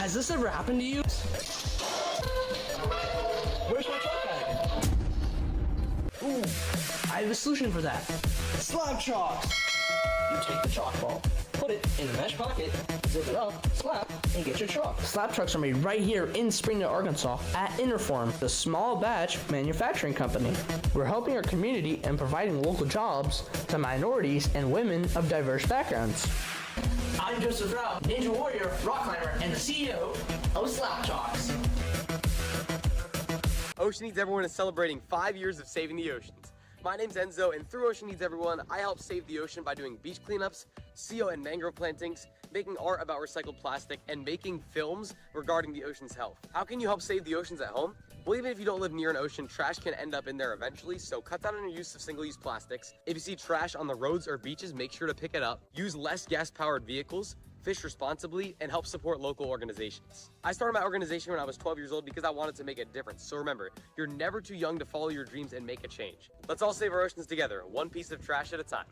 Has this ever happened to you? Where's my chalk bag? Ooh, I have a solution for that. Slab chalks! You take the chalk ball, put it in the mesh pocket, zip it up, slap, and get your chalk. Slab chalks are made right here in Springdale, Arkansas at Interform, the small batch manufacturing company. We're helping our community and providing local jobs to minorities and women of diverse backgrounds. I'm Joseph Rao, Ninja Warrior, rock climber, and the CEO of Slab Chalks. Ocean Needs Everyone is celebrating 5 years of saving the oceans. My name's Enzo, and through Ocean Needs Everyone, I help save the ocean by doing beach cleanups, seal and mangrove plantings, making art about recycled plastic, and making films regarding the ocean's health. How can you help save the oceans at home? Well, even if you don't live near an ocean, trash can end up in there eventually, so cut down on your use of single-use plastics. If you see trash on the roads or beaches, make sure to pick it up. Use less gas-powered vehicles, fish responsibly, and help support local organizations. I started my organization when I was 12 years old because I wanted to make a difference. So remember, you're never too young to follow your dreams and make a change. Let's all save our oceans together, one piece of trash at a time.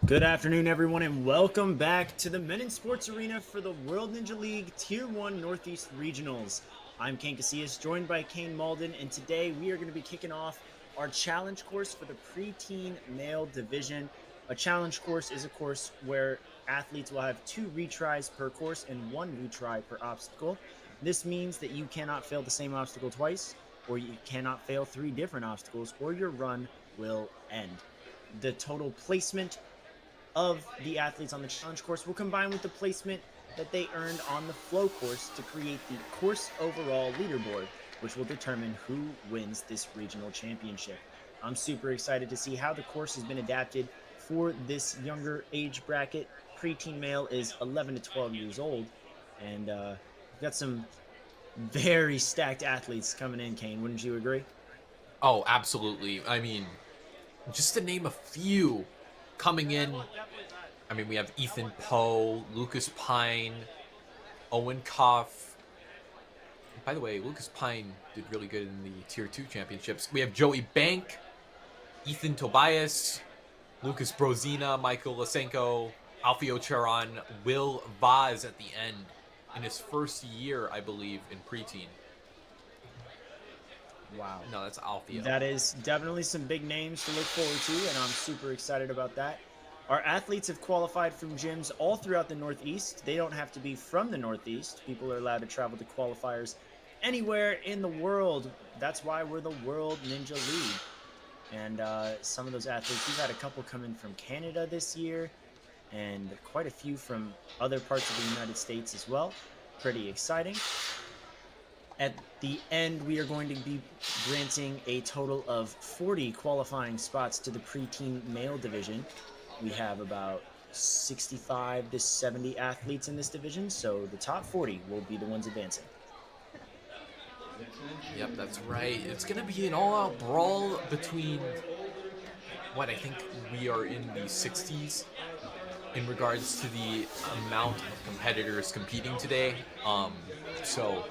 Good afternoon, everyone, and welcome back to the Men in Sports Arena for the World Ninja League Tier 1 Northeast Regionals. I'm Kane Casillas, joined by Kane Malden, and today we are going to be kicking off our challenge course for the preteen male division. A challenge course is a course where athletes will have 2 retries per course and 1 retry per obstacle. This means that you cannot fail the same obstacle twice, or you cannot fail 3 different obstacles, or your run will end. The total placement of the athletes on the challenge course will combine with the placement that they earned on the flow course to create the course overall leaderboard, which will determine who wins this regional championship. I'm super excited to see how the course has been adapted for this younger age bracket. Preteen male is 11 to 12 years old, and we've got some very stacked athletes coming in, Kane. Wouldn't you agree? Oh, absolutely. I mean, just to name a few coming in, I mean, we have Ethan Poe, Lucas Pine, Owen Koff. By the way, Lucas Pine did really good in the Tier 2 championships. We have Joey Bank, Ethan Tobias, Lucas Brozina, Michael Lasenko, Alfio Charon, Will Vaz at the end. in his first year, I believe, in preteen. Wow. No, that's Alfio. That is definitely some big names to look forward to, and I'm super excited about that. Our athletes have qualified from gyms all throughout the Northeast. They don't have to be from the Northeast. People are allowed to travel to qualifiers anywhere in the world. That's why we're the World Ninja League. And some of those athletes, we've had a couple come in from Canada this year, and quite a few from other parts of the United States as well. Pretty exciting. At the end, we are going to be granting a total of 40 qualifying spots to the preteen male division. We have about 65 to 70 athletes in this division, so the top 40 will be the ones advancing. Yep, that's right. It's going to be an all-out brawl between, what, I think we are in the 60s in regards to the amount of competitors competing today. So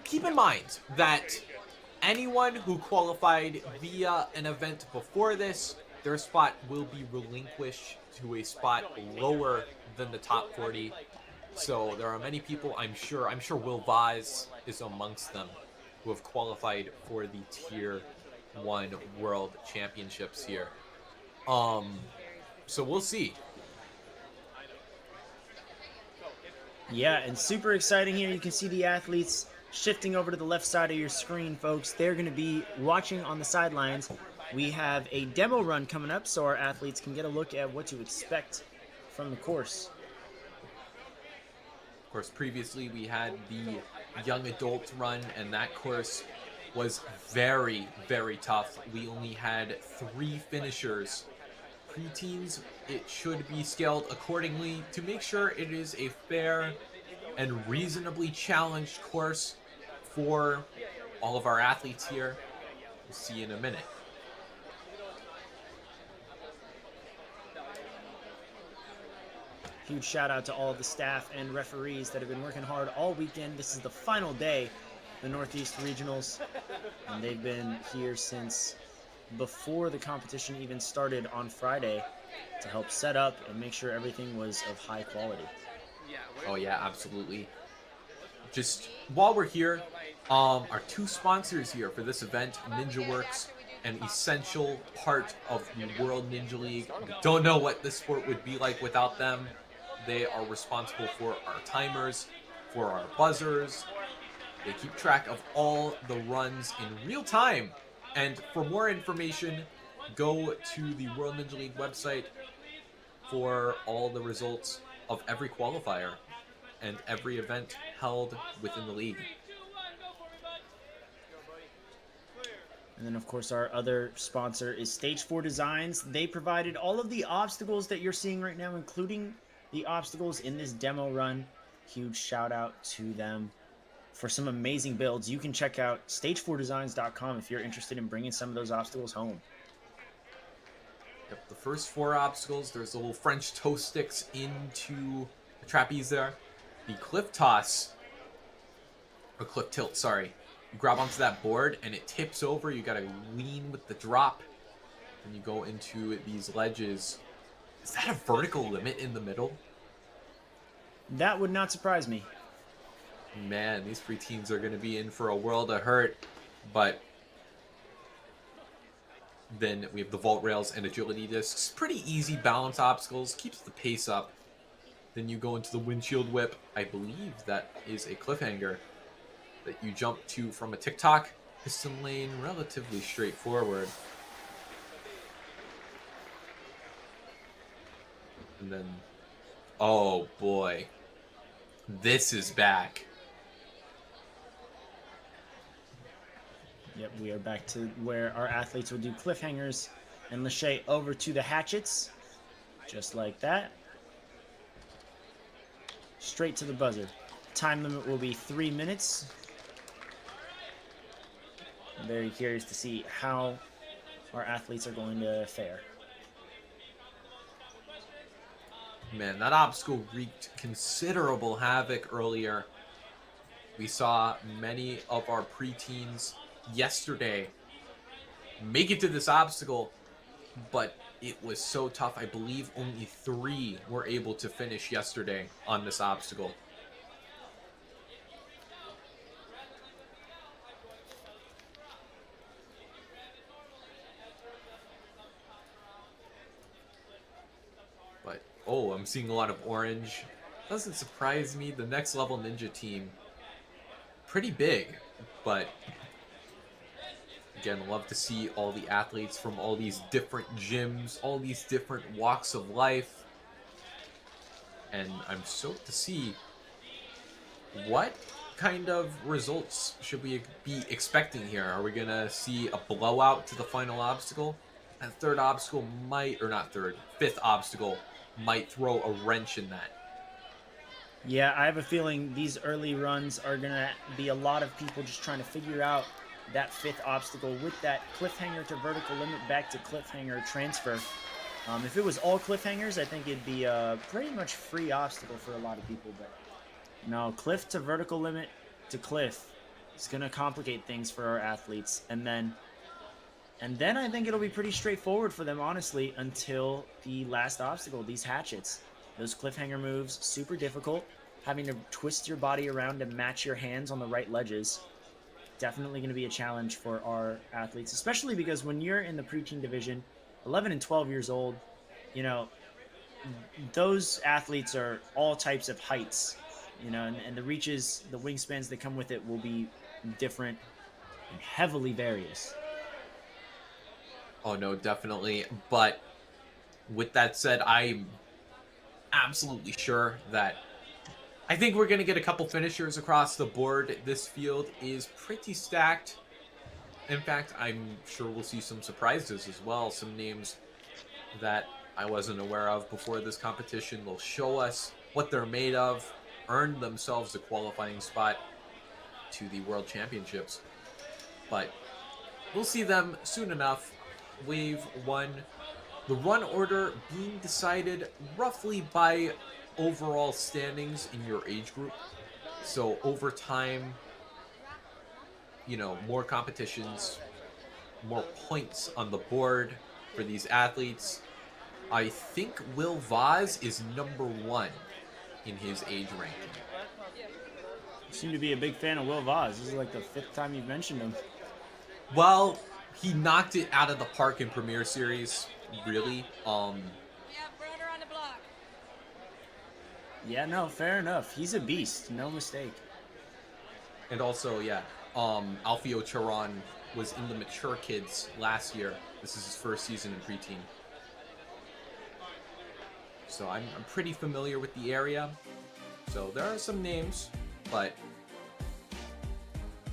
keep in mind that anyone who qualified via an event before this, their spot will be relinquished to a spot lower than the top 40. So there are many people, I'm sure Will Vaz is amongst them, who have qualified for the Tier 1 World Championships here. So we'll see. Yeah, and super exciting here. You can see the athletes shifting over to the left side of your screen, folks. They're going to be watching on the sidelines. We have a demo run coming up so our athletes can get a look at what to expect from the course. Of course, previously we had the young adult run, and that course was very, very tough. We only had 3 finishers. Preteens, it should be scaled accordingly to make sure it is a fair and reasonably challenged course for all of our athletes here. We'll see in a minute. Huge shout out to all of the staff and referees that have been working hard all weekend. This is the final day, the Northeast Regionals, and they've been here since before the competition even started on Friday to help set up and make sure everything was of high quality. Oh yeah, absolutely. Just while we're here, our 2 sponsors here for this event, NinjaWorks, an essential part of the World Ninja League. We don't know what this sport would be like without them. They are responsible for our timers, for our buzzers. They keep track of all the runs in real time. And for more information, go to the World Ninja League website for all the results of every qualifier and every event held within the league. And then, of course, our other sponsor is Stage 4 Designs. They provided all of the obstacles that you're seeing right now, including the obstacles in this demo run. Huge shout out to them for some amazing builds. You can check out stage4designs.com if you're interested in bringing some of those obstacles home. Yep, the first 4 obstacles, there's the little French toast sticks into the trapeze there. The cliff toss, or cliff tilt, sorry. You grab onto that board and it tips over. You gotta lean with the drop. And you go into these ledges. Is that a vertical limit in the middle? That would not surprise me. Man, these preteens are gonna be in for a world of hurt. But then we have the vault rails and agility discs. Pretty easy balance obstacles, keeps the pace up. Then you go into the windshield whip. I believe that is a cliffhanger that you jump to from a TikTok. Piston lane, relatively straightforward. And then, oh boy, this is back. Yep, we are back to where our athletes will do cliffhangers and Lachey over to the hatchets. Just like that. Straight to the buzzer. Time limit will be 3 minutes. I'm very curious to see how our athletes are going to fare. Man, that obstacle wreaked considerable havoc earlier. We saw many of our preteens yesterday make it to this obstacle, but it was so tough. I believe only 3 were able to finish yesterday on this obstacle. But, oh, I'm seeing a lot of orange. Doesn't surprise me. The next level ninja team, pretty big. But, again, love to see all the athletes from all these different gyms, all these different walks of life. And I'm stoked to see what kind of results should we be expecting here. Are we going to see a blowout to the final obstacle? That third obstacle might, or not third, fifth obstacle might throw a wrench in that. Yeah, I have a feeling these early runs are going to be a lot of people just trying to figure out that fifth obstacle with that cliffhanger to vertical limit back to cliffhanger transfer. If it was all cliffhangers, I think it'd be a pretty much free obstacle for a lot of people. But no, cliff to vertical limit to cliff is going to complicate things for our athletes. And then I think it'll be pretty straightforward for them, honestly, until the last obstacle, these hatchets. Those cliffhanger moves, super difficult. Having to twist your body around to match your hands on the right ledges. Definitely going to be a challenge for our athletes, especially because when you're in the preteen division, 11 and 12 years old, you know, those athletes are all types of heights, you know, and the reaches, the wingspans that come with it will be different and heavily various. Oh, no, definitely. But with that said, I'm absolutely sure that I think we're going to get a couple finishers across the board. This field is pretty stacked. In fact, I'm sure we'll see some surprises as well. Some names that I wasn't aware of before this competition. They'll show us what they're made of, earn themselves a qualifying spot to the World Championships. But we'll see them soon enough. Wave 1. The run order being decided roughly by overall standings in your age group. So over time, you know, more competitions, more points on the board for these athletes. I think Will Vaz is number 1 in his age ranking. You seem to be a big fan of Will Vaz. This is like the 5th time you've mentioned him. Well, he knocked it out of the park in Premier Series, really. Yeah, no, fair enough. He's a beast, no mistake. And also, yeah, Alfio Charon was in the mature kids last year. This is his first season in preteen. So I'm pretty familiar with the area. So there are some names, but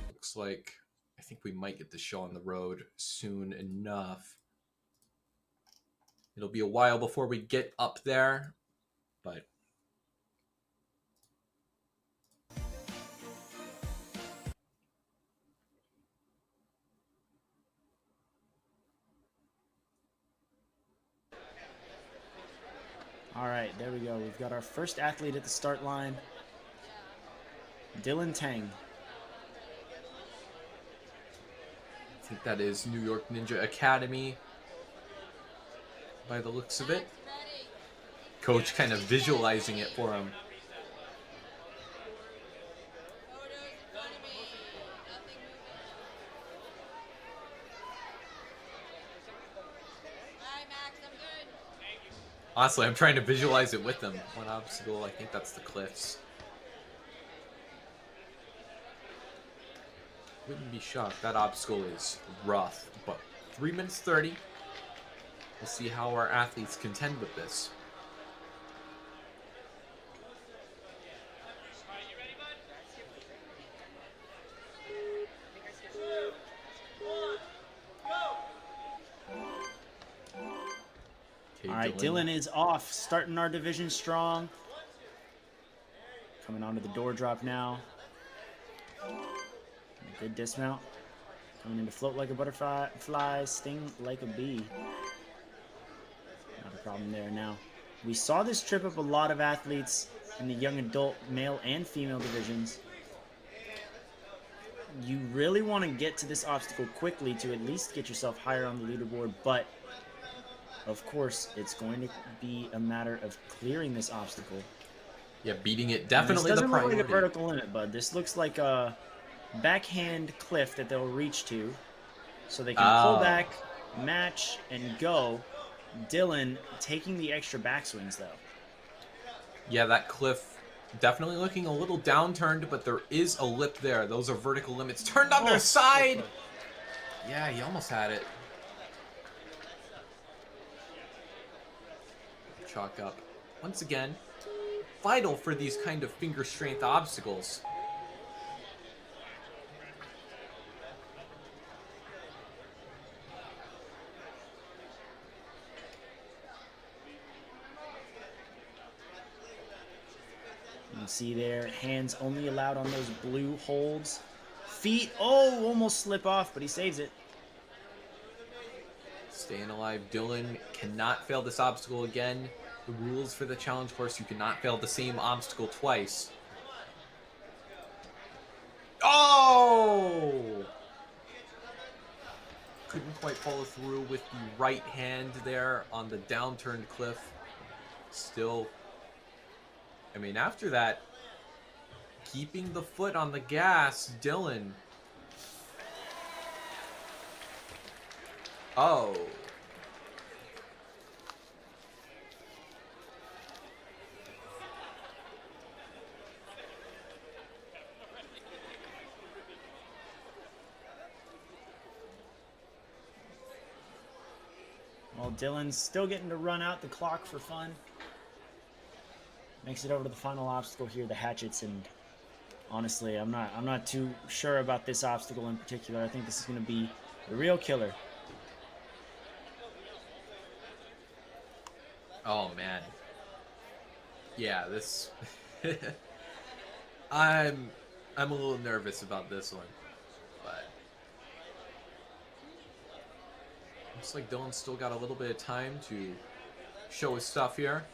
looks like I think we might get the show on the road soon enough. It'll be a while before we get up there, but All right, there we go. We've got our first athlete at the start line, Dylan Tang. I think that is New York Ninja Academy by the looks of it. Coach kind of visualizing it for him. Honestly, I'm trying to visualize it with them. One obstacle, I think that's the cliffs. Wouldn't be shocked. That obstacle is rough, but 3 minutes 30. We'll see how our athletes contend with this. All right, Dylan is off, starting our division strong. Coming onto the door drop now. Good dismount. Coming in to float like a butterfly, fly, sting like a bee. Not a problem there now. We saw this trip up a lot of athletes in the young adult male and female divisions. You really want to get to this obstacle quickly to at least get yourself higher on the leaderboard, but of course, it's going to be a matter of clearing this obstacle. Yeah, beating it definitely this the doesn't look priority. like a vertical limit, bud. This looks like a backhand cliff that they'll reach to, so they can pull back, match, and go Dylan taking the extra backswings, though. Yeah, that cliff definitely looking a little downturned, but there is a lip there. Those are vertical limits turned on their side. Yeah, he almost had it. Chalk up. Once again, vital for these kind of finger strength obstacles. You can see there, hands only allowed on those blue holds. Feet, oh, almost slip off, but he saves it. Staying alive, Dylan cannot fail this obstacle again. The rules for the challenge course, you cannot fail the same obstacle twice. Oh! Couldn't quite follow through with the right hand there on the downturned cliff. Still, I mean, after that, keeping the foot on the gas, Dylan. Oh. Well, Dylan's still getting to run out the clock for fun. Makes it over to the final obstacle here, the hatchets, and honestly, I'm not too sure about this obstacle in particular. I think this is going to be the real killer. Oh man. Yeah, this I'm a little nervous about this one. But looks like Dylan's still got a little bit of time to show his stuff here.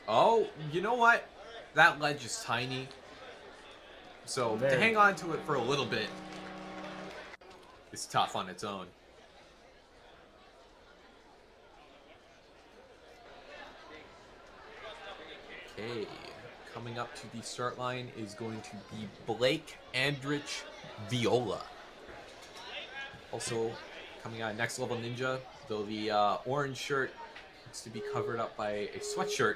Oh, you know what? That ledge is tiny. So to hang on to it for a little bit is tough on its own. Okay, coming up to the start line is going to be Blake Andrich Viola. Also coming out Next Level Ninja, though the orange shirt needs to be covered up by a sweatshirt.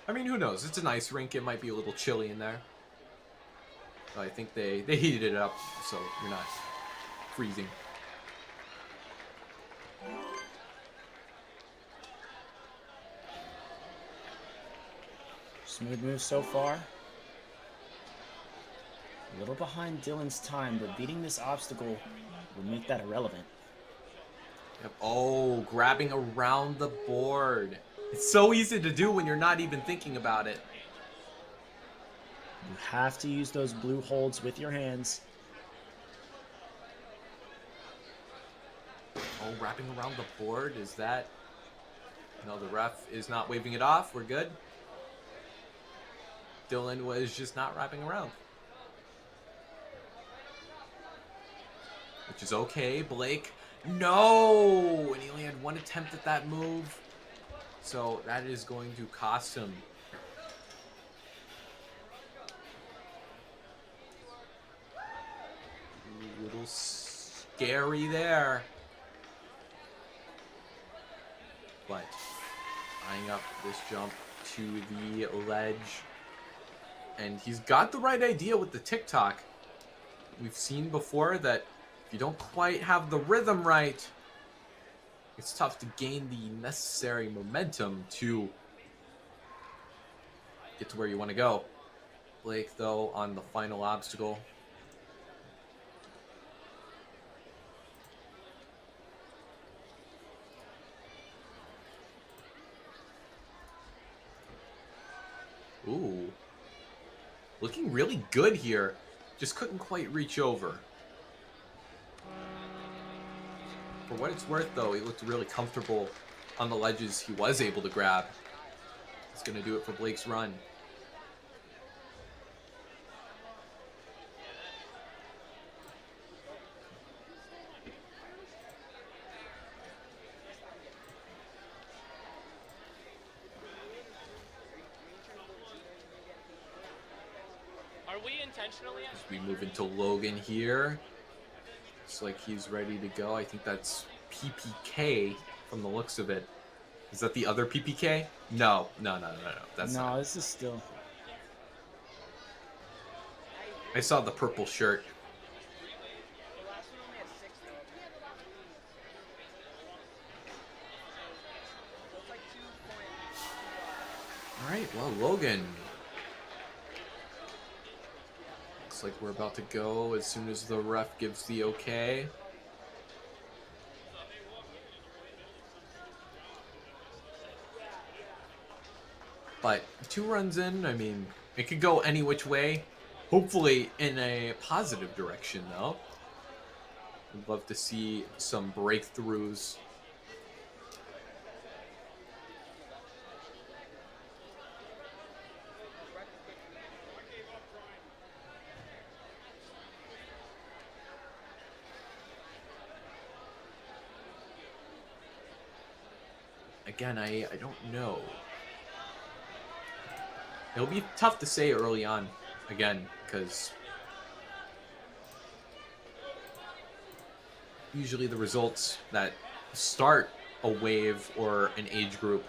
I mean, who knows? It's an ice rink. It might be a little chilly in there. But I think they heated it up so you're not freezing. Smooth move so far. A little behind Dylan's time, but beating this obstacle will make that irrelevant. Yep. Oh, grabbing around the board. It's so easy to do when you're not even thinking about it. You have to use those blue holds with your hands. Oh, wrapping around the board, is that... No, the ref is not waving it off. We're good. Dylan was just not wrapping around. Which is okay. Blake, no! And he only had one attempt at that move. So that is going to cost him. A little scary there. But eyeing up this jump to the ledge. And he's got the right idea with the TikTok. We've seen before that if you don't quite have the rhythm right, it's tough to gain the necessary momentum to get to where you want to go. Blake, though, on the final obstacle. Ooh. Looking really good here. Just couldn't quite reach over. For what it's worth, though, he looked really comfortable on the ledges he was able to grab. He's going to do it for Blake's run. As we move into Logan here. Looks like he's ready to go. I think that's PPK from the looks of it. Is that the other PPK? No. That's not. No, this is still. I saw the purple shirt. All right, well, Logan. Looks like we're about to go as soon as the ref gives the okay. But 2 runs in, I mean, it could go any which way. Hopefully in a positive direction, though. I'd love to see some breakthroughs. Again, I don't know. It'll be tough to say early on, again, because usually the results that start a wave or an age group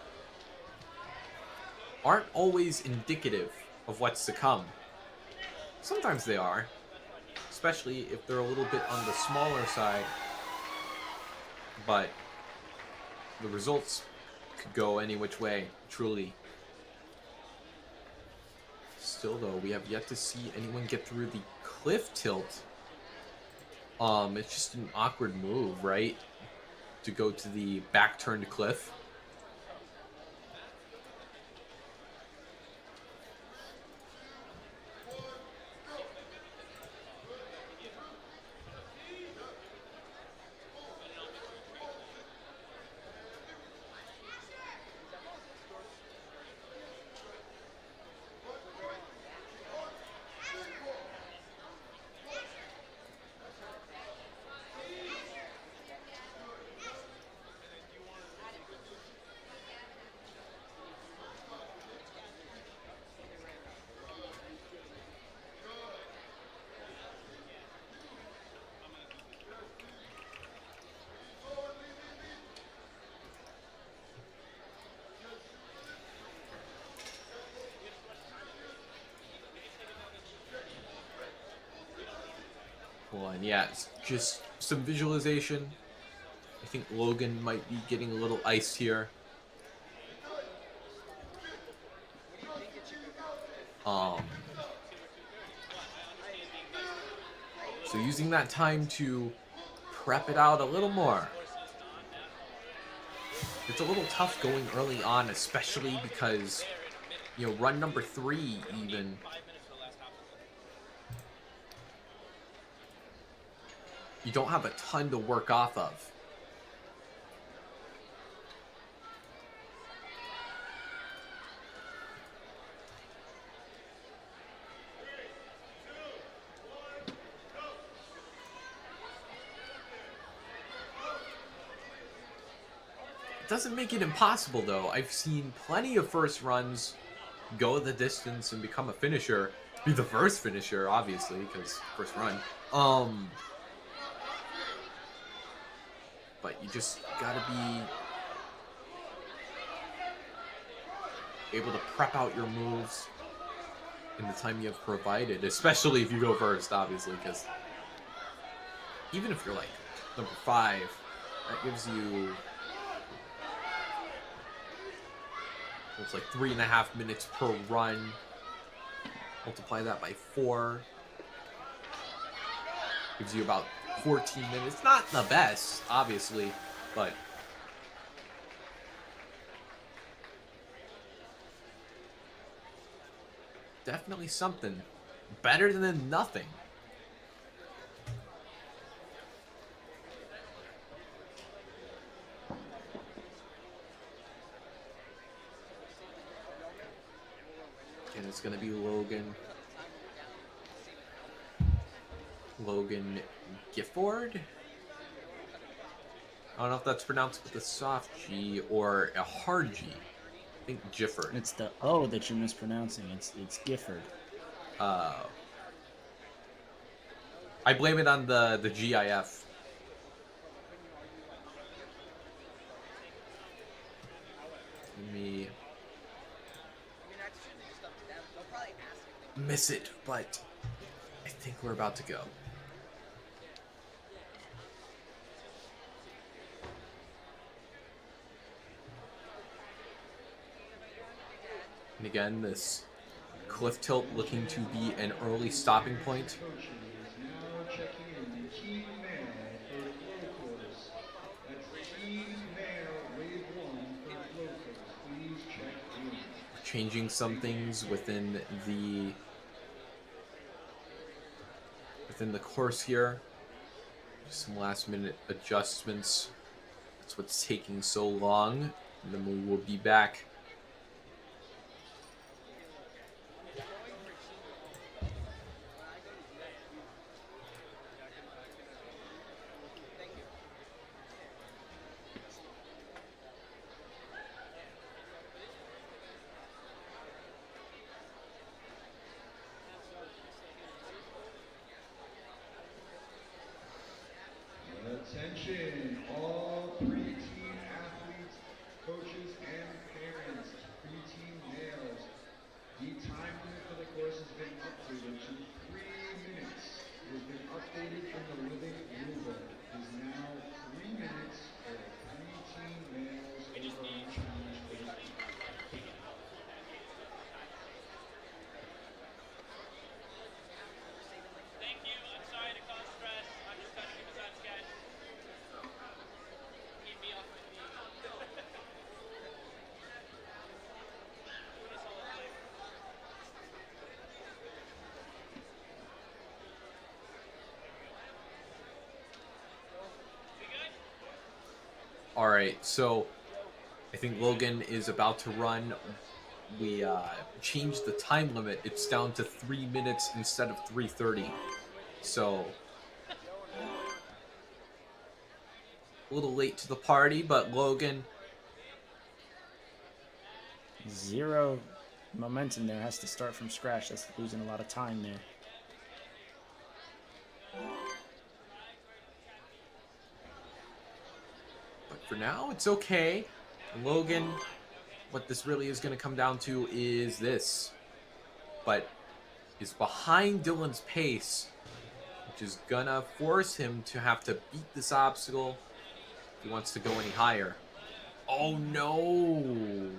aren't always indicative of what's to come. Sometimes they are, especially if they're a little bit on the smaller side, but the results could go any which way, truly. Still, though, we have yet to see anyone get through the cliff tilt. It's just an awkward move, right? To go to the back-turned cliff. And yeah, it's just some visualization. I think Logan might be getting a little iced here. So using that time to prep it out a little more. It's a little tough going early on, especially because, you know, run number 3 even. You don't have a ton to work off of. It doesn't make it impossible, though. I've seen plenty of first runs go the distance and become a finisher. Be the first finisher, obviously, because first run. But you just gotta be able to prep out your moves in the time you have provided, especially if you go first, obviously, because even if you're like number 5, that gives you, it's like 3.5 minutes per run. Multiply that by 4. Gives you about 14 minutes. Not the best, obviously, but definitely something. Better than nothing. And it's going to be Logan Gifford? I don't know if that's pronounced with a soft G or a hard G. I think Gifford. It's the O that you're mispronouncing. It's Gifford. I blame it on the GIF. Let me miss it, but I think we're about to go. And again, this cliff tilt looking to be an early stopping point. Changing some things within the course here. Just some last minute adjustments. That's what's taking so long. And then we will be back. Attention, all preteen athletes, coaches, and parents, preteen males. The time limit for the course has been updated to 3 minutes. It has been updated in the living rulebook. It is now 3 minutes for preteen males for challenge course. Thank you. I'm sorry to cause stress. I'm just trying to keep us on schedule. Keep me off my feet. Doing this all the time. We good? All right, so I think Logan is about to run. We changed the time limit. It's down to 3 minutes instead of 3:30. So a little late to the party, but Logan, Zero momentum there. Has to start from scratch. That's losing a lot of time there. but for now it's okay. Logan, what this really is going to come down to is this, but is behind Dylan's pace, which is gonna force him to have to beat this obstacle if he wants to go any higher. Oh no!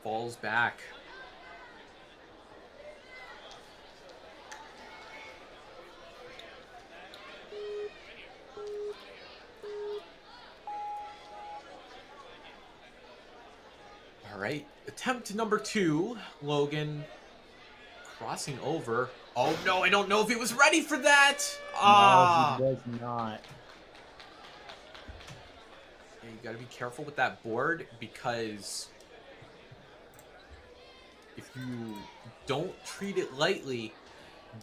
Falls back. All right, attempt number 2. Logan crossing over. Oh no, I don't know if he was ready for that. Ah, No, he was not. yeah, you gotta be careful with that board, because if you don't treat it lightly,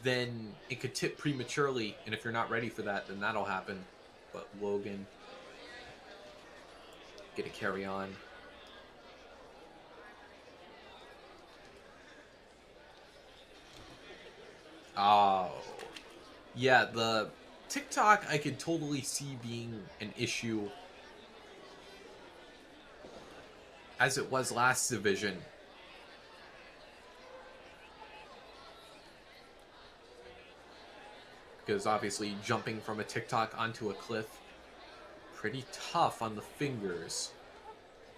then it could tip prematurely, and if you're not ready for that, then that'll happen. But Logan, get a carry on. Oh, yeah, the TikTok I could totally see being an issue as it was last division. Because obviously jumping from a TikTok onto a cliff, pretty tough on the fingers.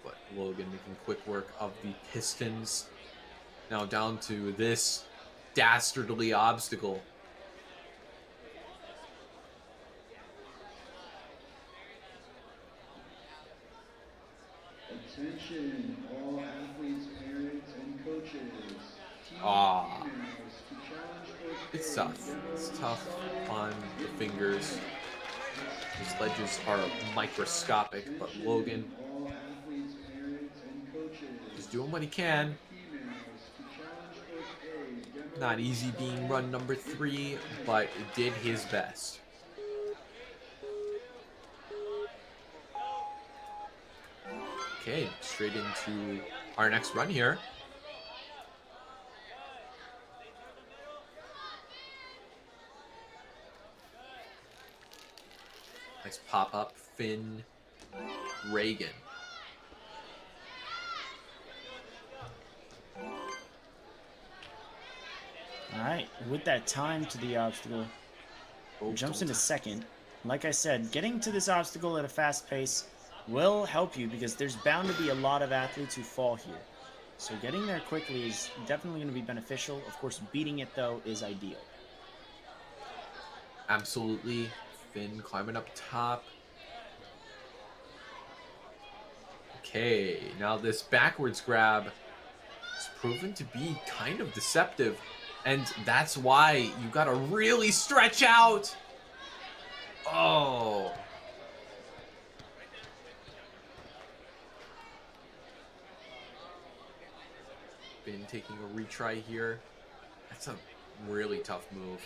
But Logan making quick work of the pistons. Now down to this dastardly obstacle. Attention, all athletes, parents, and coaches. Ah, Team females to challenge course it's A, tough. demo It's tough started on the in fingers. 3 minutes. These ledges are microscopic, but Attention, Logan all athletes, parents, and coaches. is doing what he can. Females to challenge course A, demo Not easy being run number 3, but did his best. Okay, straight into our next run here. Nice pop-up. Finn Reagan. All right, with that time to the obstacle, jumps into second. Like I said, getting to this obstacle at a fast pace will help you because there's bound to be a lot of athletes who fall here. So getting there quickly is definitely going to be beneficial. Of course, beating it, though, is ideal. Absolutely. Finn climbing up top. Okay, now this backwards grab is proven to be kind of deceptive. And that's why you gotta really stretch out. Oh. Finn taking a retry here. That's a really tough move.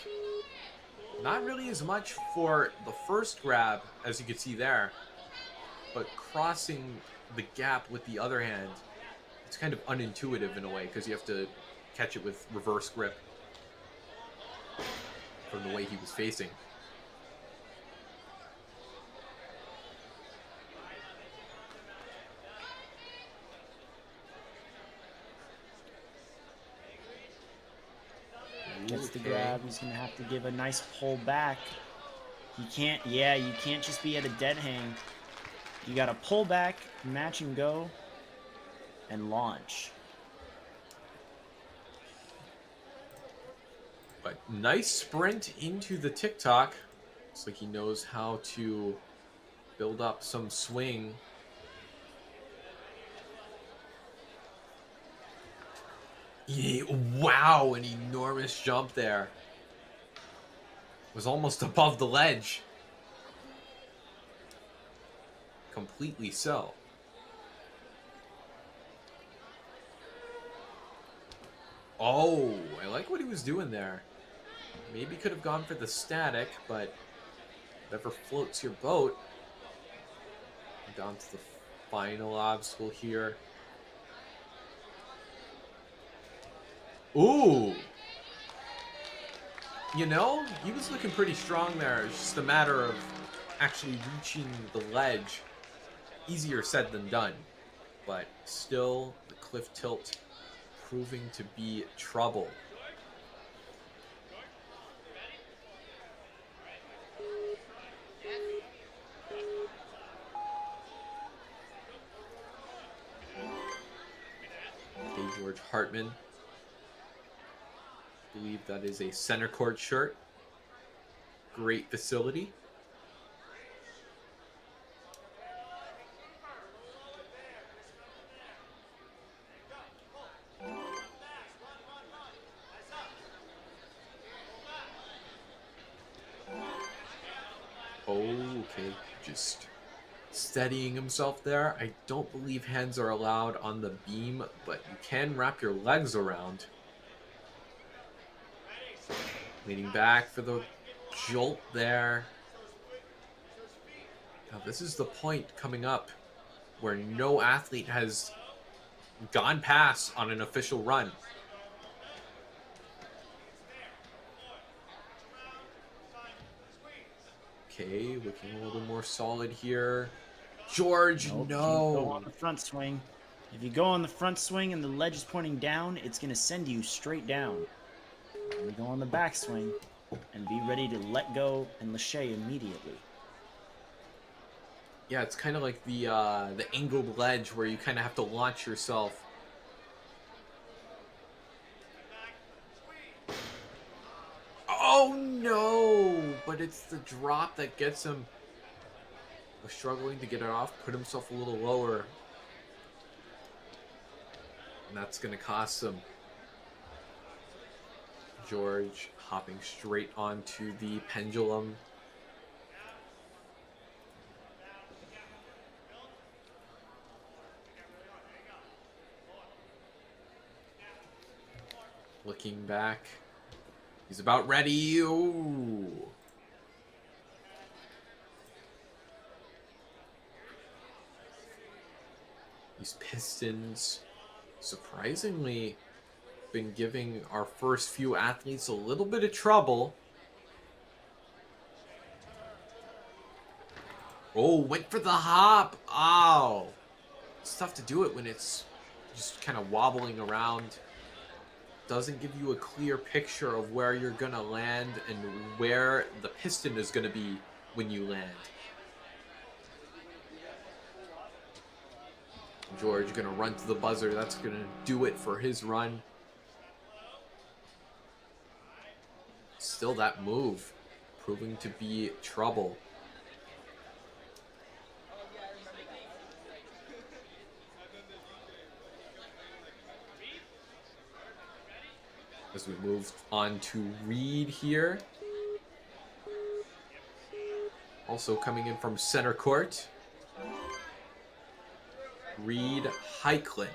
Not really as much for the first grab, as you can see there, but crossing the gap with the other hand, it's kind of unintuitive in a way because you have to catch it with reverse grip from the way he was facing. Gets the grab. He's going to have to give a nice pull back. You can't just be at a dead hang. You got to pull back, match and go, and launch. But nice sprint into the TikTok. Looks like he knows how to build up some swing. Yeah, wow, an enormous jump there. Was almost above the ledge. Completely so. Oh, I like what he was doing there. Maybe could have gone for the static, but whatever floats your boat. Down to the final obstacle here. Ooh. You know, he was looking pretty strong there. It's just a matter of actually reaching the ledge. Easier said than done. But still, the cliff tilt proving to be trouble. Okay, George Hartman. I believe that is a center court shirt. Great facility. Okay, just steadying himself there. I don't believe hands are allowed on the beam, but you can wrap your legs around. Leaning back for the jolt there. Now this is the point coming up where no athlete has gone past on an official run. Okay, looking a little more solid here. George, Nope, no. Go on the front swing. If you go on the front swing and the ledge is pointing down, it's going to send you straight down. You go on the back swing and be ready to let go and lâcher immediately. Yeah, it's kind of like the angled ledge where you kind of have to launch yourself. Oh no! But it's the drop that gets him. Was struggling to get it off, put himself a little lower. And that's going to cost him. George hopping straight onto the pendulum. Looking back. He's about ready. Ooh. These pistons, surprisingly, been giving our first few athletes a little bit of trouble. Oh, went for the hop. Ow. It's tough to do it when it's just kind of wobbling around. Doesn't give you a clear picture of where you're going to land and where the piston is going to be when you land. George going to run to the buzzer. That's going to do it for his run. Still that move proving to be trouble. As we move on to Reed here. Also coming in from center court. Reed Heiklin.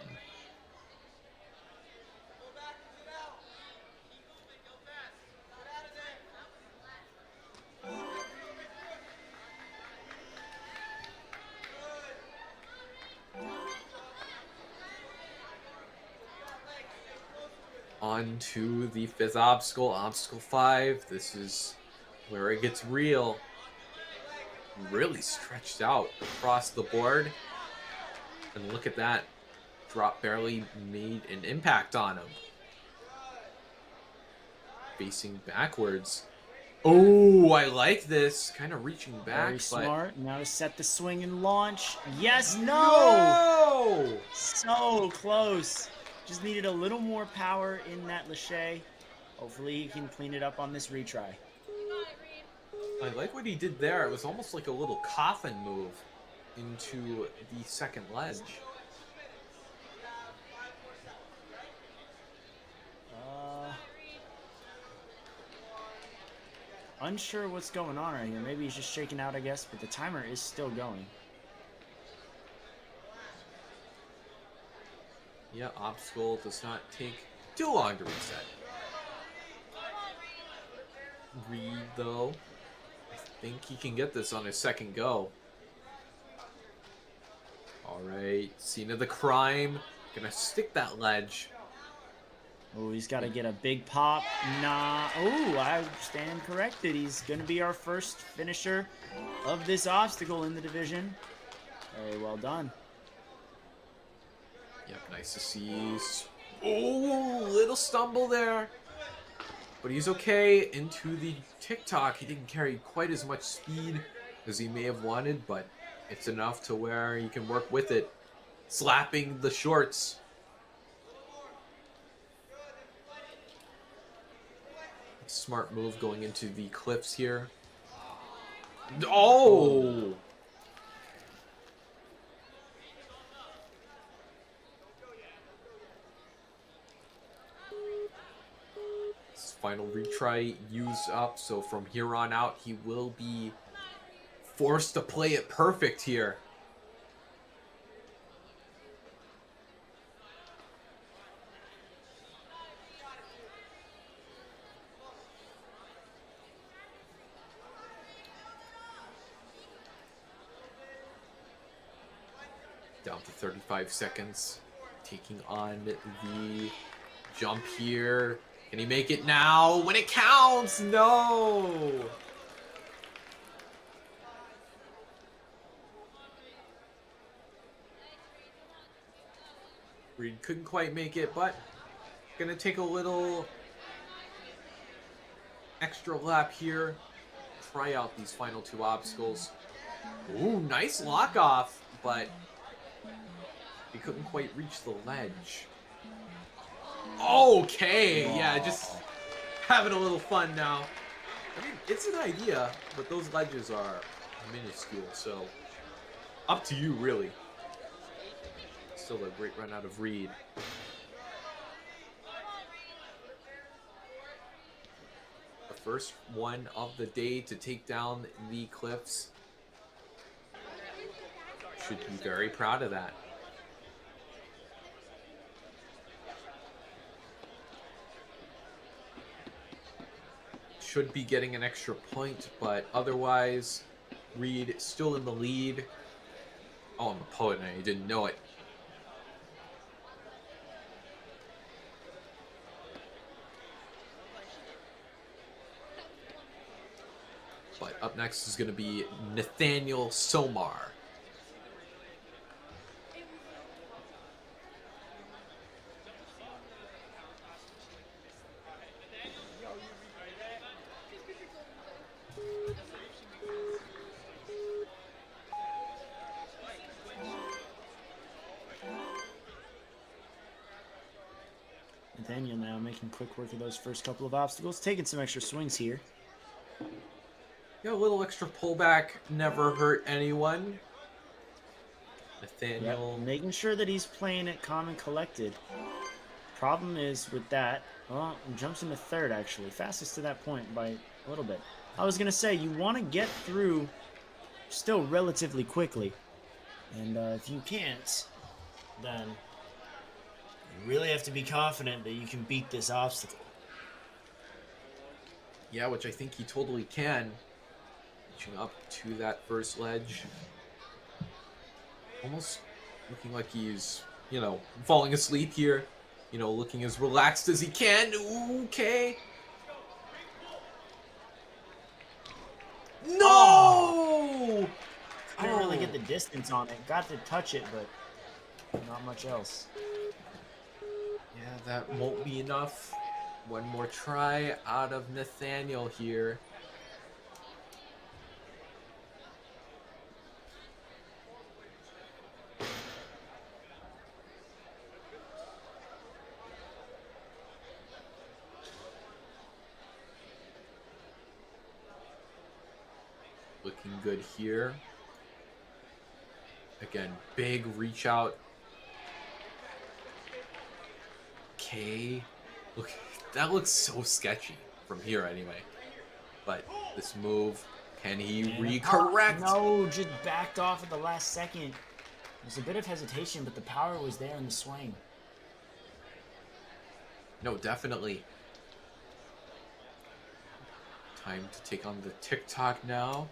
On to the fifth obstacle, obstacle 5. This is where it gets real. Really stretched out across the board. And look at that. Drop barely made an impact on him. Facing backwards. Oh, I like this. Kind of reaching back. Very smart. But... Now to set the swing and launch. Yes, no! No! So close. Just needed a little more power in that lâché. Hopefully he can clean it up on this retry. I like what he did there. It was almost like a little coffin move into the second ledge. Unsure what's going on right here. Maybe he's just shaking out, I guess, but the timer is still going. Yeah, obstacle does not take too long to reset. Reed, though, I think he can get this on his second go. All right, scene of the crime. Gonna stick that ledge. Oh, he's got to get a big pop. Nah. Oh, I stand corrected. He's going to be our first finisher of this obstacle in the division. Very well done. Yep, nice to see. Oh, little stumble there. But he's okay. Into the TikTok. He didn't carry quite as much speed as he may have wanted, but it's enough to where he can work with it. Slapping the shorts. Smart move going into the cliffs here. Oh! His final retry used up, so from here on out, he will be forced to play it perfect here. Down to 35 seconds. Taking on the jump here. Can he make it now? When it counts! No! Reed couldn't quite make it, but gonna take a little extra lap here. Try out these final two obstacles. Ooh, nice lock off, but he couldn't quite reach the ledge. Okay, yeah, just having a little fun now. I mean, it's an idea, but those ledges are minuscule, so up to you, really. Still a great run out of Reed. The first one of the day to take down the cliffs. Should be very proud of that. Should be getting an extra point, but otherwise, Reed still in the lead. Oh, I'm a poet and I didn't know it. But up next is going to be Nathaniel Somar. Nathaniel now making quick work of those first couple of obstacles, taking some extra swings here. Yeah, a little extra pullback never hurt anyone. Nathaniel. Yep, making sure that he's playing it calm and collected. Problem is with that, well, jumps into third actually. Fastest to that point by a little bit. I was going to say, you want to get through still relatively quickly. And if you can't, then you really have to be confident that you can beat this obstacle. Yeah, which I think he totally can. Reaching up to that first ledge. Almost looking like he's, falling asleep here. Looking as relaxed as he can. Okay. No! Oh! Couldn't really get the distance on it. Got to touch it, but not much else. Yeah, that won't be enough. One more try out of Nathaniel here. Looking good here. Again, big reach out. Okay. Look, that looks so sketchy from here anyway. But this move, can he recorrect? No, just backed off at the last second. There's a bit of hesitation, but the power was there in the swing. No, definitely. Time to take on the TikTok now.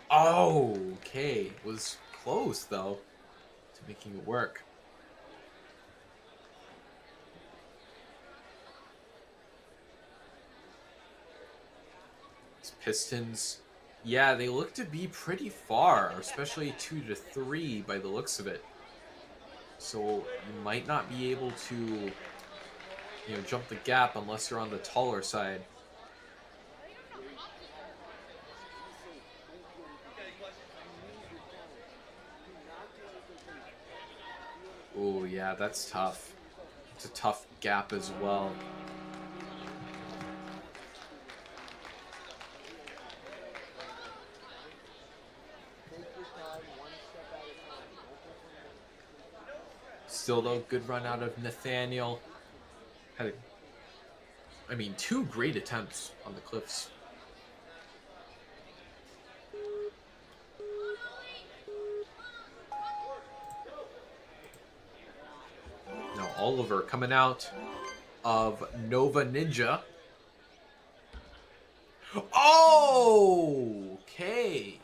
Oh, okay. Was close, though, to making it work. These Pistons, yeah, they look to be pretty far, especially 2 to 3 by the looks of it. So you might not be able to, jump the gap unless you're on the taller side. Oh, yeah, that's tough. It's a tough gap as well. Still, though, good run out of Nathaniel. Had, 2 great attempts on the cliffs. Now Oliver coming out of Nova Ninja. Oh, okay.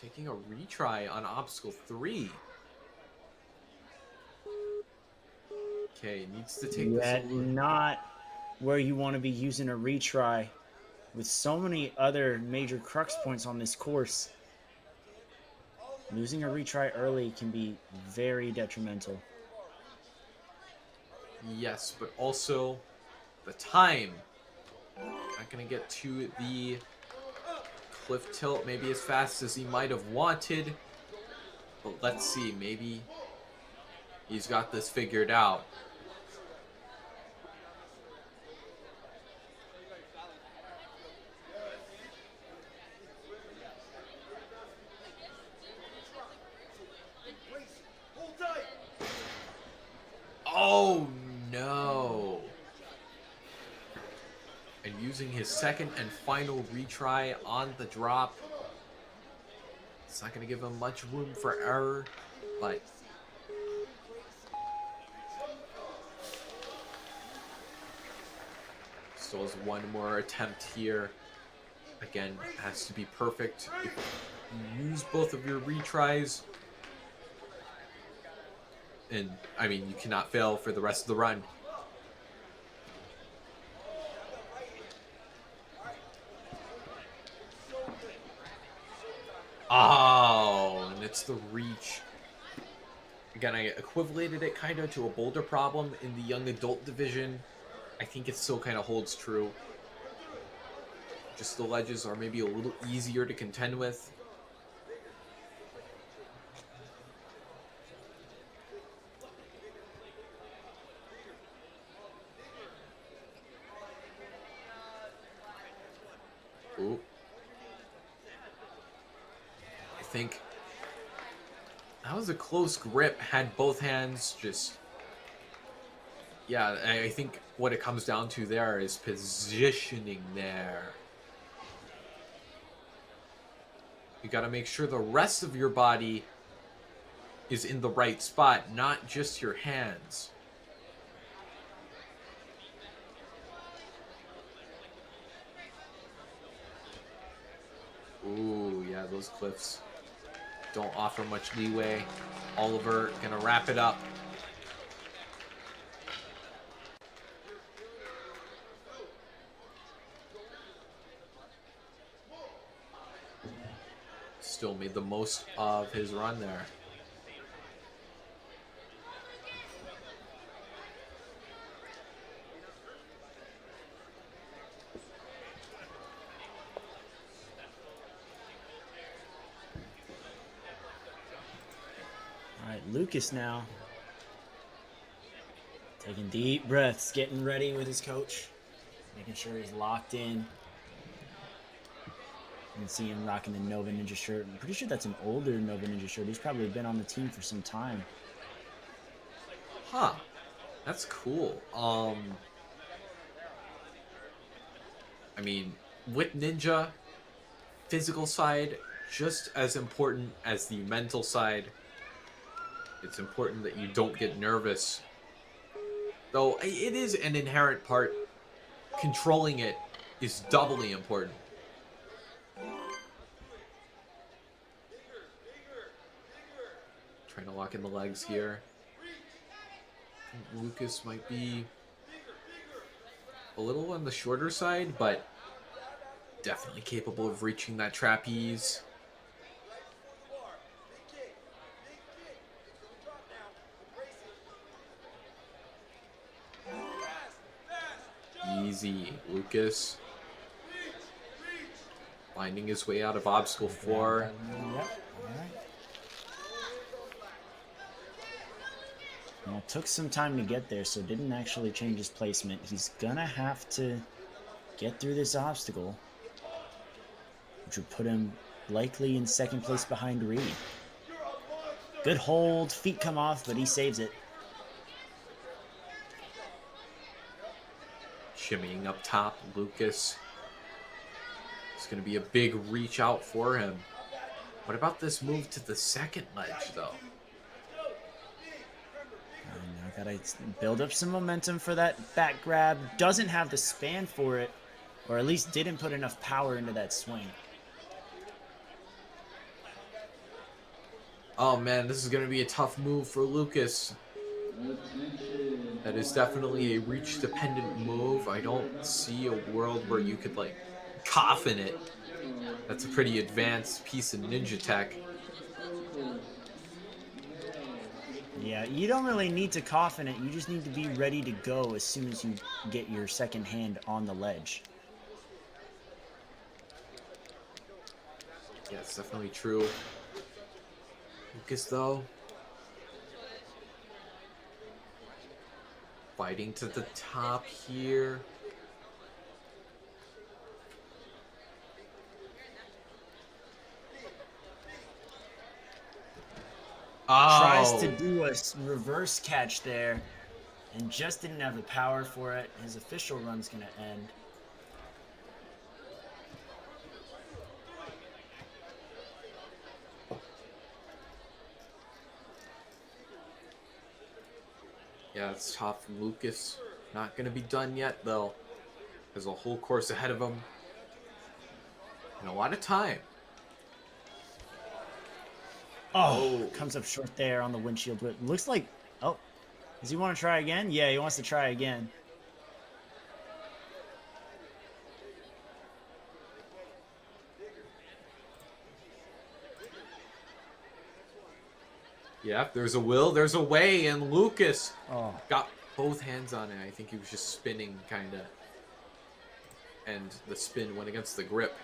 Taking a retry on obstacle 3. Okay, needs to take this over. Not where you want to be using a retry with so many other major crux points on this course. Losing a retry early can be very detrimental. Yes, but also the time. Not going to get to the cliff tilt maybe as fast as he might have wanted. But let's see, maybe he's got this figured out. Oh no. And using his second and final retry on the drop. It's not going to give him much room for error, but still has one more attempt here. Again, has to be perfect. If you use both of your retries, and I mean, you cannot fail for the rest of the run. Oh, and it's the reach. Again, I equivalated it kind of to a boulder problem in the young adult division. I think it still kind of holds true. Just the ledges are maybe a little easier to contend with. Ooh. I think that was a close grip. Had both hands just... Yeah, I think what it comes down to there is positioning there. You got to make sure the rest of your body is in the right spot, not just your hands. Ooh, yeah, those cliffs don't offer much leeway. Oliver gonna wrap it up. Still made the most of his run there. All right, Lucas now. Taking deep breaths, getting ready with his coach. Making sure he's locked in. You can see him rocking the Nova Ninja shirt. I'm pretty sure that's an older Nova Ninja shirt. He's probably been on the team for some time. Huh. That's cool. I mean, with Ninja, physical side, just as important as the mental side. It's important that you don't get nervous. Though it is an inherent part. Controlling it is doubly important. Trying to lock in the legs here. I think Lucas might be a little on the shorter side, but definitely capable of reaching that trapeze. Easy, Lucas. Finding his way out of obstacle 4. Yep. All right. Well, it took some time to get there, so didn't actually change his placement. He's gonna have to get through this obstacle, which would put him likely in second place behind Reed. Good hold, feet come off, but he saves it. Shimmying up top, Lucas. It's going to be a big reach out for him. What about this move to the second ledge, though? Now gotta build up some momentum for that back grab. Doesn't have the span for it, or at least didn't put enough power into that swing. Oh man, this is going to be a tough move for Lucas. That is definitely a reach-dependent move. I don't see a world where you could, like, coffin it. That's a pretty advanced piece of ninja tech. Yeah, you don't really need to coffin it. You just need to be ready to go as soon as you get your second hand on the ledge. Yeah, it's definitely true. Lucas, though, fighting to the top here. Tries to do a reverse catch there and just didn't have the power for it. His official run's going to end. Yeah, it's tough. Lucas not going to be done yet, though. There's a whole course ahead of him. And a lot of time. Oh, comes up short there on the windshield. But looks like, oh, does he want to try again? Yeah, he wants to try again. Yeah, there's a will, there's a way, and Lucas Oh, got both hands on it. I think he was just spinning, kind of. And the spin went against the grip.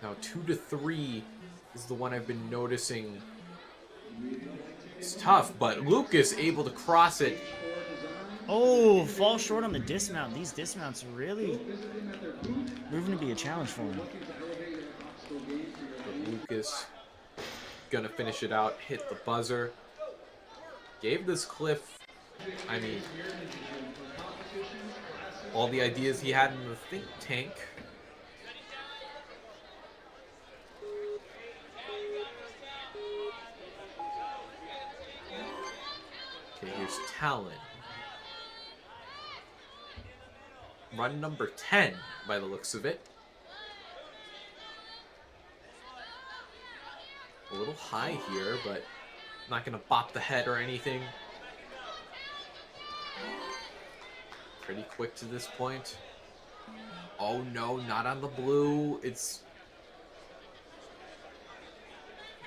Now 2 to 3 is the one I've been noticing. It's tough, but Lucas able to cross it. oh, falls short on the dismount. These dismounts are really proving to be a challenge for him. But Lucas gonna finish it out, hit the buzzer. Gave this Cliff, I mean, all the ideas he had in the think tank. Okay, here's Talon. Run number 10 by the looks of it. A little high here, but not gonna bop the head or anything. Pretty quick to this point. Oh no, not on the blue. It's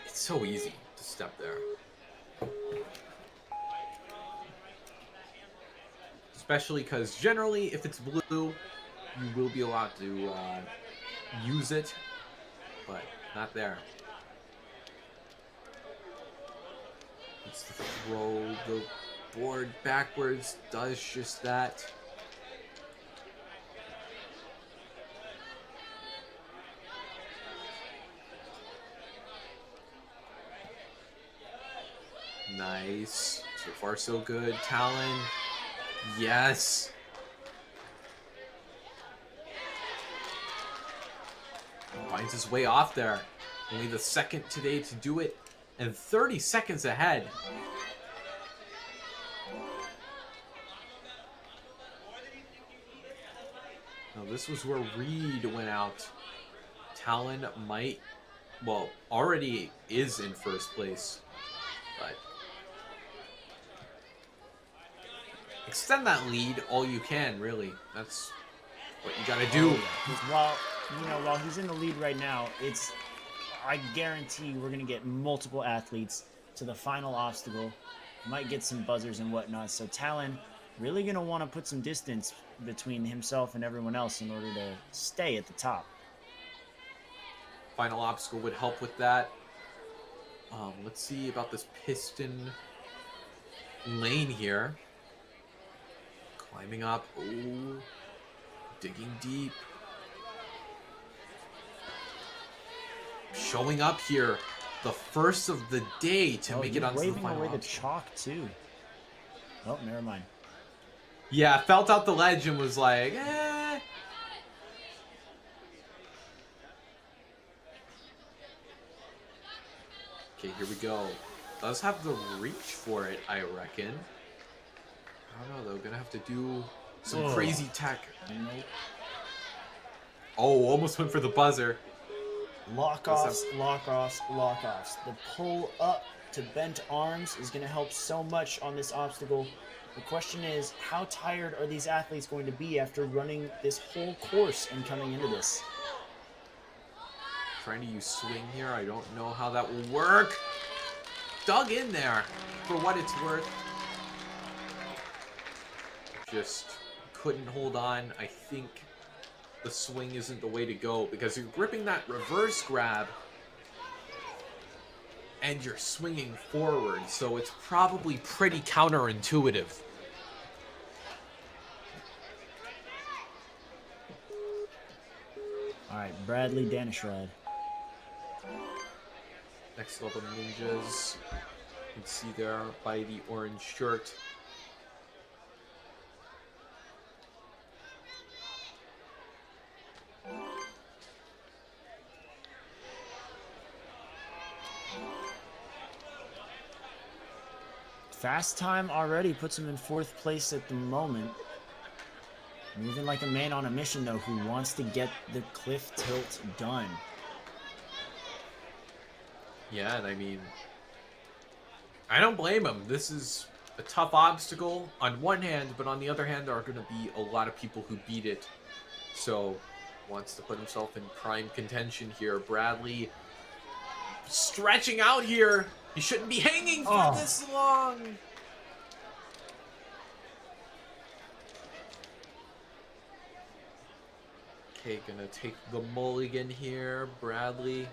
so easy to step there. Especially because generally, if it's blue, you will be allowed to use it, but not there. It's the throw the board backwards, does just that. Nice. So far, so good. Talon. Yes. Finds his way off there. Only the second today to do it, and 30 seconds ahead. Now this was where Reed went out. Talon might, well, already is in first place, but extend that lead all you can, really. That's what you gotta do. While he's in the lead right now, I guarantee we're gonna get multiple athletes to the final obstacle. Might get some buzzers and whatnot. So Talon really gonna want to put some distance between himself and everyone else in order to stay at the top. Final obstacle would help with that. Let's see about this piston lane here. Climbing up. Ooh. Digging deep. Showing up here. The first of the day to make it onto the final waving away the obstacle. chalk too. Oh, never mind. Yeah, felt out the ledge and was like, eh. Okay, here we go. Does have the reach for it, I reckon. I don't know, though. Gonna have to do some crazy tech. Nope. Oh, almost went for the buzzer. Lock-offs, lock-offs, lock-offs. The pull up to bent arms is going to help so much on this obstacle. The question is, how tired are these athletes going to be after running this whole course and coming into this? Trying to use swing here. I don't know how that will work. Dug in there for what it's worth. Just couldn't hold on. I think the swing isn't the way to go because you're gripping that reverse grab and you're swinging forward, so it's probably pretty counterintuitive. All right, Bradley Danishred. Next level ninjas. You can see there by the orange shirt. Fast time already puts him in 4th place at the moment. Moving like a man on a mission, though, who wants to get the cliff tilt done. Yeah, and I mean, I don't blame him. This is a tough obstacle on one hand, but on the other hand, there are going to be a lot of people who beat it. So, wants to put himself in prime contention here. Bradley stretching out here. He shouldn't be hanging for this long. Okay, gonna take the mulligan here, Bradley.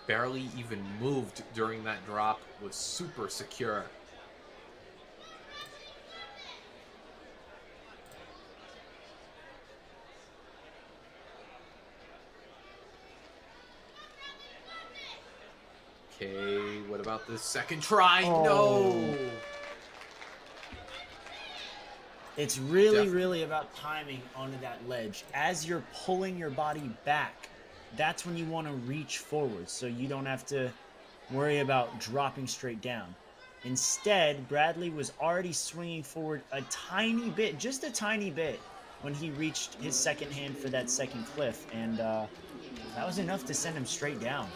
Barely even moved during that drop, was super secure. Okay, what about this second try? No! It's really, really about timing onto that ledge. As you're pulling your body back, that's when you want to reach forward, so you don't have to worry about dropping straight down. Instead, Bradley was already swinging forward a tiny bit, just a tiny bit, when he reached his second hand for that second cliff, and that was enough to send him straight down.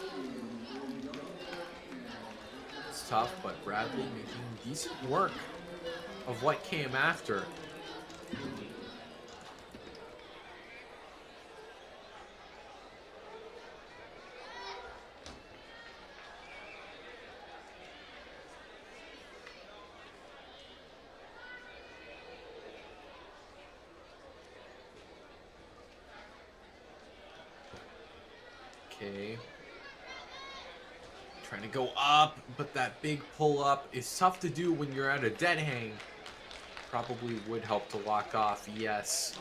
It's tough, but Bradley making decent work of what came after. Okay. Trying to go up, but that big pull up is tough to do when you're at a dead hang. Probably would help to lock off, yes.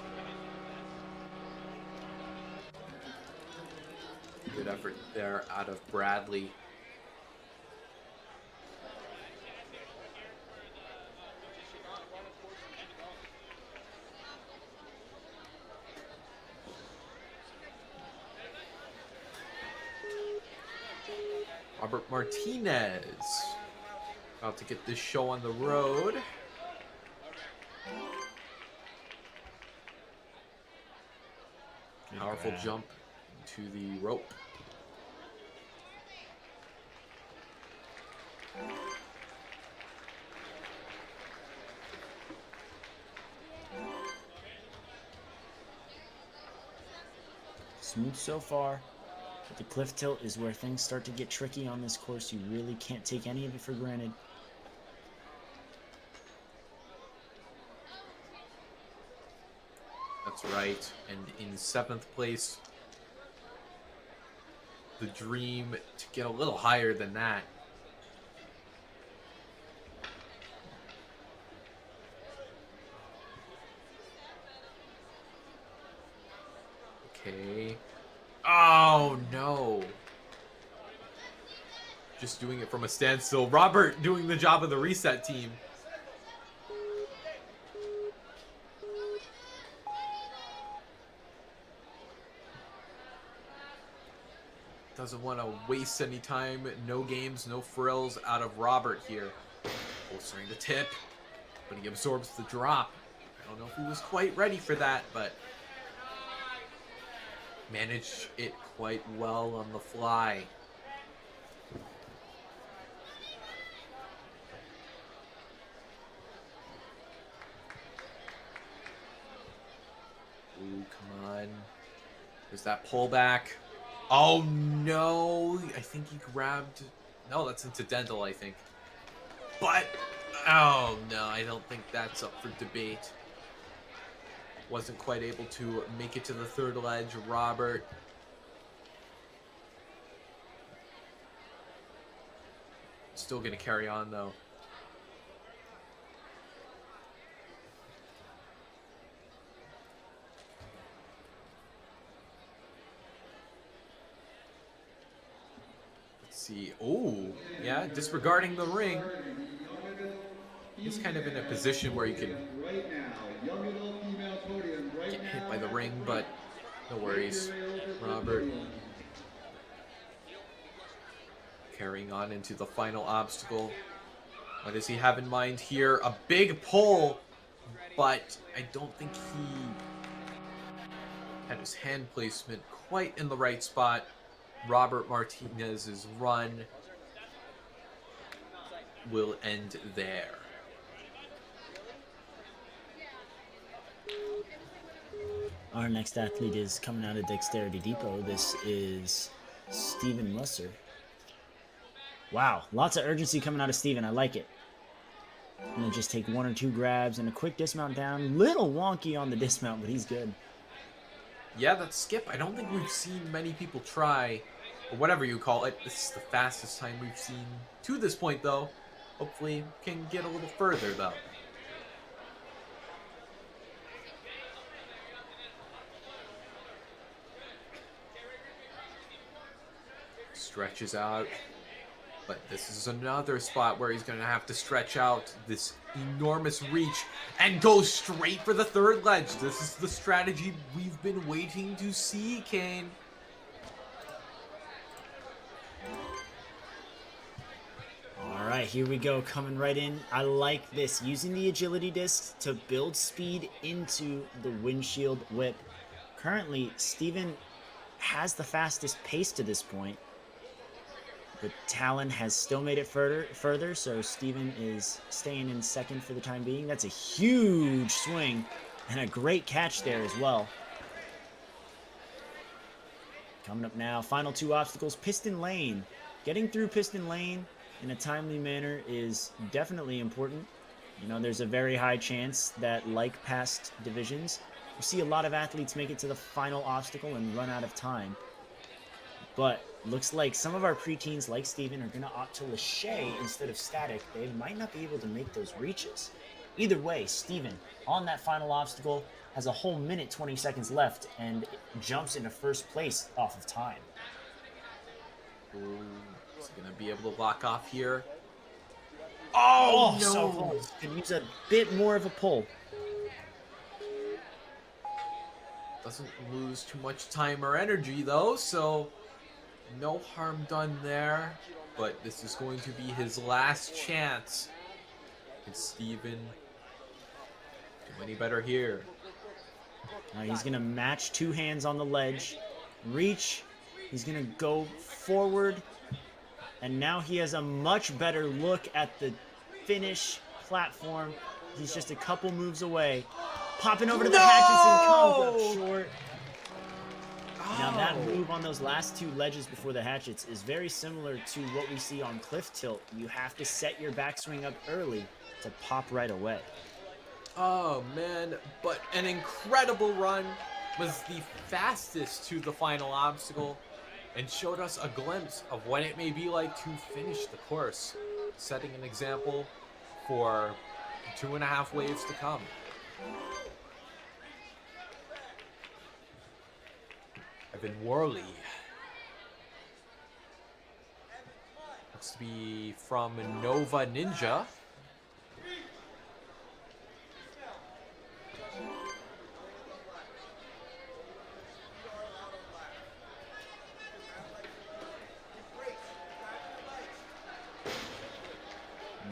Good effort there out of Bradley. Robert Martinez about to get this show on the road. Powerful jump into the rope. Smooth so far, but the cliff tilt is where things start to get tricky on this course. You really can't take any of it for granted. That's right. And in 7th place, the dream to get a little higher than that. Okay. Oh, no. Just doing it from a standstill. Robert doing the job of the reset team. Doesn't want to waste any time. No games, no frills out of Robert here. Bolstering the tip, but he absorbs the drop. I don't know if he was quite ready for that, but managed it quite well on the fly. Ooh, come on. There's that pullback. Oh, no. I think he grabbed... No, that's incidental, I think. But... Oh, no. I don't think that's up for debate. Wasn't quite able to make it to the third ledge. Robert. Still going to carry on, though. See. Oh, yeah, disregarding the ring. He's kind of in a position where you can hit by the ring, but no worries. Robert carrying on into the final obstacle. What does he have in mind here? A big pull, but I don't think he had his hand placement quite in the right spot. Robert Martinez's run will end there. Our next athlete is coming out of Dexterity Depot. This is Steven Musser. Wow, lots of urgency coming out of Steven. I like it. I'm going to just take 1 or 2 grabs and a quick dismount down. Little wonky on the dismount, but he's good. Yeah, that skip, I don't think we've seen many people try, or whatever you call it. This is the fastest time we've seen to this point, though. Hopefully can get a little further, though. Stretches out. But this is another spot where he's going to have to stretch out this enormous reach and go straight for the third ledge. This is the strategy we've been waiting to see, Kane. All right, here we go, coming right in. I like this, using the agility disc to build speed into the windshield whip. Currently, Steven has the fastest pace to this point. The Talon has still made it further, so Steven is staying in second for the time being. That's a huge swing and a great catch there as well. Coming up now, final 2 obstacles, Piston Lane. Getting through Piston Lane in a timely manner is definitely important. You know, there's a very high chance that, like past divisions, you see a lot of athletes make it to the final obstacle and run out of time. But looks like some of our preteens, like Steven, are going to opt to lâcher instead of static. They might not be able to make those reaches. Either way, Steven, on that final obstacle, has a whole minute 20 seconds left and jumps into first place off of time. Ooh, is he going to be able to lock off here? Oh, no! So close. Could use a bit more of a pull. Doesn't lose too much time or energy, though, so no harm done there. But this is going to be his last chance. Can Steven do any better here? Now he's going to match 2 hands on the ledge. Reach. He's going to go forward. And now he has a much better look at the finish platform. He's just a couple moves away. Popping over to the hatches and comes up short. Now that move on those last 2 ledges before the hatchets is very similar to what we see on cliff tilt. You have to set your backswing up early to pop right away. Oh man, but an incredible run, was the fastest to the final obstacle and showed us a glimpse of what it may be like to finish the course, setting an example for 2.5 waves to come. Evan Worley. Looks to be from Nova Ninja.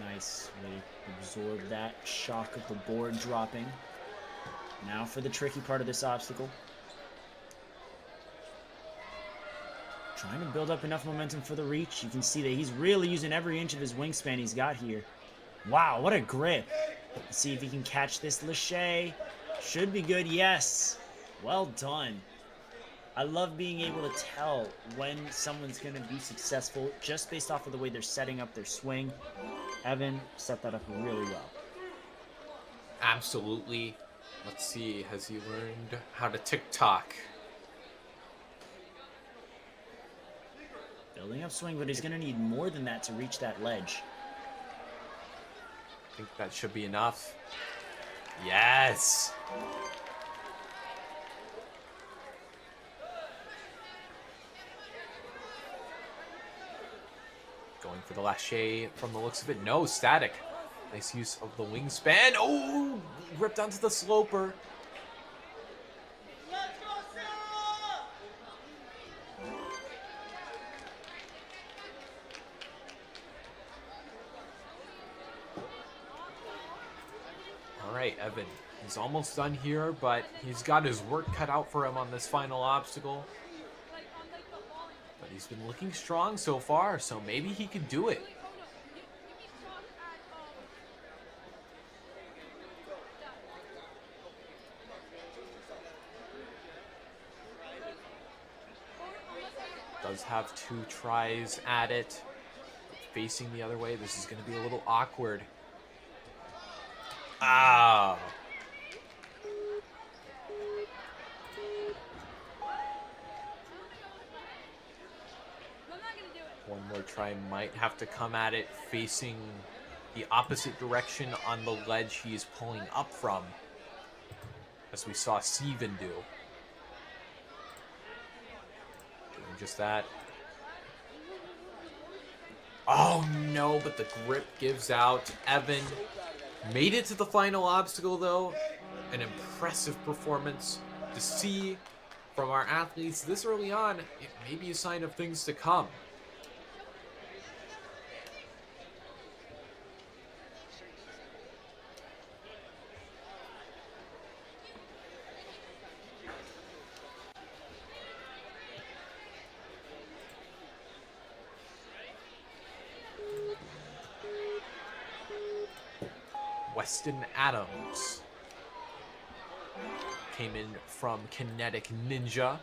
Nice. Really absorb that shock of the board dropping. Now for the tricky part of this obstacle. Trying to build up enough momentum for the reach. You can see that he's really using every inch of his wingspan he's got here. Wow, what a grip. Let's see if he can catch this lâcher. Should be good, yes. Well done. I love being able to tell when someone's going to be successful just based off of the way they're setting up their swing. Evan set that up really well. Absolutely. Let's see, has he learned how to TikTok? Building up swing, but he's going to need more than that to reach that ledge. I think that should be enough. Yes! Going for the lâcher from the looks of it. No, static. Nice use of the wingspan. Oh, ripped onto the sloper. Evan is almost done here, but he's got his work cut out for him on this final obstacle. But he's been looking strong so far, so maybe he could do it. Does have 2 tries at it. Facing the other way, this is going to be a little awkward. Ah! One more try might have to come at it facing the opposite direction on the ledge he is pulling up from, as we saw Steven do. Doing just that. Oh no, but the grip gives out. Evan made it to the final obstacle though. An impressive performance to see from our athletes this early on. It may be a sign of things to come. Weston Adams came in from Kinetic Ninja.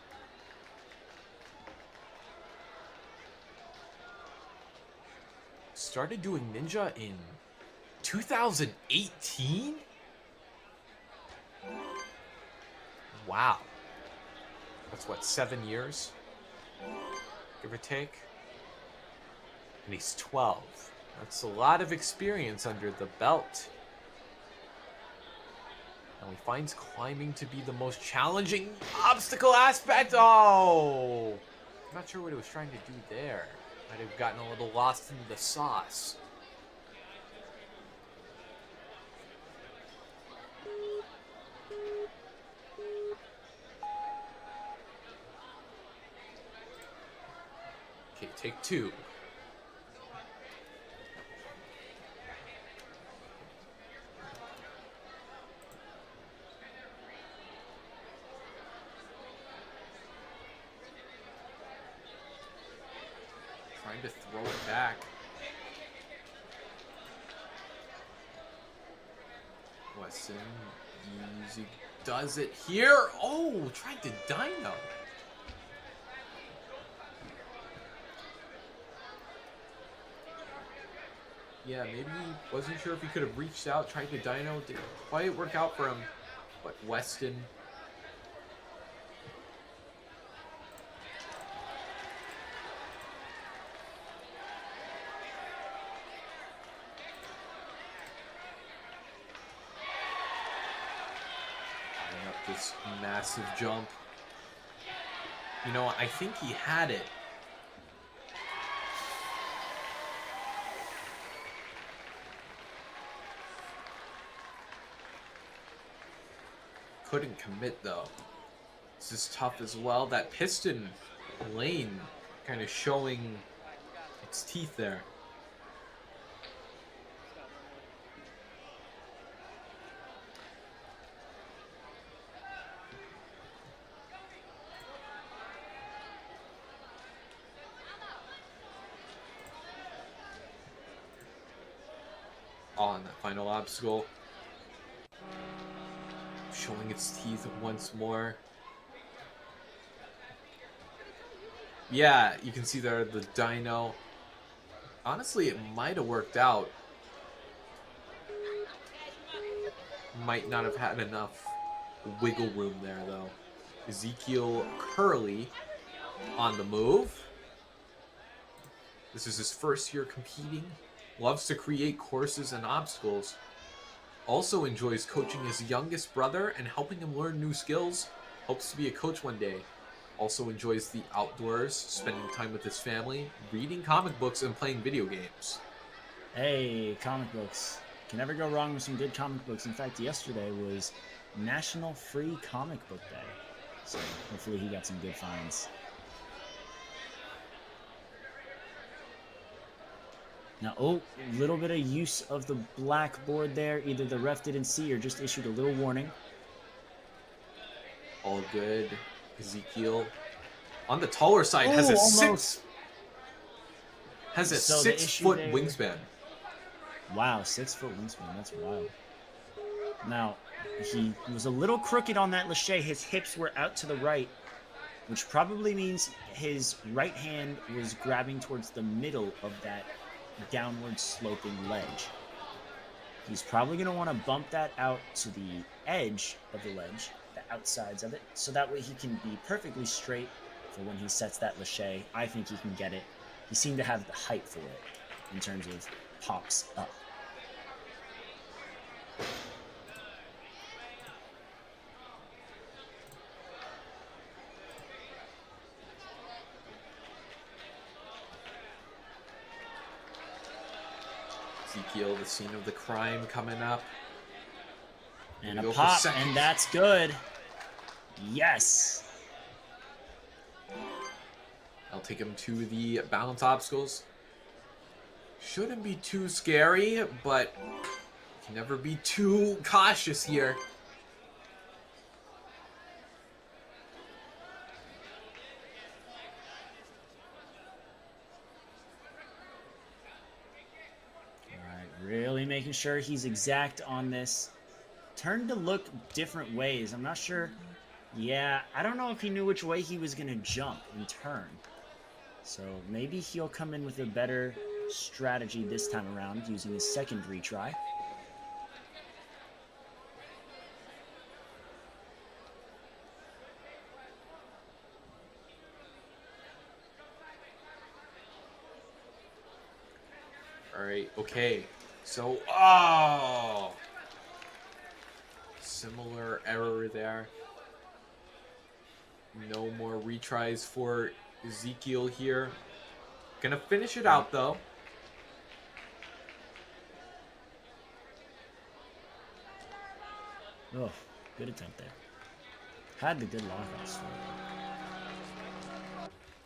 Started doing Ninja in 2018? Wow. That's what, 7 years? Give or take? And he's 12. That's a lot of experience under the belt. And he finds climbing to be the most challenging obstacle aspect. Oh! I'm not sure what he was trying to do there. Might have gotten a little lost in the sauce. Okay, take 2. Trying to throw it back. Weston easy does it here. Oh, tried to dino. Yeah, maybe he wasn't sure if he could have reached out, tried to dino. Didn't quite work out for him. But Weston this massive jump. You know, I think he had it. Couldn't commit though. This is tough as well. That piston lane kind of showing its teeth there. On that final obstacle. Showing its teeth once more. Yeah, you can see there the dino. Honestly, it might have worked out. Might not have had enough wiggle room there, though. Ezekiel Curley on the move. This is his first year competing. Loves to create courses and obstacles. Also enjoys coaching his youngest brother and helping him learn new skills. Hopes to be a coach one day. Also enjoys the outdoors, spending time with his family, reading comic books, and playing video games. Hey, comic books. Can never go wrong with some good comic books. In fact, yesterday was National Free Comic Book Day. So hopefully he got some good finds. Now, a little bit of use of the blackboard there. Either the ref didn't see or just issued a little warning. All good. Ezekiel on the taller side has Ooh, a almost. So the 6 issue foot there- wingspan. Wow, 6-foot wingspan. That's wild. Now, he was a little crooked on that lache. His hips were out to the right, which probably means his right hand was grabbing towards the middle of that downward sloping ledge. He's probably going to want to bump that out to the edge of the ledge, the outsides of it, so that way he can be perfectly straight for when he sets that lache. I think he can get it. He seemed to have the height for it in terms of pops up. Ezekiel, the scene of the crime coming up. And we a go for pop, seconds. and that's good. Yes. I'll take him to the balance obstacles. Shouldn't be too scary, but can never be too cautious here. Really making sure he's exact on this. Turned to look different ways. I'm not sure. Yeah, I don't know if he knew which way he was going to jump and turn. So maybe he'll come in with a better strategy this time around using his second retry. All right, okay. So, oh! Similar error there. No more retries for Ezekiel here. Gonna finish it out, though. Oh, good attempt there. Had the good lockouts.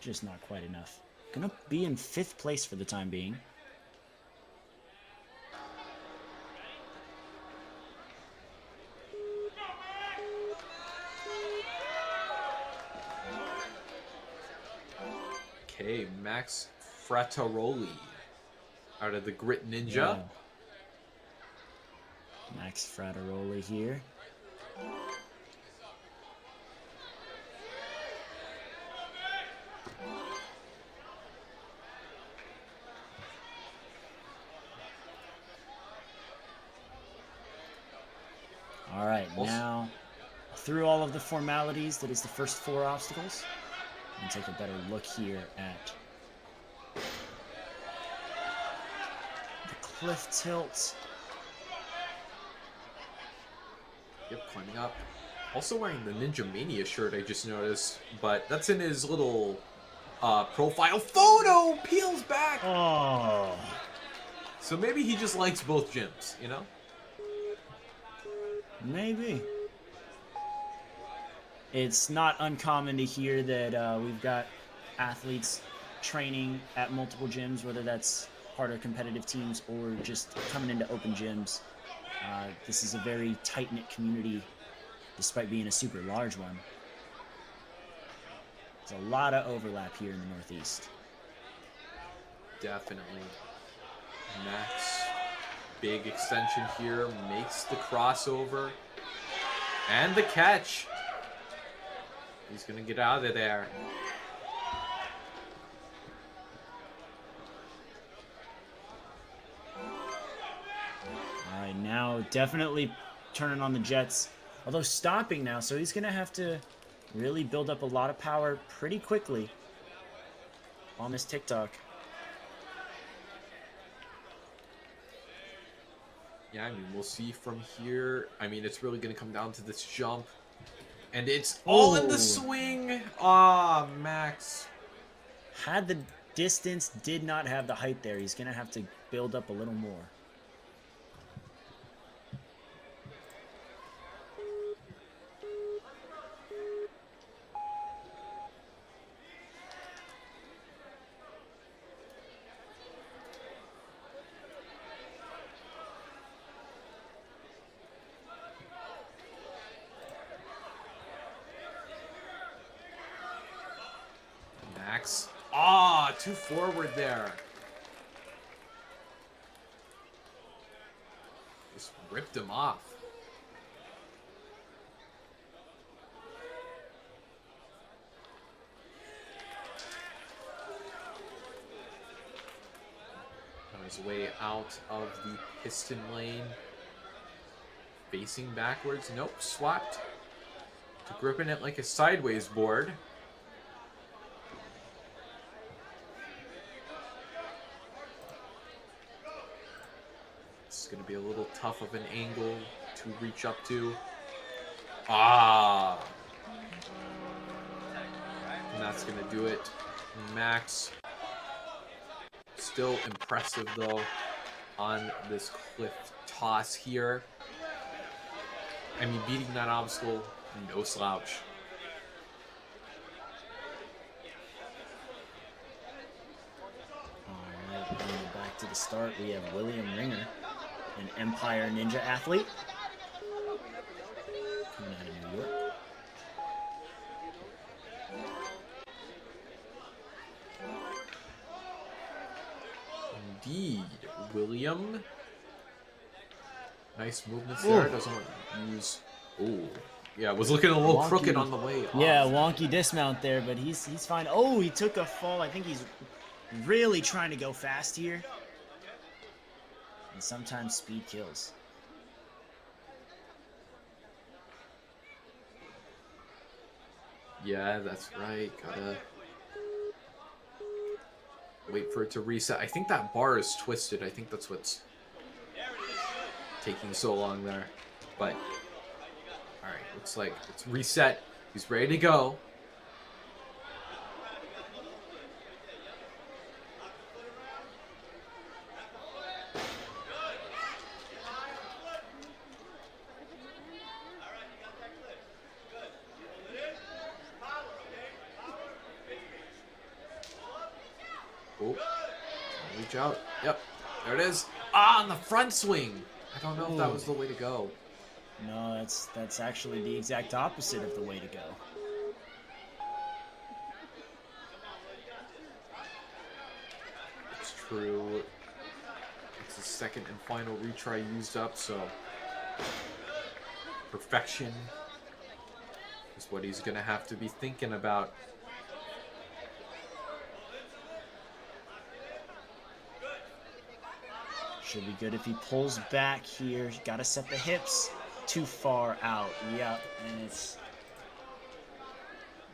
Just not quite enough. Gonna be in 5th place for the time being. Okay, Max Frattaroli out of the Grit Ninja. Yeah. Max Frattaroli here. All right, now through all of the formalities, that is the first 4 obstacles. And take a better look here at the cliff tilt. Yep, climbing up. Also wearing the Ninja Mania shirt, I just noticed. But that's in his little profile photo. Peels back. Oh, So maybe he just likes both gyms, you know? maybe. It's not uncommon to hear that we've got athletes training at multiple gyms, whether that's part of competitive teams or just coming into open gyms. This is a very tight-knit community, despite being a super large one. There's a lot of overlap here in the Northeast. Definitely. Max, big extension here, makes the crossover. And the catch. He's going to get out of there. All right, now definitely turning on the jets. Although stopping now, so he's going to have to really build up a lot of power pretty quickly on this TikTok. Yeah, I mean, we'll see from here. I mean, it's really going to come down to this jump. And it's all in the swing. Ah, Max. Had the distance, did not have the height there. He's going to have to build up a little more. Max. Ah, too forward there. Just ripped him off. On his way out of the piston lane. Facing backwards. Nope, swapped. To gripping it like a sideways board. It's going to be a little tough of an angle to reach up to. Ah! And that's going to do it. Max. Still impressive, though, on this cliff toss here. I mean, beating that obstacle, no slouch. Alright, going back to the start, we have William Ringer, an Empire Ninja athlete. Coming out of New York. Indeed, William. Nice movements there. Doesn't use. Ooh, yeah, was looking a little Wonky. crooked on the way off. Yeah, wonky dismount there, but he's fine. Oh, he took a fall. I think he's really trying to go fast here. And sometimes speed kills. Yeah, that's right. Gotta wait for it to reset. I think that bar is twisted. I think that's what's taking so long there. But all right, looks like it's reset. He's ready to go. Oh, reach out. Yep, there it is. Ah, on the front swing. I don't know if that was the way to go. No, that's actually the exact opposite of the way to go. It's true. It's the second and final retry used up, so perfection is what he's gonna have to be thinking about. Should be good if he pulls back here. Got to set the hips too far out. Yep, and it's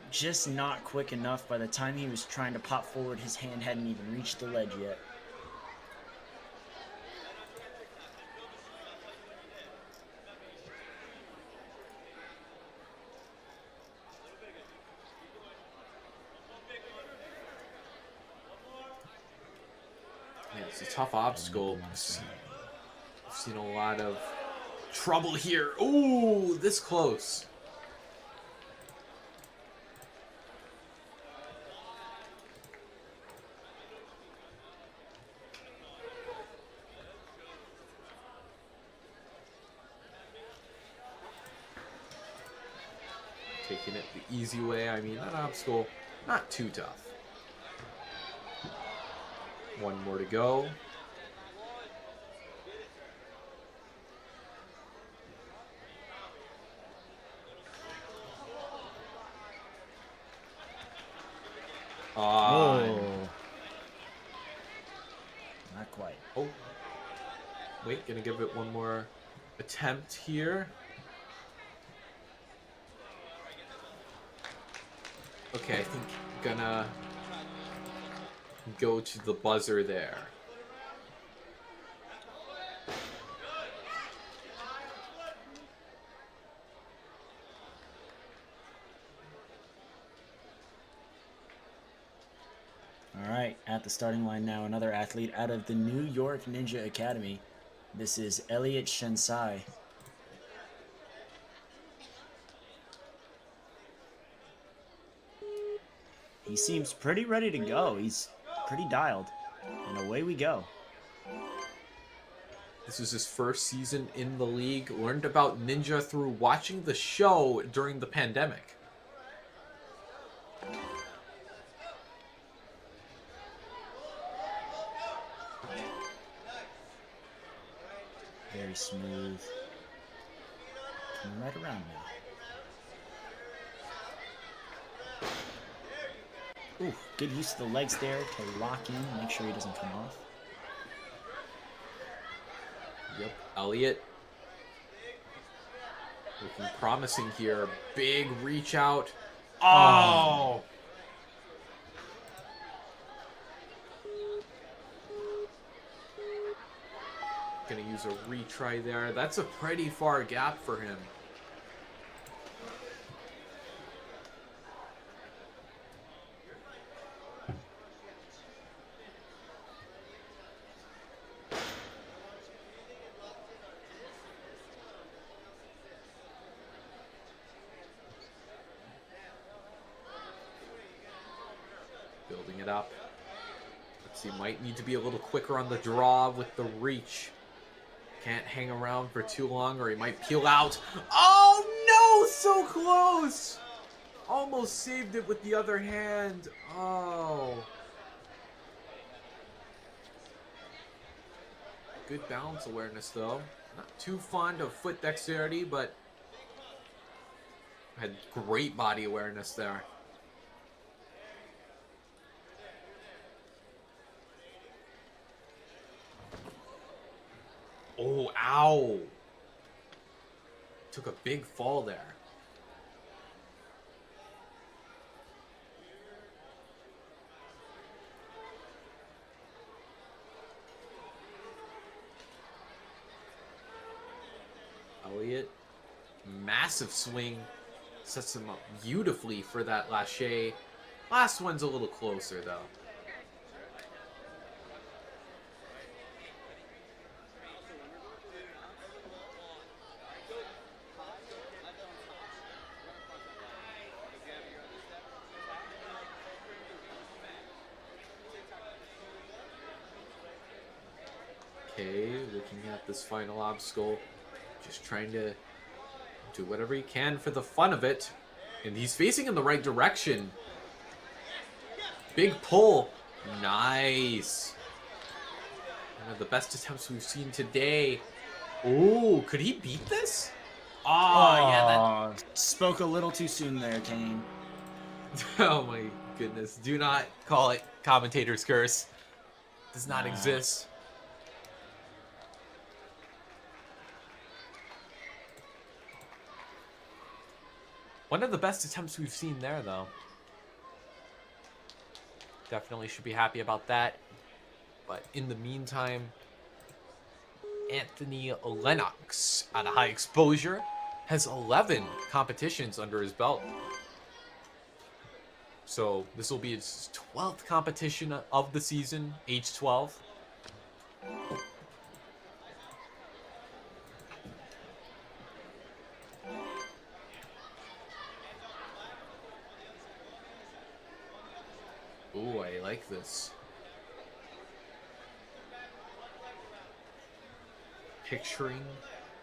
just not quick enough. By the time he was trying to pop forward, his hand hadn't even reached the ledge yet. Yeah, it's a tough obstacle. I've seen a lot of trouble here. Ooh, this close. Taking it the easy way. I mean, that obstacle, not too tough. One more to go. Oh. Not quite. Oh. Wait, gonna give it one more attempt here. Okay, I think gonna go to the buzzer there. All right, at the starting line now, another athlete out of the New York Ninja Academy. This is Elliot Shensai. He seems pretty ready to go. He's pretty dialed. And away we go. This is his first season in the league. Learned about Ninja through watching the show during the pandemic. Very smooth. Coming right around me. Ooh, good use of the legs there to lock in, make sure he doesn't come off. Yep, Elliott looking promising here. Big reach out. Oh! Gonna use a retry there. That's a pretty far gap for him. Building it up. Let's see, might need to be a little quicker on the draw with the reach. Can't hang around for too long or he might peel out. Oh no, so close! Almost saved it with the other hand. Oh. Good balance awareness though. Not too fond of foot dexterity, but had great body awareness there. Oh, ow. Took a big fall there. Elliott, massive swing. Sets him up beautifully for that lâcher. Last one's a little closer, though. Okay, looking at this final obstacle, just trying to do whatever he can for the fun of it. And he's facing in the right direction. Big pull. Nice. One of the best attempts we've seen today. Oh, could he beat this? Oh, yeah, that spoke a little too soon there, Kane. Oh my goodness. Do not call it commentator's curse. Does not exist. One of the best attempts we've seen there, though. Definitely should be happy about that. But in the meantime, Anthony Lennox, at a high exposure, has 11 competitions under his belt. So this will be his 12th competition of the season, age 12. Ooh, I like this. Picturing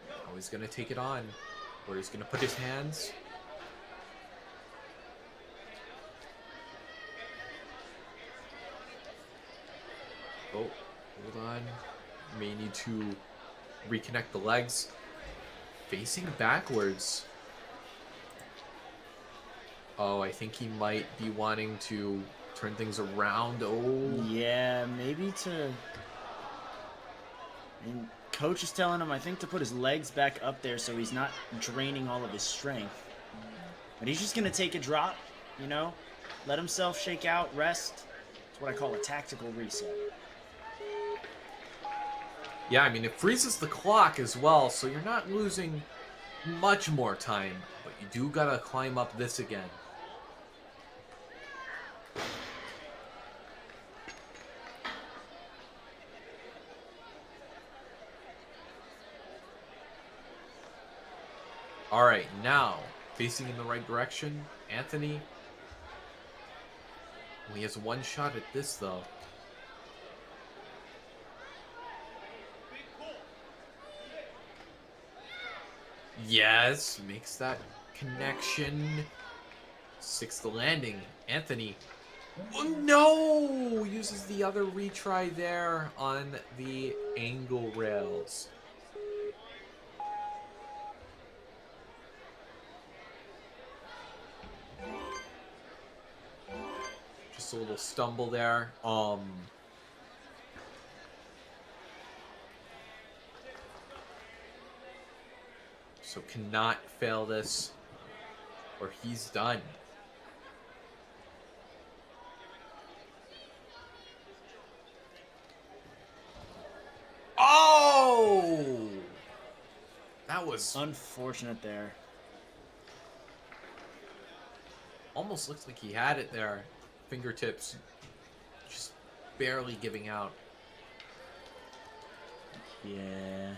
how he's gonna take it on, where he's gonna put his hands. Oh, hold on. May need to reconnect the legs. Facing backwards. Oh, I think he might be wanting to turn things around. Oh. Yeah, maybe to... And coach is telling him, I think, to put his legs back up there so he's not draining all of his strength. But he's just going to take a drop, you know? Let himself shake out, rest. It's what I call a tactical reset. Yeah, I mean, it freezes the clock as well, so you're not losing much more time. But you do gotta climb up this again. Alright, now, facing in the right direction, Anthony. He has one shot at this, though. Yes, makes that connection. Sixth landing, Anthony. Oh, no! Uses the other retry there on the angle rails. a little stumble there. So cannot fail this, or he's done. Oh! That was Unfortunate there. almost looks like he had it there. Fingertips just barely giving out. Yeah.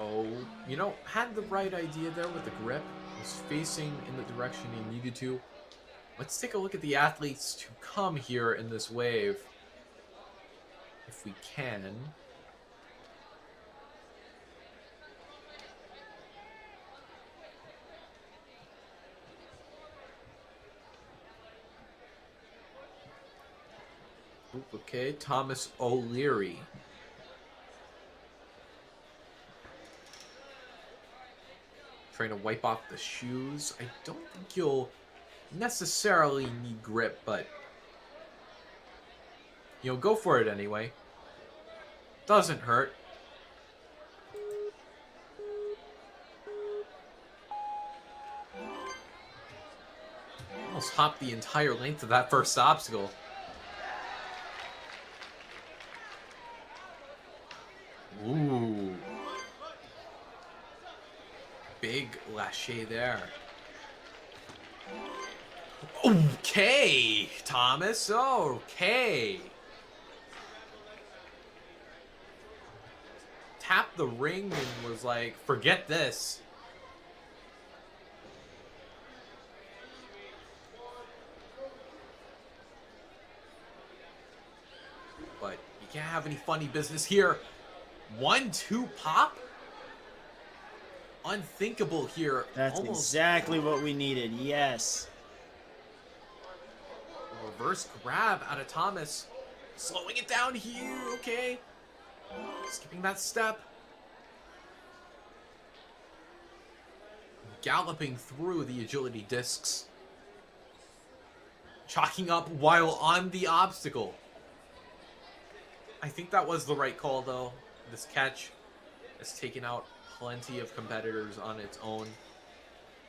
Oh, you know, had the right idea there with the grip. Was facing in the direction he needed to. Let's take a look at the athletes to come here in this wave. If we can. Oop, okay, Thomas O'Leary. Trying to wipe off the shoes. I don't think you'll necessarily need grip, but you know, go for it anyway. Doesn't hurt. Almost hopped the entire length of that first obstacle. Ooh. Big lâché there. Okay, Thomas. Okay. Tapped the ring and was like, forget this. But you can't have any funny business here. 1-2 pop? Unthinkable here. That's exactly what we needed. Yes. Reverse grab out of Thomas. Slowing it down here. Okay. Skipping that step. Galloping through the agility discs. Chalking up while on the obstacle. I think that was the right call, though. This catch has taken out plenty of competitors on its own.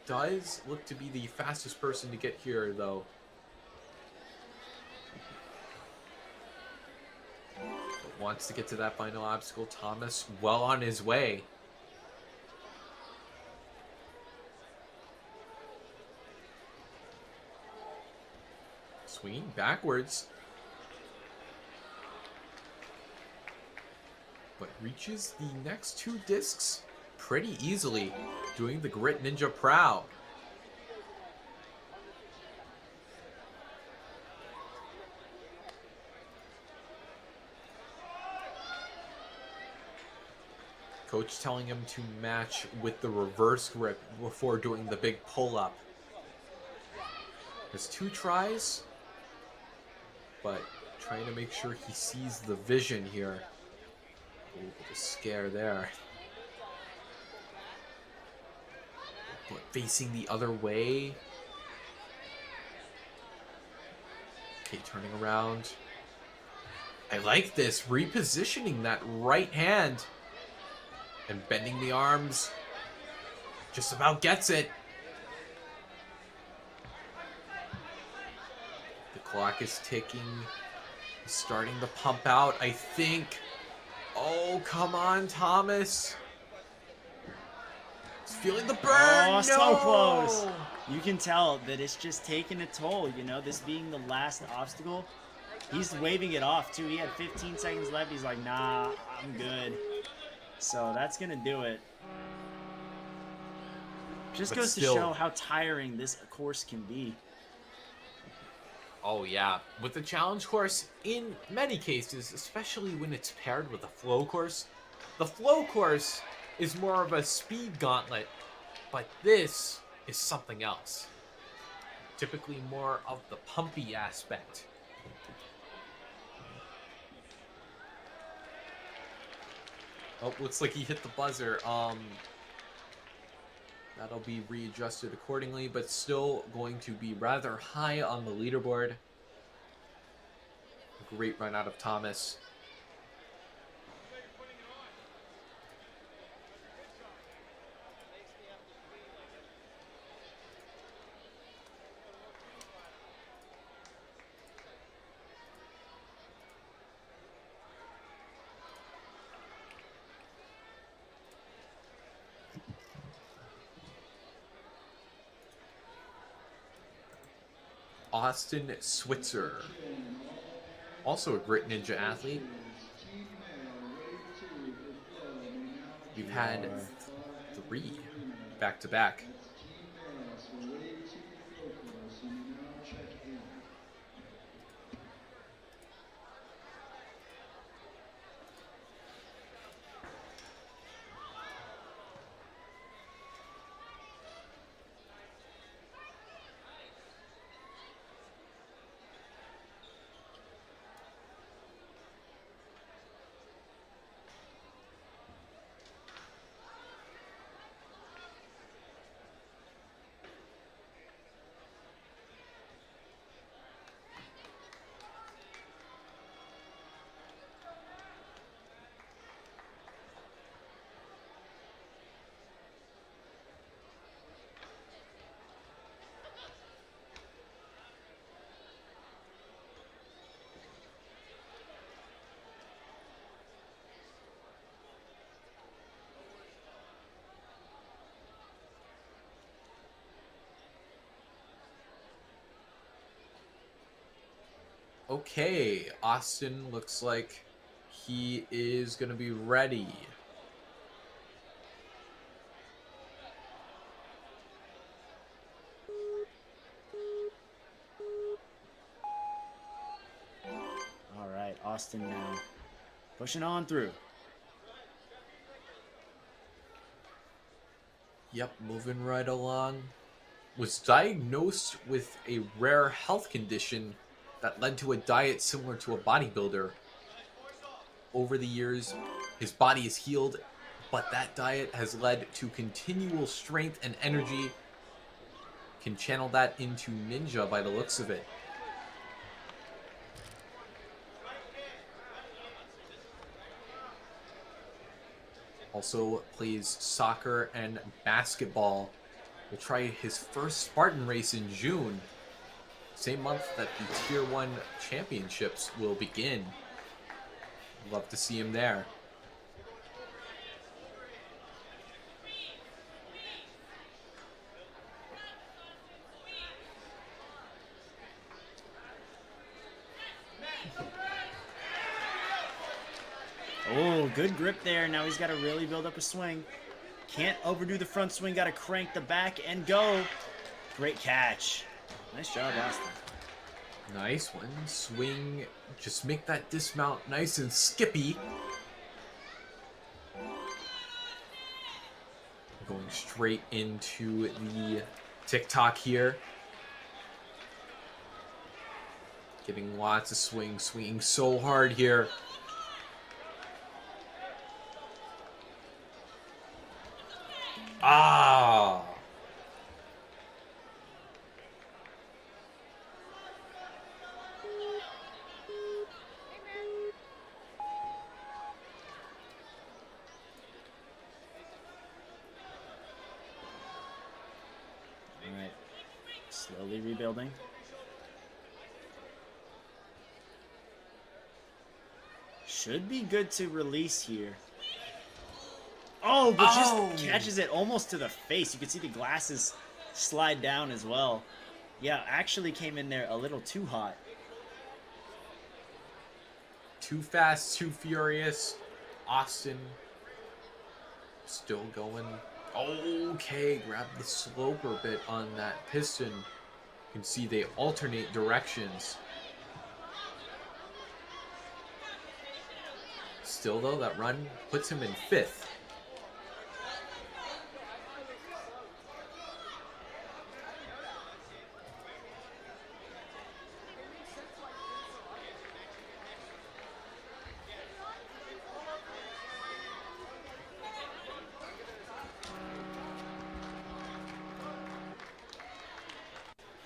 Does look to be the fastest person to get here, though. But wants to get to that final obstacle. Thomas well on his way. Swinging backwards. But reaches the next two discs pretty easily, doing the Grit Ninja proud. Coach telling him to match with the reverse grip before doing the big pull-up. Has 2 tries, but trying to make sure he sees the vision here. Ooh, the scare there. But facing the other way. Okay, turning around. I like this. Repositioning that right hand. And bending the arms. Just about gets it. The clock is ticking. He's starting to pump out, I think. Oh, come on, Thomas. He's feeling the burn. Oh, no! so close. You can tell that it's just taking a toll, you know, this being the last obstacle. He's waving it off, too. He had 15 seconds left. He's like, nah, I'm good. So that's going to do it. Just But goes still, to show how tiring this course can be. Oh yeah, with the challenge course, in many cases, especially when it's paired with a flow course, the flow course is more of a speed gauntlet, but this is something else. Typically more of the pumpy aspect. Oh, looks like he hit the buzzer. That'll be readjusted accordingly, but still going to be rather high on the leaderboard. Great run out of Thomas. Austin Switzer, also a great ninja athlete. We've had 3 back-to-back. Okay, Austin looks like he is going to be ready. All right, Austin now pushing on through. Yep, moving right along. Was diagnosed with a rare health condition that led to a diet similar to a bodybuilder. Over the years, his body is healed, but that diet has led to continual strength and energy. Can channel that into ninja by the looks of it. Also plays soccer and basketball. Will try his first Spartan race in June. Same month that the Tier 1 championships will begin. Love to see him there. Oh, good grip there. Now he's got to really build up a swing. Can't overdo the front swing. Got to crank the back and go. Great catch. Nice job, Austin. Nice one. Swing. Just make that dismount nice and skippy. Going straight into the TikTok here. Getting lots of swing. Swinging so hard here. Ah! All right, slowly rebuilding. Should be good to release here. Oh, but just catches it almost to the face. You can see the glasses slide down as well. Yeah, actually came in there a little too hot. Too fast, too furious. Austin still going. Okay, grab the sloper bit on that piston. You can see they alternate directions. Still, though, that run puts him in 5th.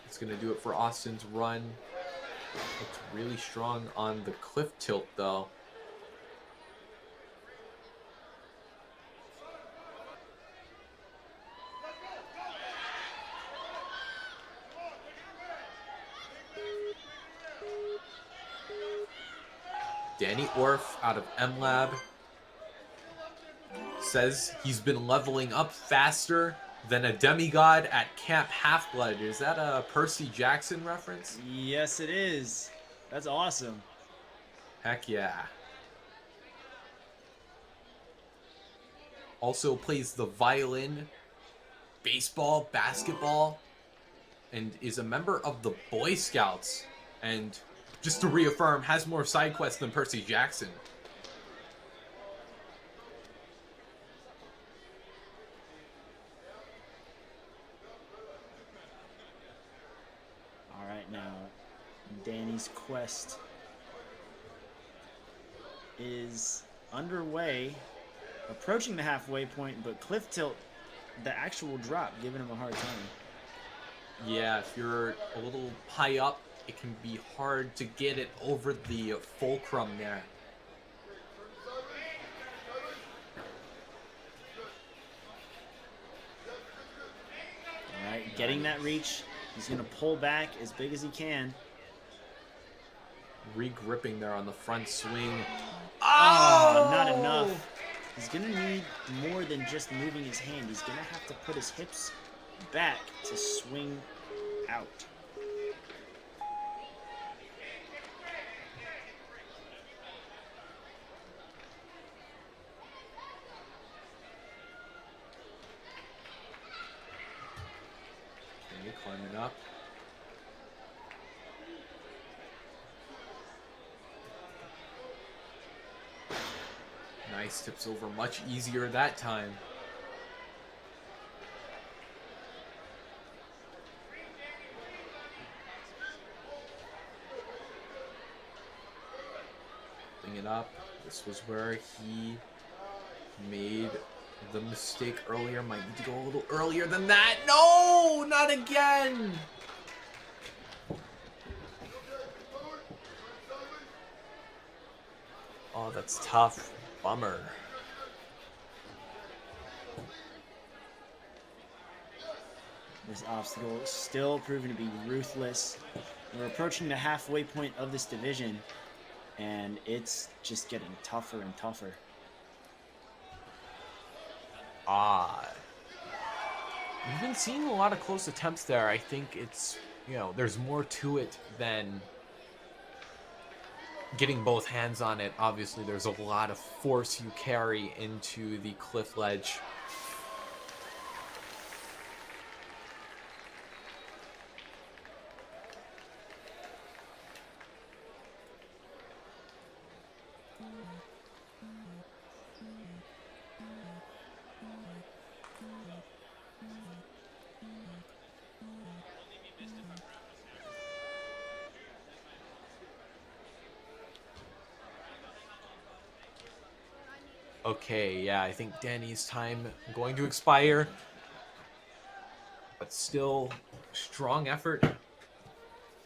It's going to do it for Austin's run. Looks really strong on the cliff tilt, though. Danny Orff out of MLab says he's been leveling up faster than a demigod at Camp Half-Blood. Is that a Percy Jackson reference? Yes, it is. That's awesome. Heck yeah. Also plays the violin, baseball, basketball, and is a member of the Boy Scouts. And just to reaffirm, has more side quests than Percy Jackson. All right, now Danny's quest is underway, approaching the halfway point, but cliff tilt, the actual drop, giving him a hard time. Yeah, if you're a little high up, it can be hard to get it over the fulcrum there. All right, getting that reach. He's going to pull back as big as he can. Re-gripping there on the front swing. Oh, not enough. He's going to need more than just moving his hand. He's going to have to put his hips back to swing out. Okay, climbing up. Nice, tips over much easier that time. Bring it up. This was where he made the mistake earlier. Might need to go a little earlier than that. No, not again. Oh, that's tough. Bummer. This obstacle is still proving to be ruthless. We're approaching the halfway point of this division, and it's just getting tougher and tougher. We've been seeing a lot of close attempts there. I think it's, there's more to it than getting both hands on it. Obviously, there's a lot of force you carry into the cliff ledge. Okay, yeah, I think Danny's time going to expire. But still, strong effort.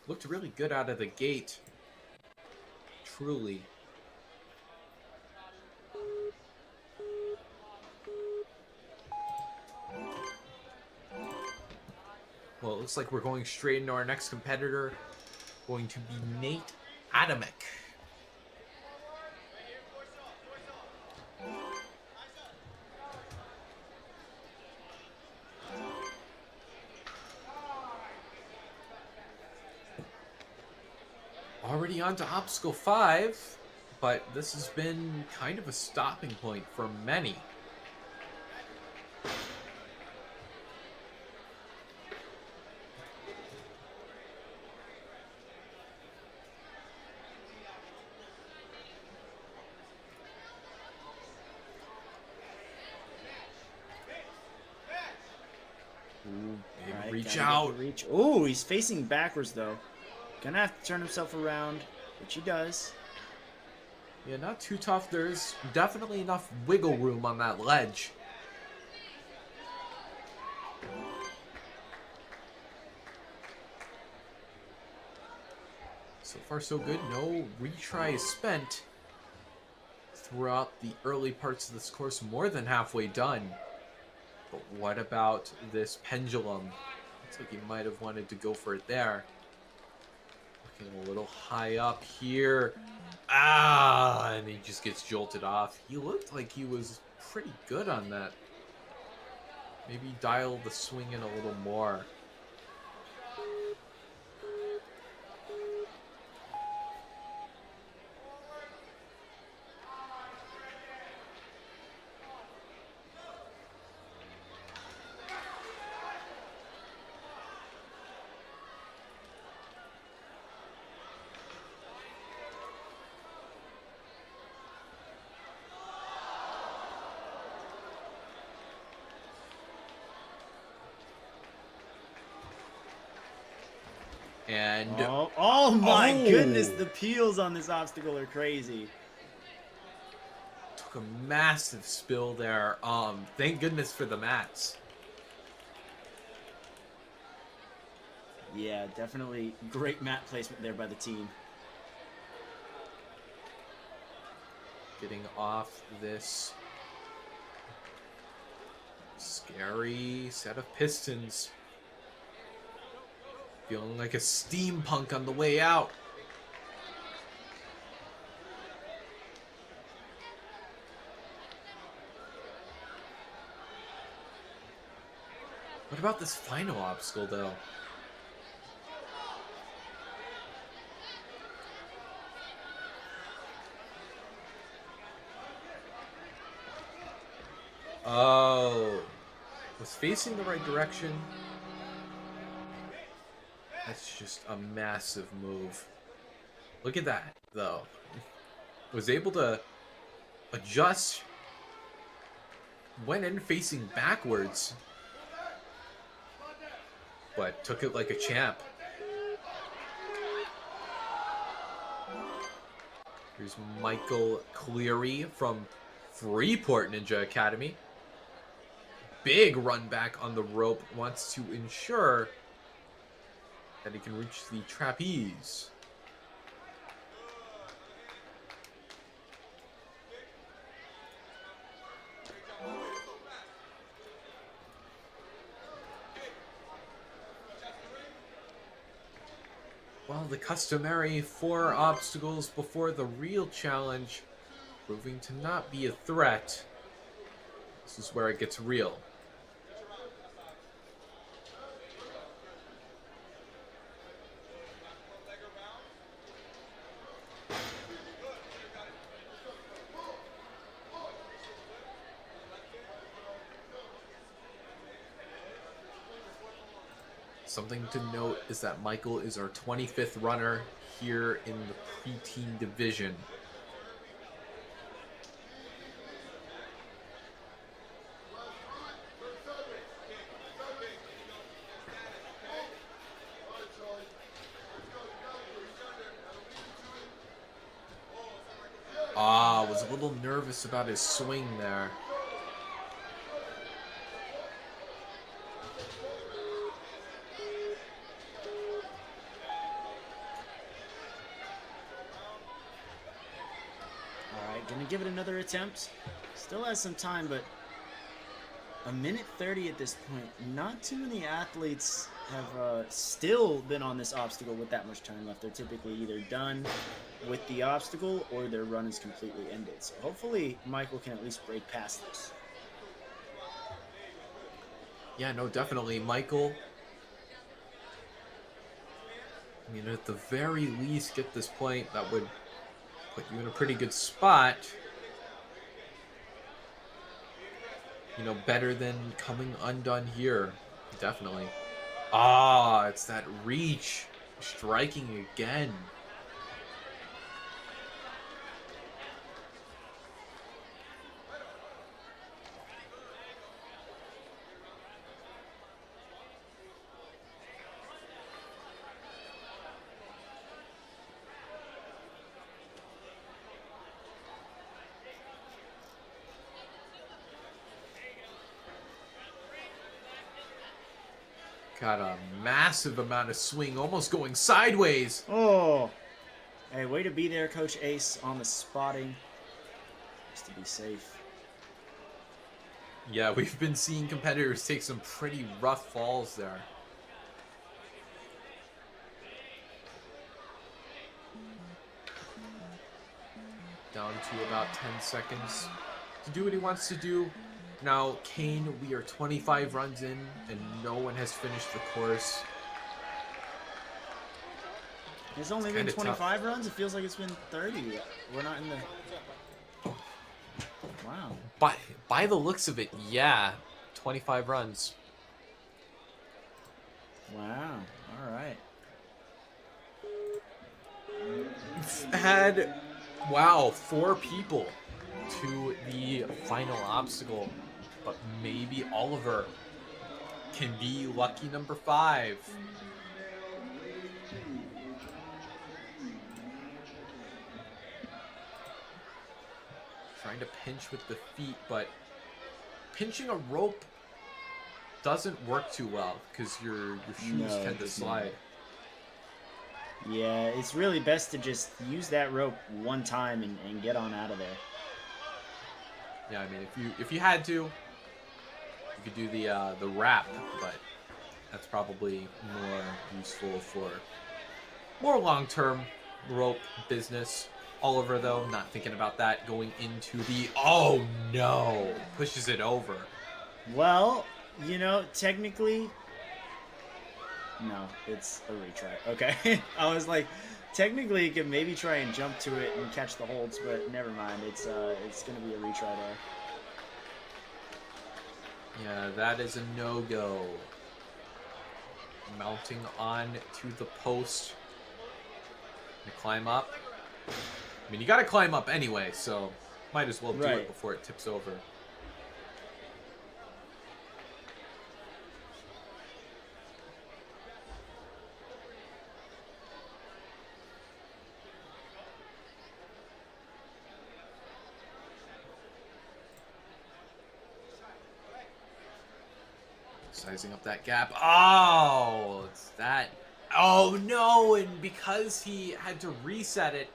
Looked really good out of the gate. Truly. Well, it looks like we're going straight into our next competitor. Going to be Nate Adamek. Already on to Obstacle 5, but this has been kind of a stopping point for many. Big Alright, reach gotta get out. the reach. Oh, he's facing backwards though. Gonna have to turn himself around, which he does. Yeah, not too tough. There's definitely enough wiggle room on that ledge. So far, so good. No retry is spent throughout the early parts of this course. More than halfway done. But what about this pendulum? Looks like he might have wanted to go for it there. Looking a little high up here. Ah, and he just gets jolted off. He looked like he was pretty good on that. Maybe dial the swing in a little more. And Oh my Oh! goodness, the peels on this obstacle are crazy. took a massive spill there. Thank goodness for the mats. Yeah, definitely great mat placement there by the team. Getting off this scary set of pistons. Feeling like a steampunk on the way out. What about this final obstacle, though? Oh, was facing the right direction. That's just a massive move. Look at that, though. Was able to adjust. Went in facing backwards. But took it like a champ. Here's Michael Cleary from Freeport Ninja Academy. Big run back on the rope. Wants to ensure that he can reach the trapeze. Well, the customary 4 obstacles before the real challenge proving to not be a threat. This is where it gets real. Something to note is that Michael is our 25th runner here in the preteen division. Was a little nervous about his swing there. Alright, gonna give it another attempt. Still has some time, but a minute 30 at this point. Not too many athletes have still been on this obstacle with that much time left. They're typically either done with the obstacle or their run is completely ended. So hopefully Michael can at least break past this. Yeah, no, definitely. Michael, I mean, at the very least, get this point. That would put you in a pretty good spot. You know, better than coming undone here. Definitely. Ah, it's that reach. Striking again. Got a massive amount of swing, almost going sideways. Oh. Hey, way to be there, Coach Ace, on the spotting. Just to be safe. Yeah, we've been seeing competitors take some pretty rough falls there. Down to about 10 seconds to do what he wants to do. Now, Kane, we are 25 runs in, and no one has finished the course. It's only It's been kinda 25 runs? It feels like it's been 30. We're not in the... Wow. By the looks of it, yeah, 25 runs. Wow. All right. Had, wow, 4 people to the final obstacle, but maybe Oliver can be lucky number 5. Trying to pinch with the feet, but pinching a rope doesn't work too well because your shoes tend to slide. Yeah, it's really best to just use that rope one time and get on out of there. Yeah, I mean, if you had to, you could do the wrap, but that's probably more useful for more long-term rope business. Oliver, though, not thinking about that, going into the... Oh, no! Pushes it over. Well, you know, technically... No, it's a retry. Okay. I was like, technically you could maybe try and jump to it and catch the holds, but never mind. It's going to be a retry there. Yeah, that is a no-go. Mounting on to the post. Gonna climb up. I mean, you gotta climb up anyway, so might as well do it before it tips over. Sizing up that gap. Oh, it's that. Oh, no, and because he had to reset it,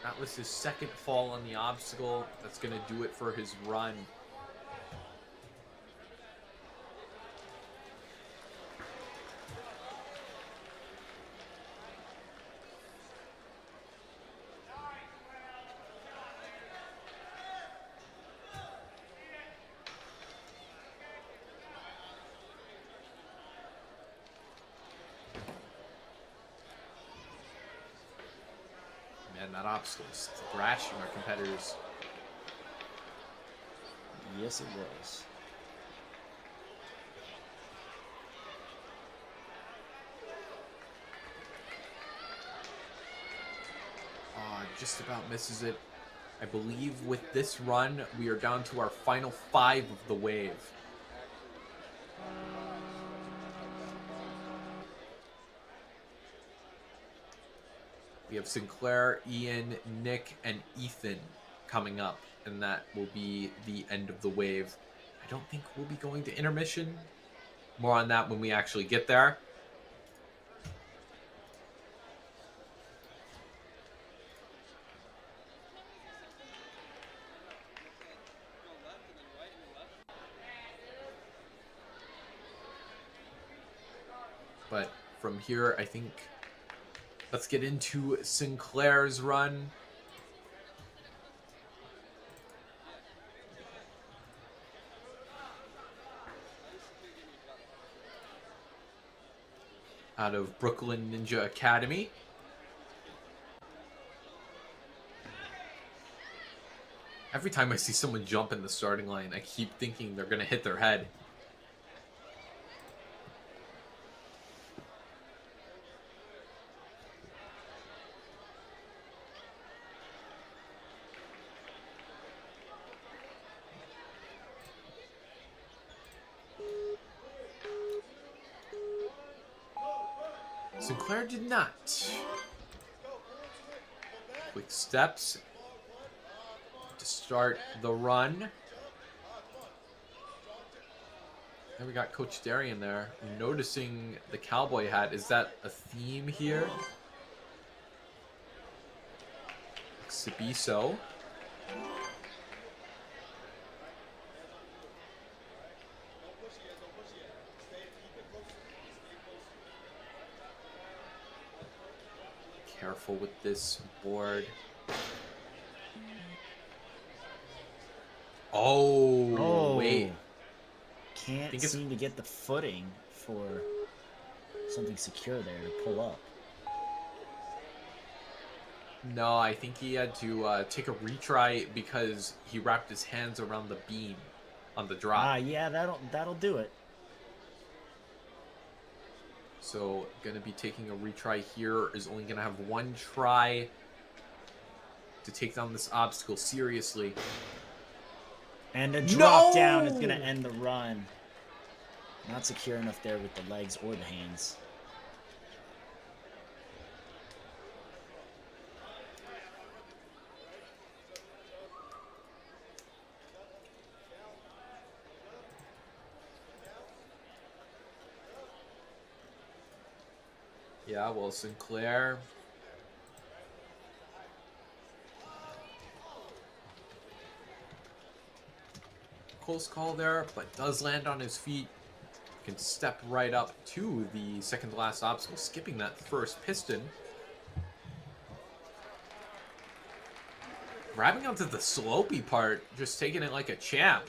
that was his second fall on the obstacle. That's going to do it for his run. Man, that obstacle is thrashing our competitors. Yes, it was. Just about misses it. I believe with this run, we are down to our final 5 of the wave. We have Sinclair, Ian, Nick, and Ethan coming up, and that will be the end of the wave. I don't think we'll be going to intermission. More on that when we actually get there. But from here, I think let's get into Sinclair's run. Out of Brooklyn Ninja Academy. Every time I see someone jump in the starting line, I keep thinking they're going to hit their head. Sinclair did not. Quick steps to start the run. There we got Coach Darian there. Noticing the cowboy hat. Is that a theme here? Could be so. Careful with this board. Oh, wait. Can't seem to get the footing for something secure there to pull up. No, I think he had to take a retry because he wrapped his hands around the beam on the drop. Yeah, that'll do it. So, gonna be taking a retry here. Is only gonna have one try to take down this obstacle seriously. And a drop down is gonna end the run. Not secure enough there with the legs or the hands. Yeah, well, Sinclair. Close call there, but does land on his feet. Can step right up to the second to last obstacle, skipping that first piston. Grabbing onto the slopey part, just taking it like a champ.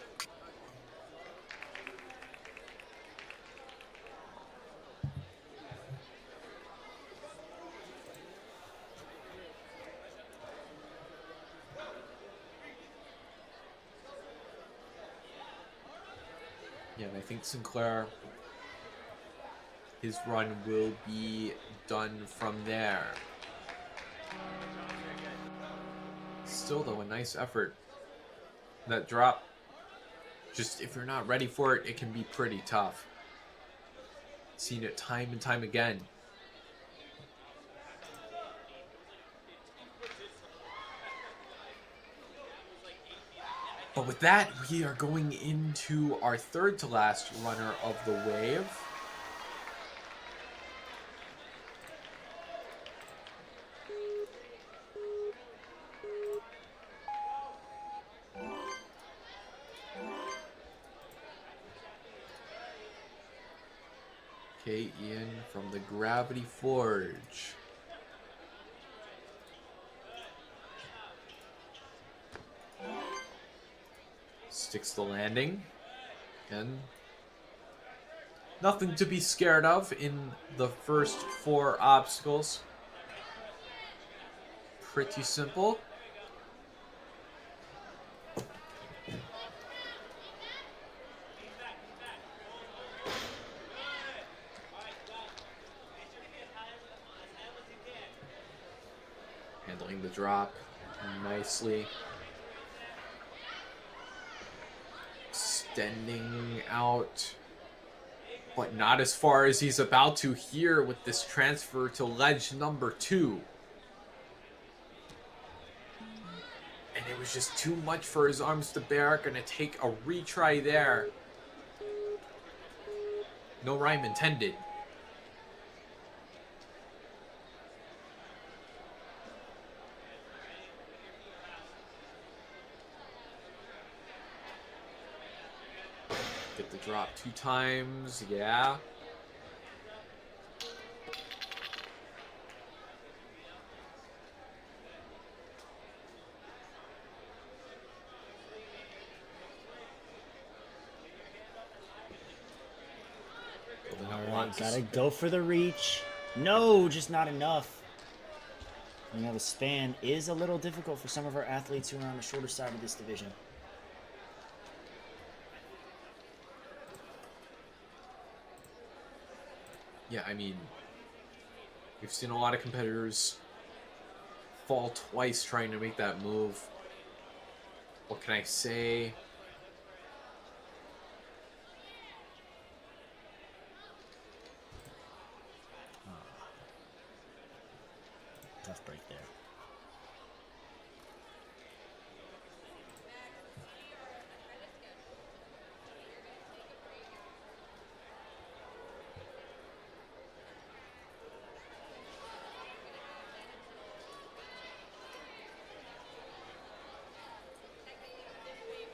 Yeah, and I think Sinclair, his run will be done from there. Still, though, a nice effort. That drop, just if you're not ready for it, it can be pretty tough. Seen it time and time again. But with that, we are going into our third to last runner of the wave. Okay, Ian from the Gravity Forge. Sticks the landing. And nothing to be scared of in the first 4 obstacles. Pretty simple. Handling the drop nicely. Extending out, but not as far as he's about to here with this transfer to ledge number 2. And it was just too much for his arms to bear. Gonna take a retry there. No rhyme intended. Get the drop 2 times, yeah. Alright, gotta go for the reach. No, just not enough. You know, the span is a little difficult for some of our athletes who are on the shorter side of this division. Yeah, I mean, we've seen a lot of competitors fall twice trying to make that move. What can I say? Tough break there.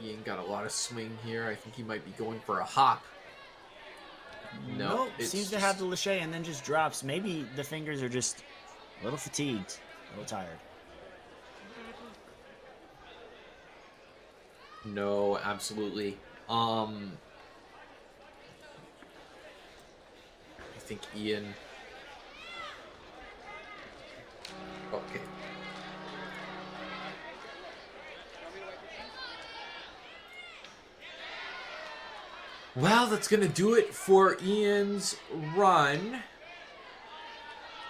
Ian got a lot of swing here. I think he might be going for a hop. No, Nope, seems to have the lâché and then just drops. Maybe the fingers are just a little fatigued, a little tired. No, absolutely. I think Ian. Okay. Well, that's going to do it for Ian's run.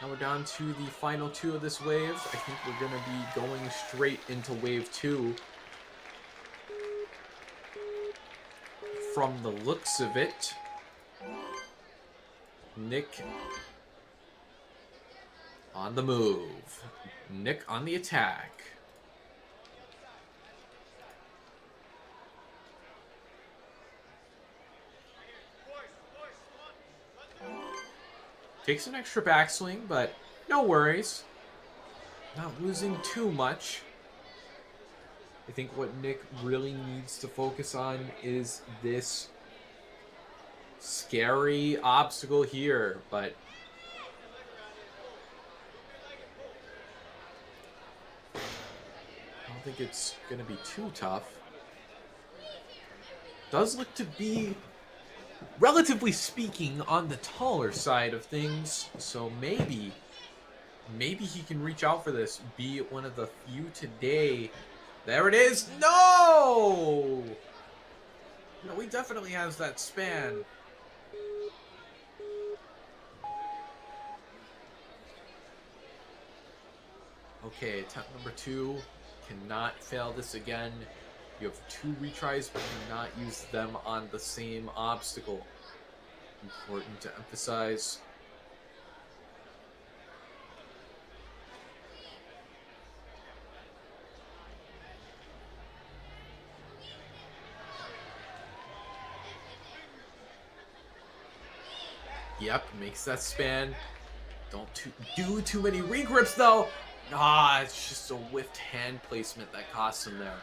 Now we're down to the final two of this wave. I think we're going to be going straight into wave 2. From the looks of it, Nick on the move. Nick on the attack. Takes an extra backswing, but no worries. Not losing too much. I think what Nick really needs to focus on is this scary obstacle here, but I don't think it's going to be too tough. Does look to be, relatively speaking, on the taller side of things, so maybe he can reach out for this, be one of the few today. There it is. No! No, he definitely has that span. Okay, attempt number 2. Cannot fail this again. You have 2 retries, but do not use them on the same obstacle. Important to emphasize. Yep, makes that span. Don't do too many regrips, though. Ah, it's just a whiffed hand placement that costs him there.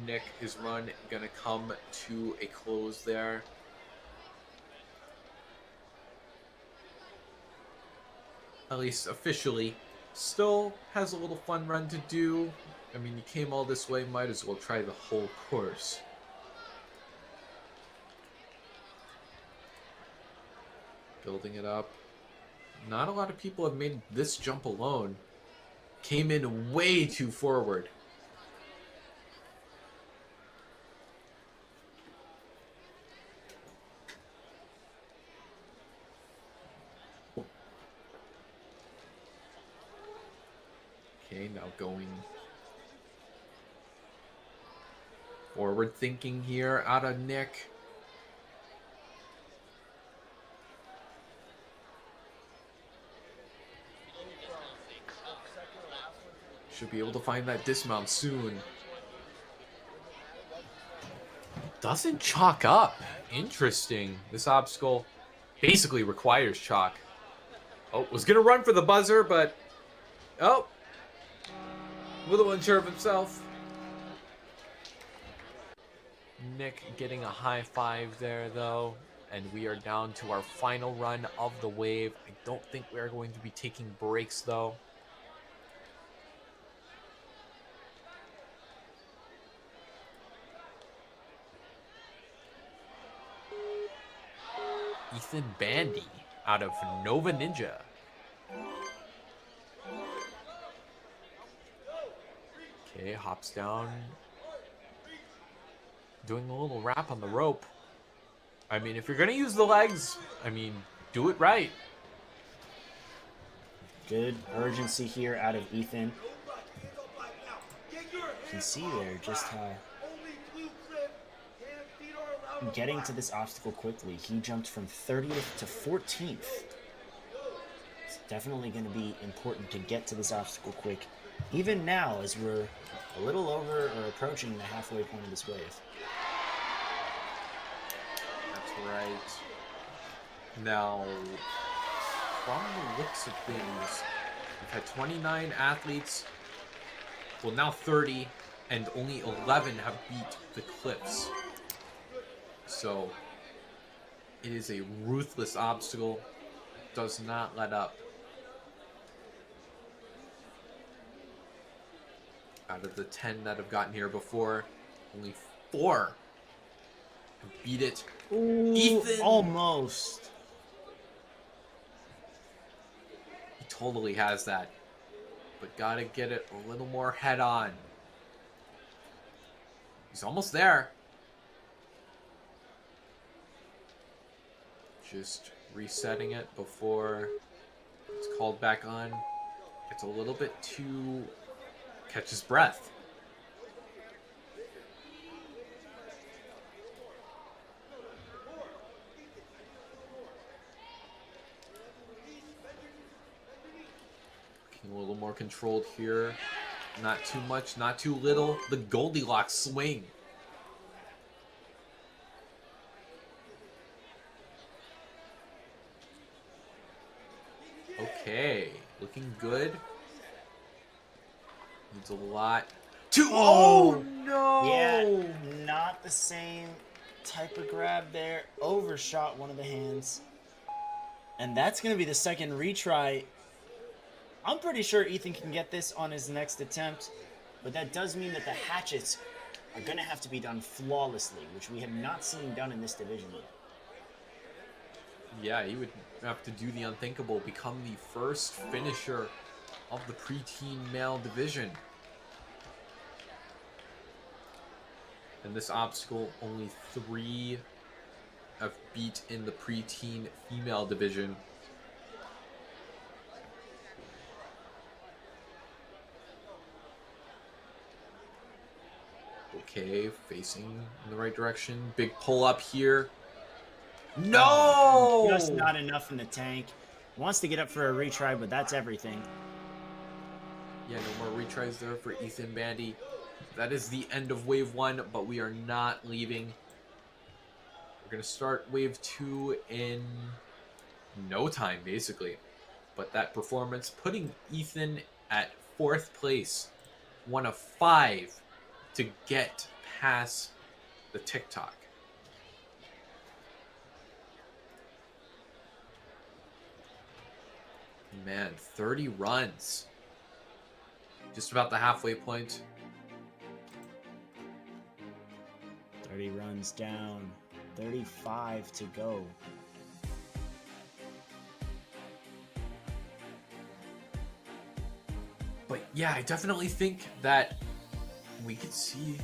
Nick, his run gonna come to a close there. At least officially. Still has a little fun run to do. I mean, you came all this way, might as well try the whole course. Building it up. Not a lot of people have made this jump alone. Came in way too forward. Okay, now going forward thinking here out of Nick. Should be able to find that dismount soon. Doesn't chalk up. Interesting. This obstacle basically requires chalk. Oh, was going to run for the buzzer, but... Oh. A little unsure of himself. Nick getting a high 5 there, though. And we are down to our final run of the wave. I don't think we are going to be taking breaks, though. Ethan Bandy out of Nova Ninja. Okay, hops down. Doing a little wrap on the rope. I mean, if you're going to use the legs, I mean, do it right. Good urgency here out of Ethan. You can see there just how getting to this obstacle quickly. He jumped from 30th to 14th. It's definitely going to be important to get to this obstacle quick, even now as we're a little over or approaching the halfway point of this wave. That's right. Now, from the looks of things, we've had 29 athletes, well now 30, and only 11 have beat the Cliffs. So it is a ruthless obstacle. Does not let up. Out of the 10 that have gotten here before, only 4 have beat it. Ooh, Ethan! Almost. He totally has that. But gotta get it a little more head on. He's almost there. Just resetting it before it's called back on. It's a little bit too... catch his breath. Looking a little more controlled here. Not too much, not too little. The Goldilocks swing. Okay, looking good. Needs a lot. Oh no! Yeah, not the same type of grab there. Overshot one of the hands. And that's going to be the second retry. I'm pretty sure Ethan can get this on his next attempt, but that does mean that the hatchets are going to have to be done flawlessly, which we have not seen done in this division yet. Yeah, he would have to do the unthinkable, become the first finisher of the preteen male division. And this obstacle, only 3 have beat in the preteen female division. Okay, facing in the right direction. Big pull up here. No! Just not enough in the tank. Wants to get up for a retry, but that's everything. Yeah, no more retries there for Ethan Bandy. That is the end of wave 1, but we are not leaving. We're going to start wave 2 in no time, basically. But that performance, putting Ethan at 4th place, 1 of 5 to get past the TikTok. Man, 30 runs. Just about the halfway point. 30 runs down. 35 to go. But yeah, I definitely think that we could see...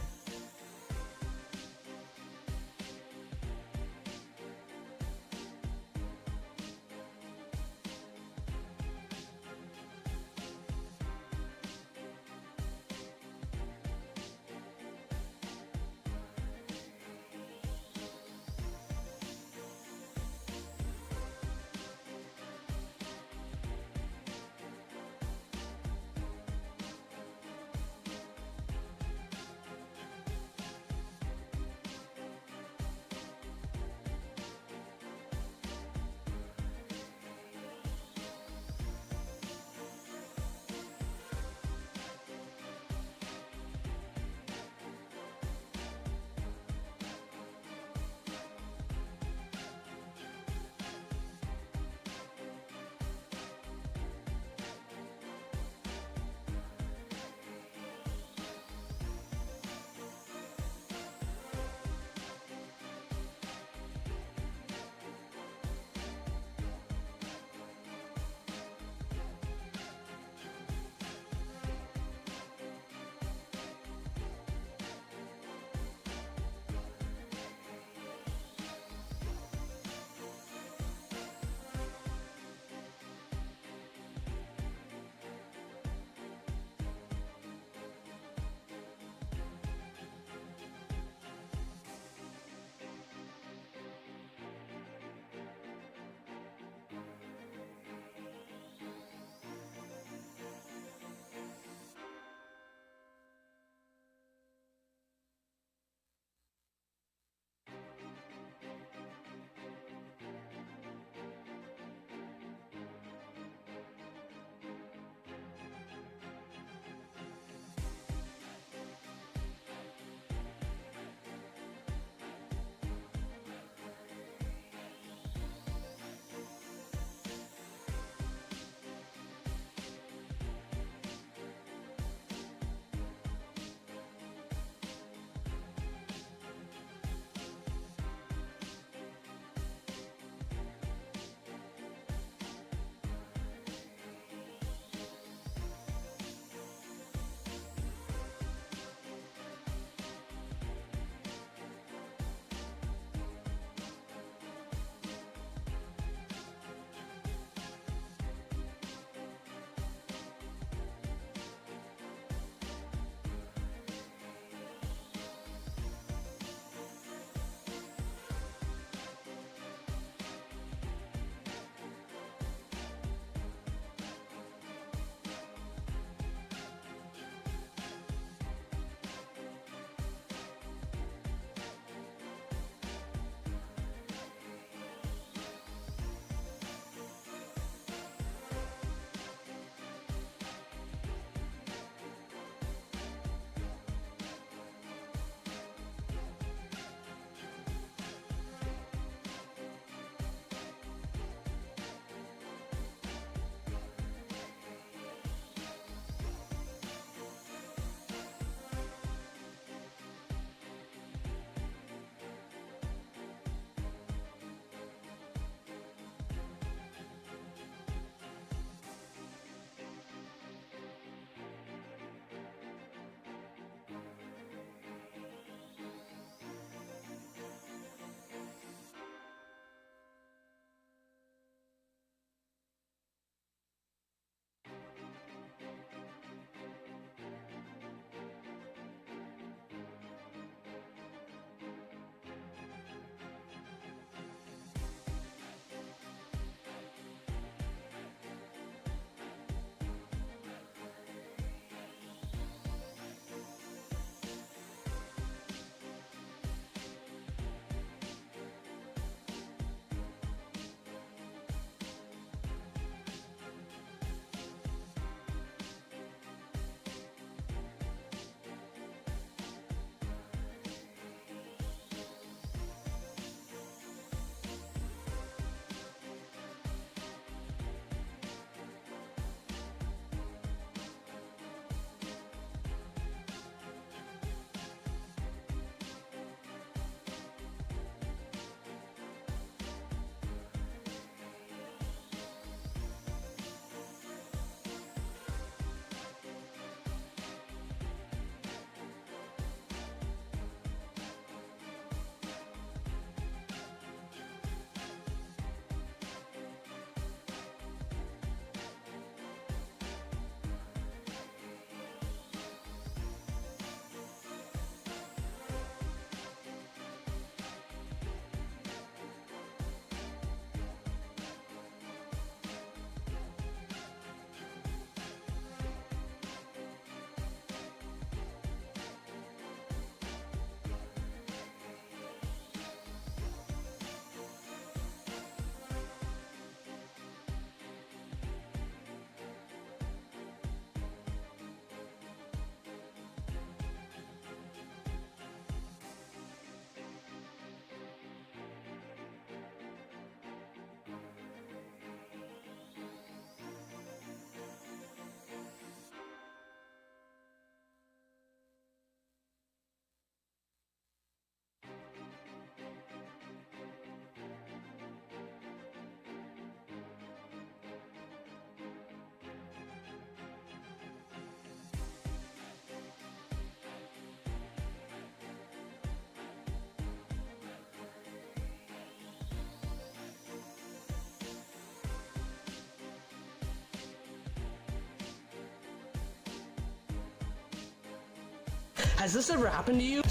Has this ever happened to you?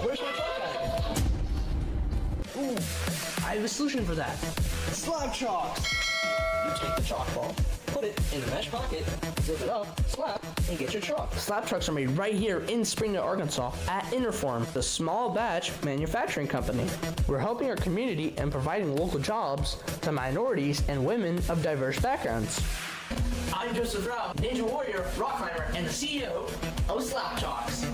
Where's my chalk bag? Ooh, I have a solution for that. Slab chalks! You take the chalk ball, put it in the mesh pocket, zip it up, slap, and get your chalk. Slab chalks are made right here in Springdale, Arkansas at Interform, the small batch manufacturing company. We're helping our community and providing local jobs to minorities and women of diverse backgrounds. I'm Joseph Rao, Ninja Warrior, rock climber, and the CEO of Slap Chalks.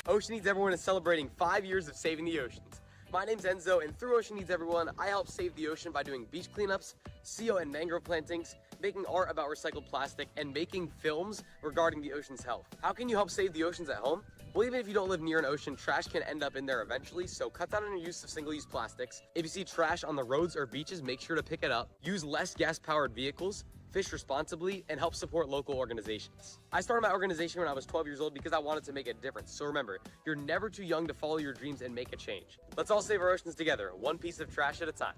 Ocean Needs Everyone is celebrating 5 years of saving the oceans. My name's Enzo, and through Ocean Needs Everyone, I help save the ocean by doing beach cleanups, CO and mangrove plantings, making art about recycled plastic, and making films regarding the ocean's health. How can you help save the oceans at home? Well, even if you don't live near an ocean, trash can end up in there eventually, so cut down on your use of single-use plastics. If you see trash on the roads or beaches, make sure to pick it up. Use less gas-powered vehicles, fish responsibly, and help support local organizations. I started my organization when I was 12 years old because I wanted to make a difference. So remember, you're never too young to follow your dreams and make a change. Let's all save our oceans together, one piece of trash at a time.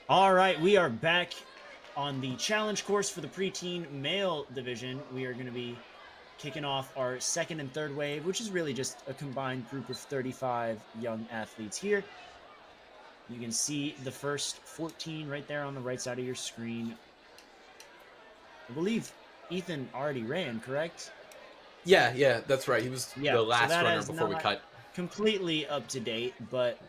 All right, we are back on the challenge course for the preteen male division. We are going to be kicking off our second and third wave, which is really just a combined group of 35 young athletes here. You can see the first 14 right there on the right side of your screen. I believe Ethan already ran, correct? Yeah, that's right. He was the last so runner before we cut. Completely up to date, but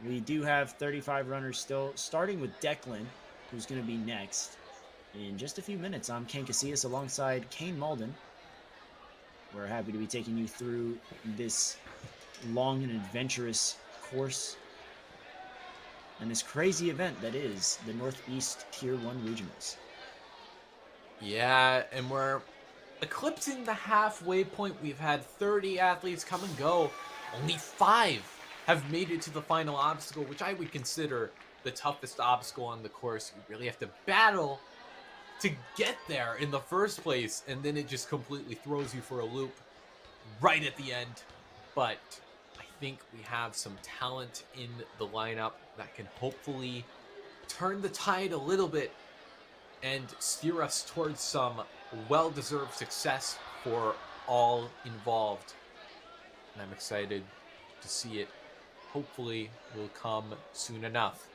we do have 35 runners still, starting with Declan, who's going to be next. In just a few minutes, I'm Ken Casillas alongside Kane Malden. We're happy to be taking you through this long and adventurous course and this crazy event that is the Northeast Tier 1 Regionals. Yeah, and we're eclipsing the halfway point. We've had 30 athletes come and go. Only 5 have made it to the final obstacle, which I would consider the toughest obstacle on the course. You really have to battle to get there in the first place, and then it just completely throws you for a loop right at the end. But I think we have some talent in the lineup that can hopefully turn the tide a little bit and steer us towards some well-deserved success for all involved. And I'm excited to see it. Hopefully will come soon enough.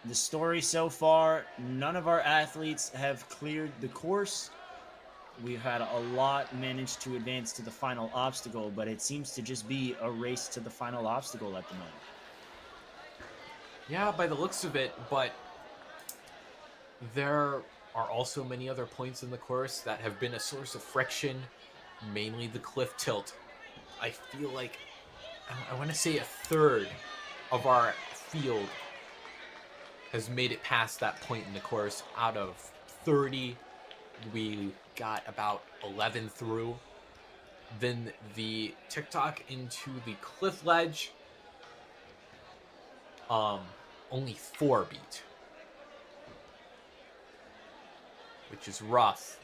The story so far, none of our athletes have cleared the course. We've had a lot managed to advance to the final obstacle, but it seems to just be a race to the final obstacle at the moment. Yeah, by the looks of it, but there are also many other points in the course that have been a source of friction, mainly the cliff tilt. I feel like, I want to say a third of our field has made it past that point in the course. Out of 30, we got about 11 through. Then the TikTok into the cliff ledge, only 4 beat, which is rough,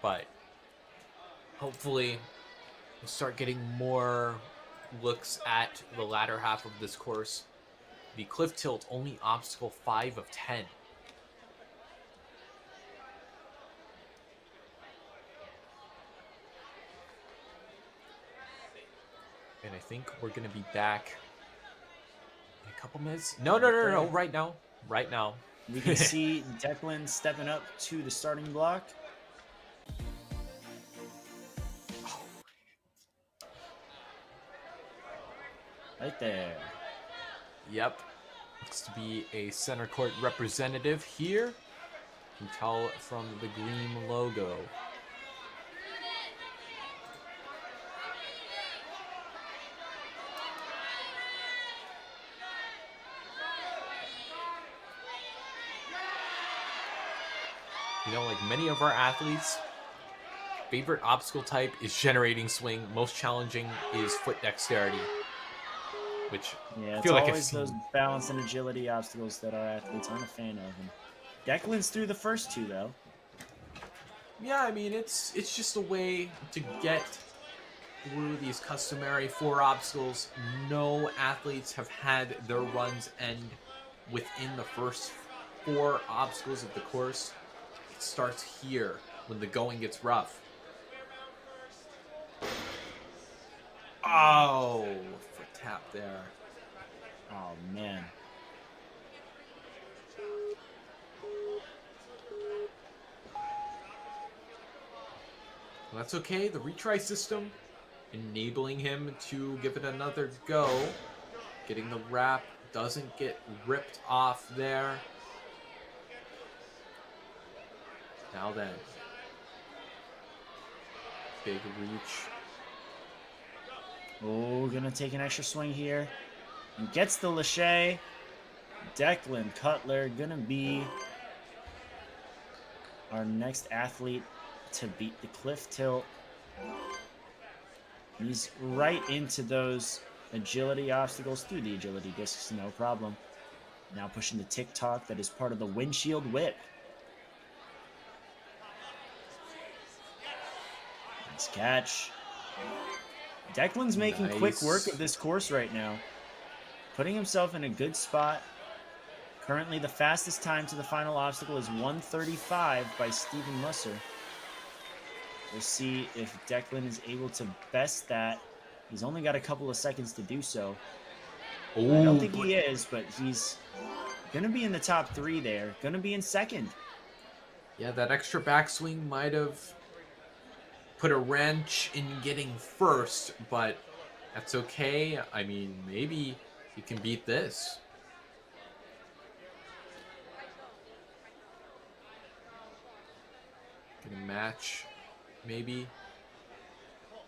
but hopefully we'll start getting more looks at the latter half of this course. The cliff tilt, only obstacle 5 of 10. And I think we're going to be back in a couple minutes. No, right now. We can see Declan stepping up to the starting block. Right there. Yep. Looks to be a center court representative here. You can tell from the green logo. You know, like many of our athletes, favorite obstacle type is generating swing. Most challenging is foot dexterity. Which yeah, I it's feel like always those balance and agility obstacles that our athletes aren't a fan of. And Declan's through the first 2, though. Yeah, I mean, it's just a way to get through these customary 4 obstacles. No athletes have had their runs end within the first 4 obstacles of the course. It starts here when the going gets rough. Oh, foot tap there. Oh, man. Well, that's okay. The retry system enabling him to give it another go. Getting the wrap doesn't get ripped off there. Now then. Big reach. Oh, gonna take an extra swing here. And gets the lache. Declan Cutler gonna be our next athlete to beat the cliff tilt. He's right into those agility obstacles through the agility discs, no problem. Now pushing the TikTok that is part of the windshield whip. Nice catch. Declan's making quick work Nice. of this course right now. Putting himself in a good spot. Currently, the fastest time to the final obstacle is 1:35 by Steven Musser. We'll see if Declan is able to best that. He's only got a couple of seconds to do so. I don't think he is, but he's going to be in the top 3 there. Going to be in second. Yeah, that extra backswing might have put a wrench in getting first, but that's okay. I mean, maybe he can beat this. Gonna match, maybe.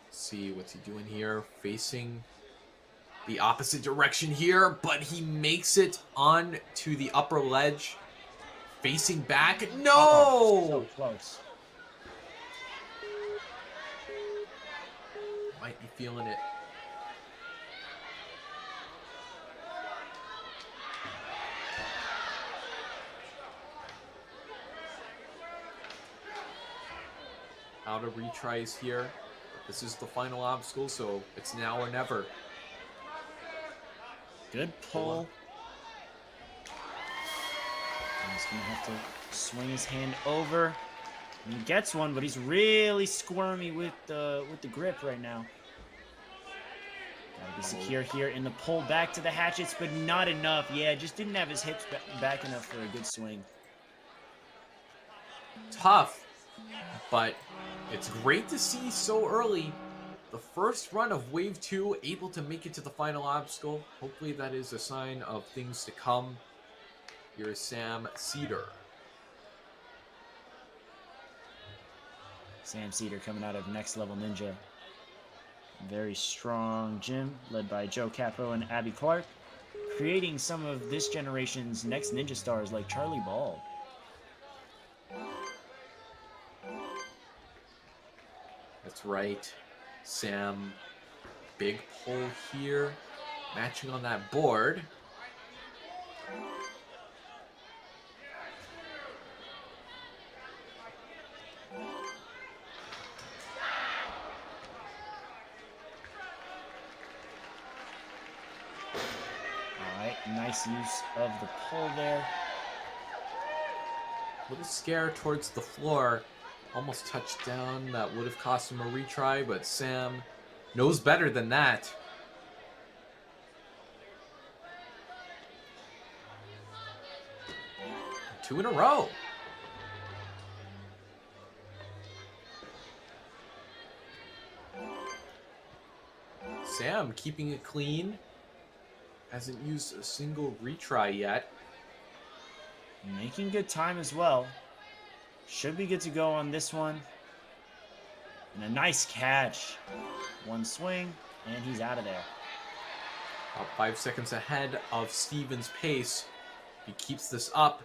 Let's see, what's he doing here? Facing the opposite direction here, but he makes it on to the upper ledge. Facing back. No! So close. Might be feeling it. Out of retries here. This is the final obstacle, so it's now or never. Good pull. He's going to have to swing his hand over. And he gets one, but he's really squirmy with the grip right now. Gotta be secure here in the pull back to the hatchets, but not enough. Yeah, just didn't have his hips back enough for a good swing. Tough, but it's great to see so early. The first run of Wave 2 able to make it to the final obstacle. Hopefully that is a sign of things to come. Here is Sam Cedar. Sam Cedar coming out of Next Level Ninja. Very strong gym led by Joe Capo and Abby Clark, creating some of this generation's next ninja stars like Charlie Ball. That's right. Sam, big pull here. Matching on that board. Nice use of the pull there. Little scare towards the floor. Almost touched down. That would have cost him a retry, but Sam knows better than that. Two in a row. Sam keeping it clean. Hasn't used a single retry yet. Making good time as well. Should be good to go on this one. And a nice catch. One swing, and he's out of there. About 5 seconds ahead of Steven's pace. If he keeps this up,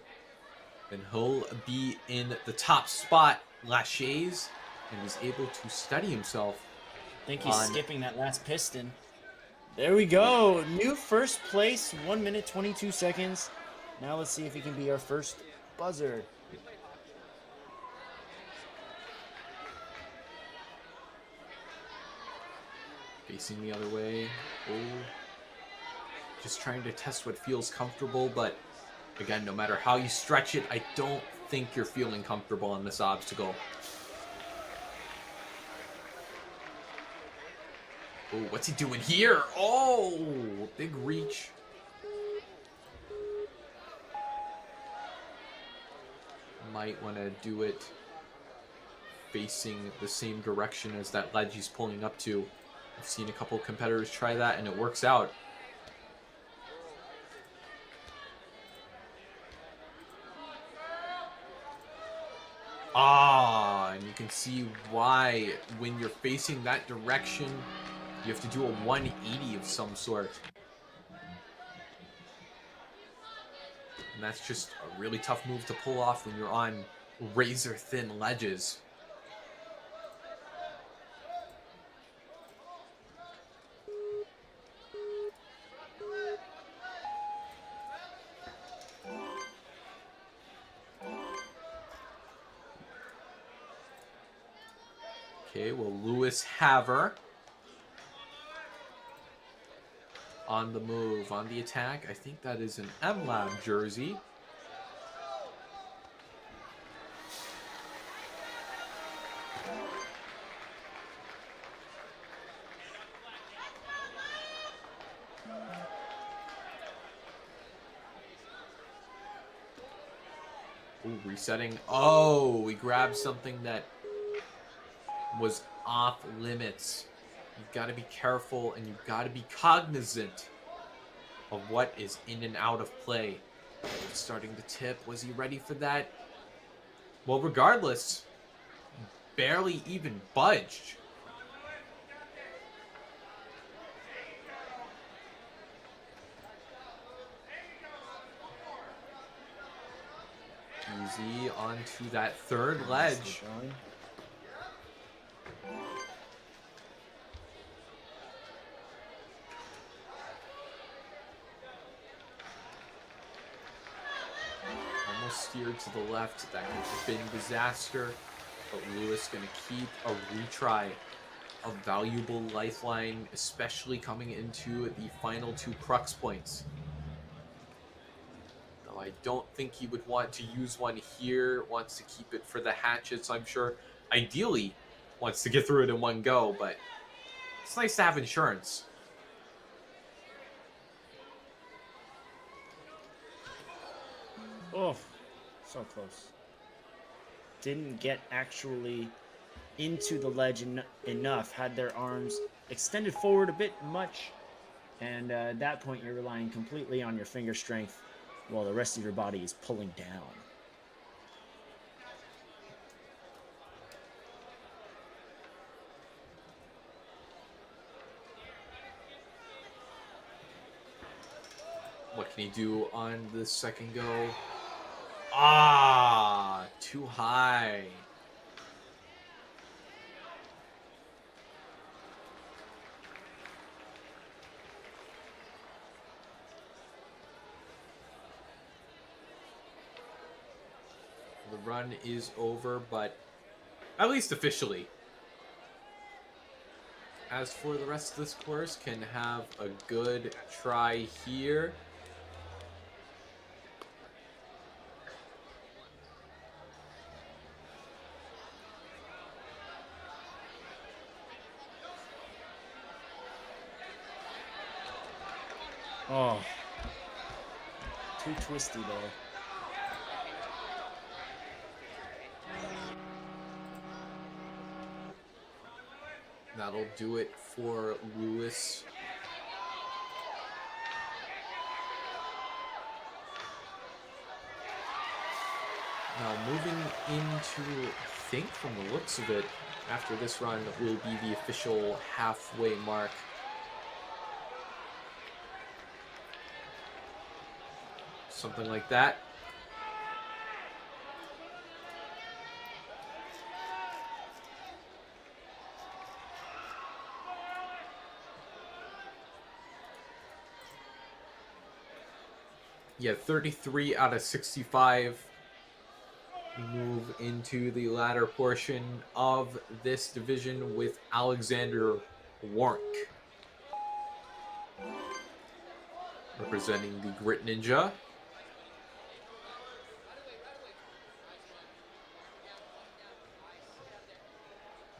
then he'll be in the top spot. Lachaise, and is able to steady himself. I think he's skipping that last piston. There we go. New first place, 1 minute, 22 seconds. Now let's see if he can be our first buzzer. Facing the other way. Oh. Just trying to test what feels comfortable, but again, no matter how you stretch it, I don't think you're feeling comfortable on this obstacle. Oh, what's he doing here? Oh, big reach. Might want to do it facing the same direction as that ledge he's pulling up to. I've seen a couple competitors try that, and it works out. And you can see why when you're facing that direction, you have to do a 180 of some sort. And that's just a really tough move to pull off when you're on razor thin ledges. Okay, well, Lewis Haver on the move, on the attack. I think that is an M-Lab jersey. Ooh, resetting. Oh, we grabbed something that was off limits. You've got to be careful and you've got to be cognizant of what is in and out of play. It's starting to tip. Was he ready for that? Well, regardless, barely even budged. Easy onto that third ledge. Almost steered to the left. That could have been disaster. But Lewis going to keep a retry. A valuable lifeline, especially coming into the final 2 crux points. Though I don't think he would want to use one here. Wants to keep it for the hatchets, I'm sure. Ideally, wants to get through it in one go, but it's nice to have insurance. Oh, so close. Didn't get actually into the ledge enough. Had their arms extended forward a bit much. And at that point, you're relying completely on your finger strength while the rest of your body is pulling down. What can he do on the second go? Ah, too high. The run is over, but at least officially. As for the rest of this course, can have a good try here. Oh, too twisty there. That'll do it for Lewis. Now moving into, I think from the looks of it, after this run will be the official halfway mark. Something like that. Yeah, 33 out of 65. We move into the latter portion of this division with Alexander Warnk, representing the Grit Ninja.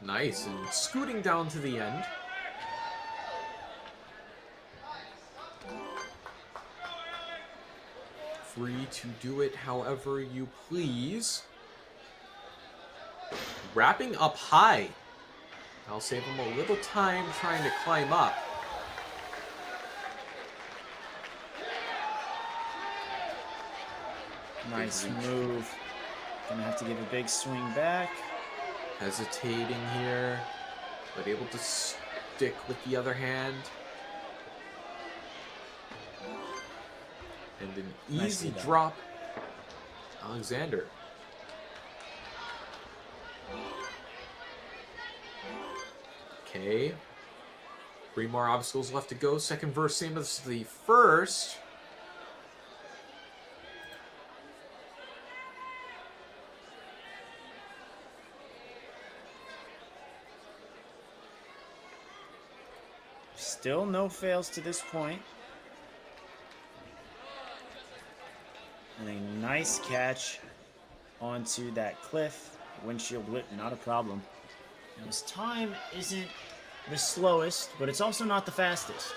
Nice, and scooting down to the end. Free to do it however you please. Wrapping up high. I'll save him a little time trying to climb up. Nice move. Gonna have to give a big swing back. Hesitating here, but able to stick with the other hand. And an easy drop. Alexander. Okay. 3 more obstacles left to go. Second verse, same as the first. Still no fails to this point. Nice catch onto that cliff. Windshield whip, not a problem. Now, his time isn't the slowest, but it's also not the fastest.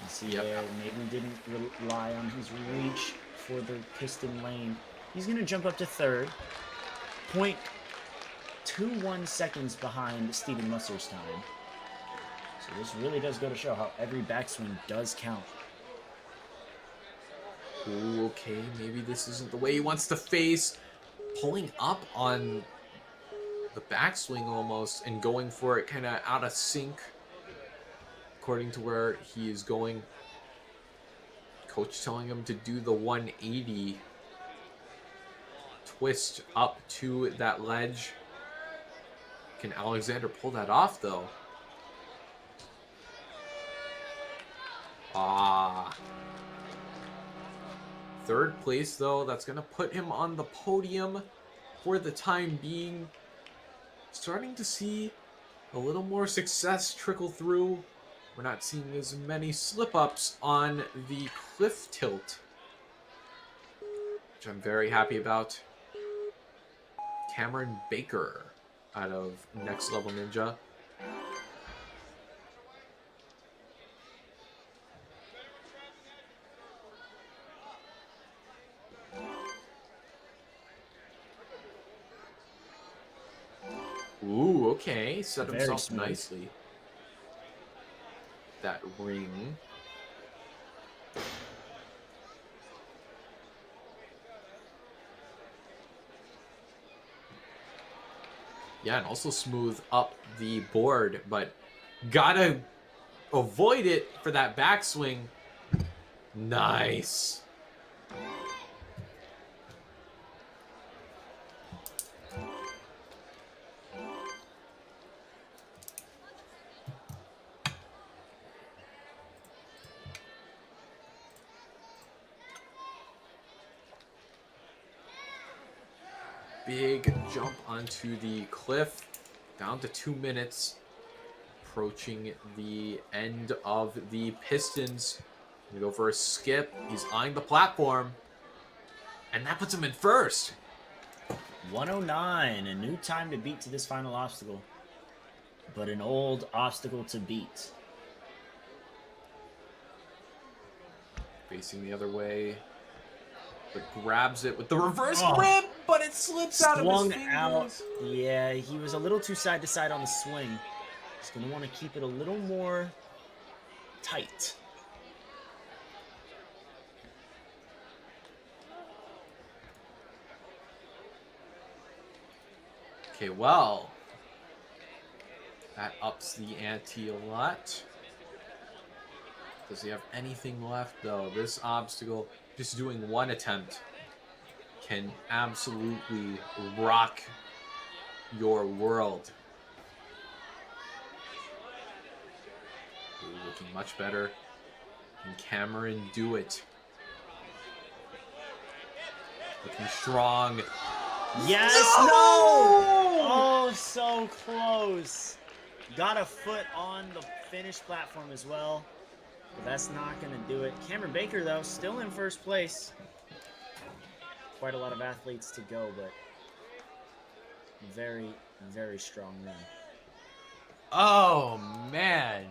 You see there, maybe didn't rely on his reach for the piston lane. He's going to jump up to third. 0.21 seconds behind Steven Musser's time. So this really does go to show how every backswing does count. Ooh, okay, maybe this isn't the way he wants to face. Pulling up on the backswing almost and going for it kind of out of sync according to where he is going. Coach telling him to do the 180 twist up to that ledge. Can Alexander pull that off though? Third place though, that's gonna put him on the podium for the time being. Starting to see a little more success trickle through. We're not seeing as many slip-ups on the cliff tilt, which I'm very happy about. Cameron Baker out of Next Level Ninja. Ooh, okay. Set Very himself smooth. nicely. That ring. Yeah, and also smooth up the board, but gotta avoid it for that backswing. Nice. Big jump onto the cliff, down to 2 minutes, approaching the end of the pistons. Gonna go for a skip. He's eyeing the platform, and that puts him in first. 109, a new time to beat to this final obstacle, but an old obstacle to beat. Facing the other way, but grabs it with the reverse grip, but it slips out of his Swung fingers. out. Yeah, he was a little too side to side on the swing. He's going to want to keep it a little more tight. Okay, well, that ups the ante a lot. Does he have anything left, though? This obstacle, just doing one attempt, can absolutely rock your world. Ooh, looking much better. Can Cameron do it? Looking strong. Yes, no! Oh, so close. Got a foot on the finish platform as well, but that's not going to do it. Cameron Baker, though, still in first place. Quite a lot of athletes to go, but very, very strong run. Oh, man.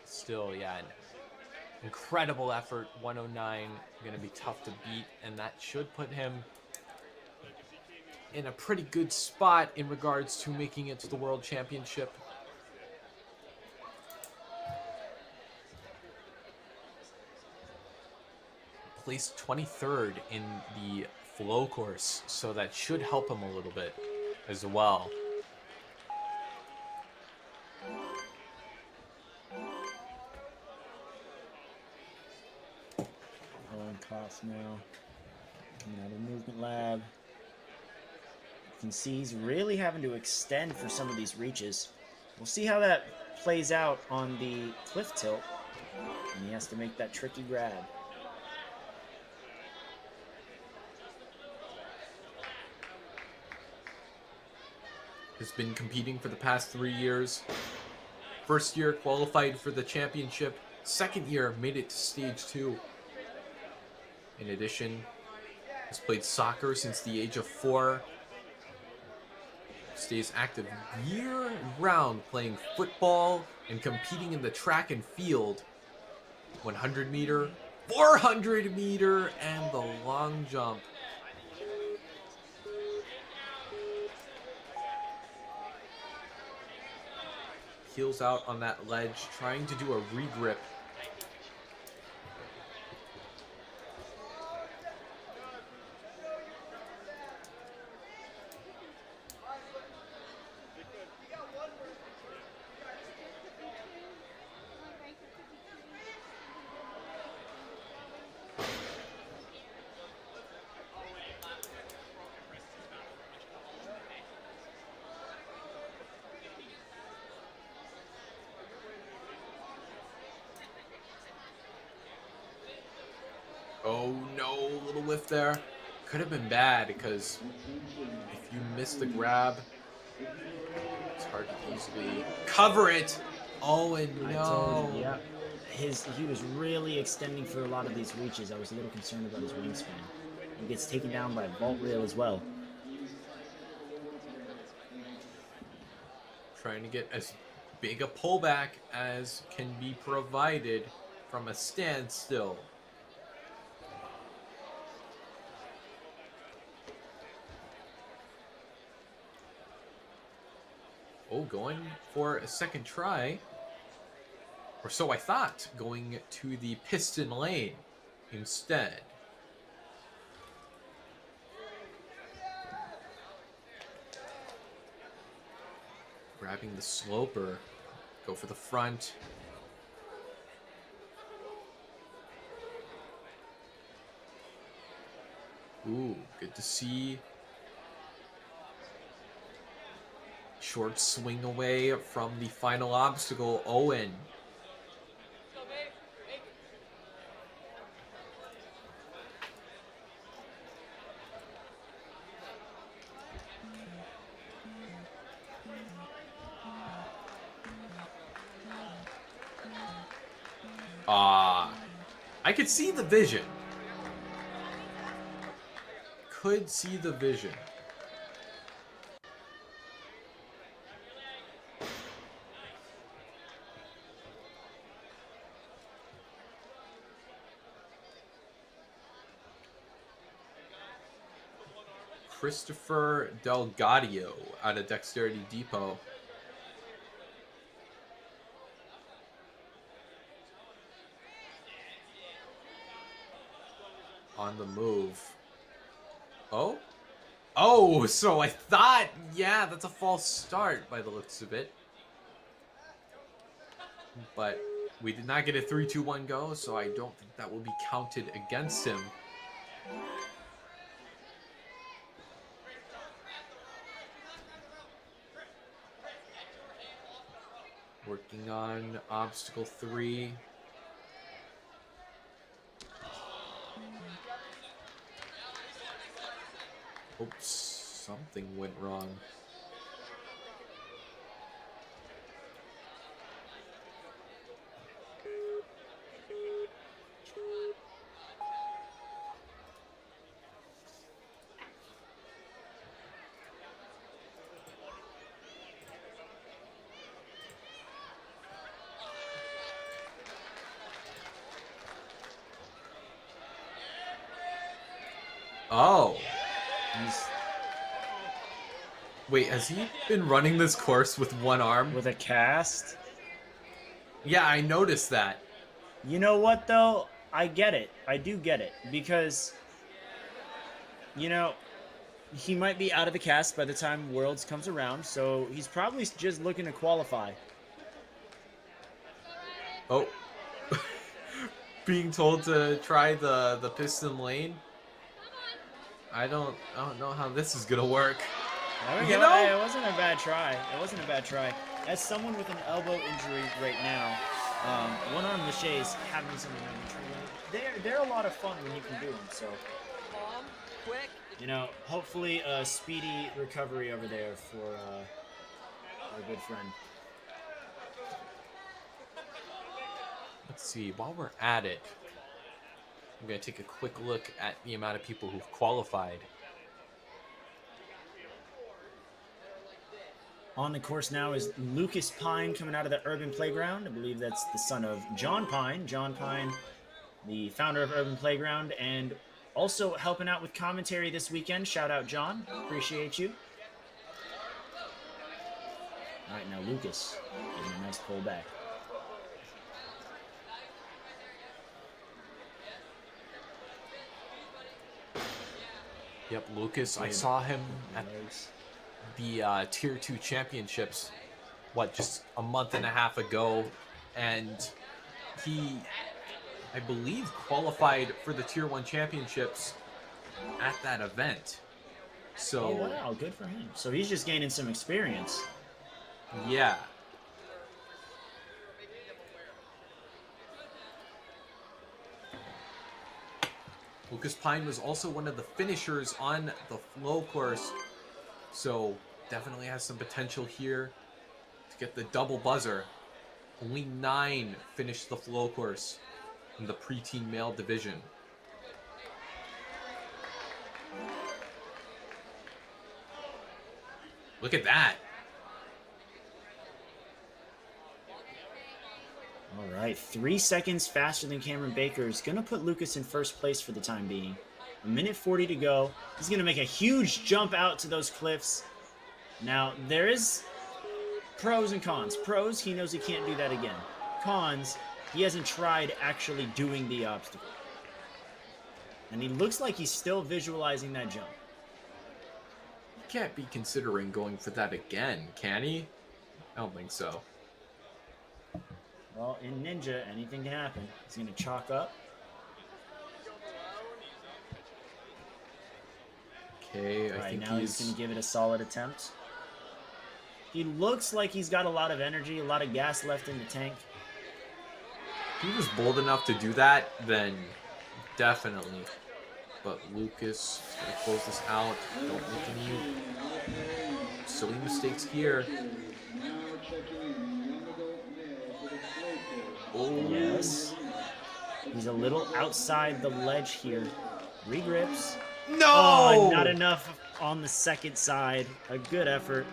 Still, yeah, incredible effort. 109, going to be tough to beat, and that should put him in a pretty good spot in regards to making it to the World Championship. Placed 23rd in the flow course, so that should help him a little bit as well. Cough now. Coming out of the movement lab. You can see he's really having to extend for some of these reaches. We'll see how that plays out on the cliff tilt. And he has to make that tricky grab. Has been competing for the past 3 years. First year qualified for the championship. second year made it to stage 2. In addition, has played soccer since the age of 4. Stays active year-round playing football and competing in the track and field, 100 meter, 400 meter, and the long jump. Heels out on that ledge, trying to do a regrip. Oh no, little whiff there. Could have been bad because if you miss the grab, it's hard to easily cover it. Oh, and no. Yeah, he was really extending for a lot of these reaches. I was a little concerned about his wingspan. He gets taken down by a vault rail as well. Trying to get as big a pullback as can be provided from a standstill. Oh, going for a second try. Or so I thought, going to the piston lane instead. Grabbing the sloper. Go for the front. Ooh, good to see. Short swing away from the final obstacle, Owen. I could see the vision. Could see the vision. Christopher Delgadio out of Dexterity Depot. On the move. Oh? Oh, so I thought, yeah, that's a false start by the looks of it. But we did not get a 3-2-1 go, so I don't think that will be counted against him. Working on obstacle 3. Oops, something went wrong. Oh. Wait, has he been running this course with one arm? With a cast? Yeah, I noticed that. You know what, though? I get it. I do get it. Because, you know, he might be out of the cast by the time Worlds comes around, so he's probably just looking to qualify. Oh. Being told to try the piston lane. I don't know how this is gonna work. You know, it wasn't a bad try. It wasn't a bad try. As someone with an elbow injury right now, one-arm laches having some injury, they're a lot of fun when you can do them. So, you know, hopefully a speedy recovery over there for our good friend. Let's see, while we're at it, I'm going to take a quick look at the amount of people who've qualified. On the course now is Lucas Pine coming out of the Urban Playground. I believe that's the son of John Pine. John Pine, the founder of Urban Playground, and also helping out with commentary this weekend. Shout out, John. Appreciate you. All right, now Lucas getting a nice pull back. Yep, Lucas, I saw him at the Tier 2 Championships, just a month and a half ago, and he, I believe, qualified for the Tier 1 Championships at that event. So, oh, wow, good for him. So he's just gaining some experience. Yeah. Lucas Pine was also one of the finishers on the flow course, so definitely has some potential here to get the double buzzer. Only 9 finished the flow course in the preteen male division. Look at that. All right, 3 seconds faster than Cameron Baker is going to put Lucas in first place for the time being. 1:40 to go. He's going to make a huge jump out to those cliffs. Now, there is pros and cons. Pros, he knows he can't do that again. Cons, he hasn't tried actually doing the obstacle. And he looks like he's still visualizing that jump. He can't be considering going for that again, can he? I don't think so. Well, in Ninja, anything can happen. He's going to chalk up. Okay, I think now he's going to give it a solid attempt. He looks like he's got a lot of energy, a lot of gas left in the tank. If he was bold enough to do that, then definitely. But Lucas is going to close this out. Don't make any silly mistakes here. Oh, yes. He's a little outside the ledge here. Regrips. No! Oh, not enough on the second side. A good effort.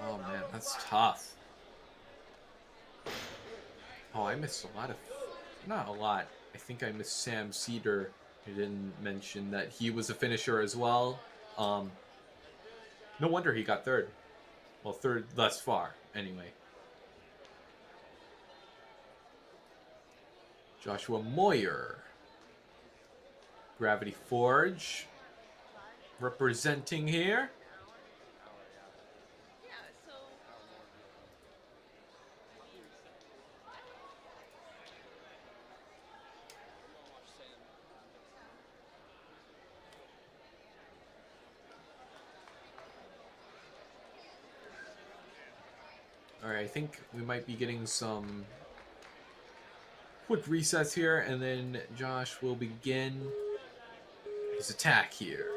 Oh, man, that's tough. Oh, I missed a lot of... Not a lot. I think I missed Sam Cedar. I didn't mention that he was a finisher as well. No wonder he got third. Well, third thus far, anyway. Joshua Moyer. Gravity Forge. Representing here. Alright, I think we might be getting some quick resets here, and then Josh will begin his attack here.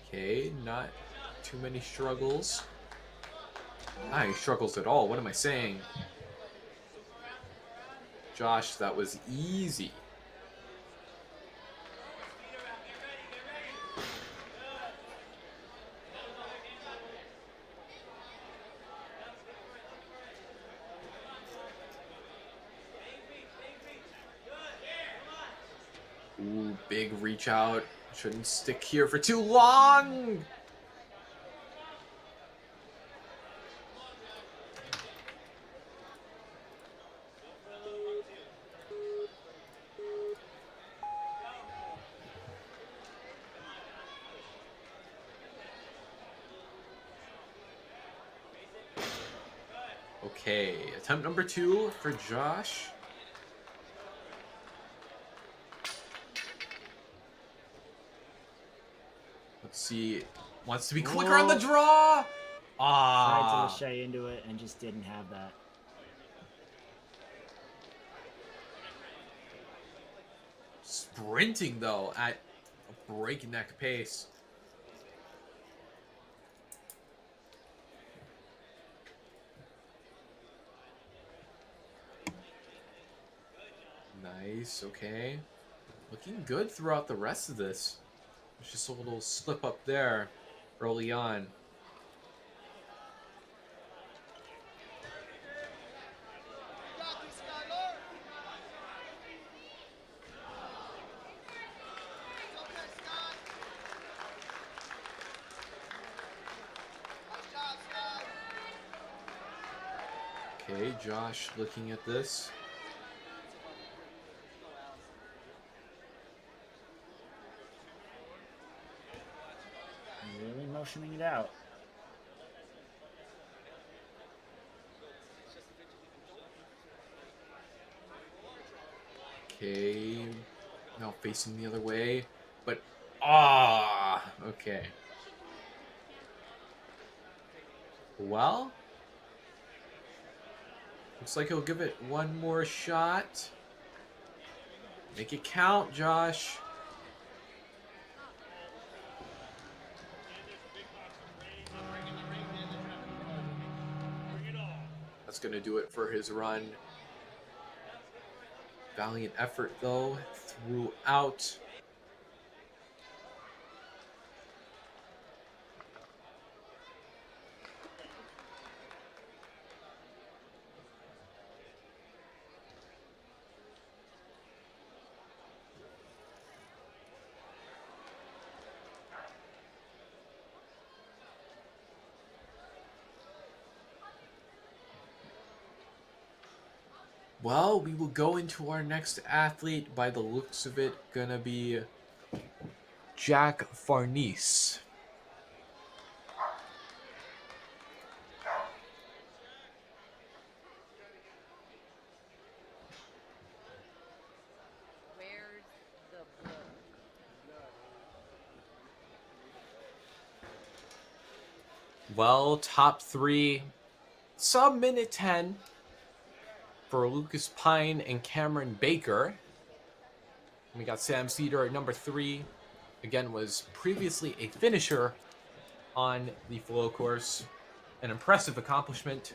Okay, not too many struggles. He struggles at all. What am I saying? Josh, that was easy. Ooh, big reach out. Shouldn't stick here for too long. Okay, attempt number 2 for Josh. Let's see. Wants to be quicker on the draw. Tried to lachey into it and just didn't have that. sprinting, though, at a breakneck pace. Nice, okay. Looking good throughout the rest of this. There's just a little slip up there early on. Okay, Josh looking at this. Really motioning it out. Okay, now facing the other way, but okay. Well, looks like he'll give it one more shot. Make it count, Josh. That's gonna do it for his run. Valiant effort, though, throughout. Well, we will go into our next athlete. By the looks of it, gonna be Jack Farnese. Where's the book? Well, top three, sub minute 10 for Lucas Pine and Cameron Baker. We got Sam Cedar at number 3. Again, was previously a finisher on the flow course. An impressive accomplishment.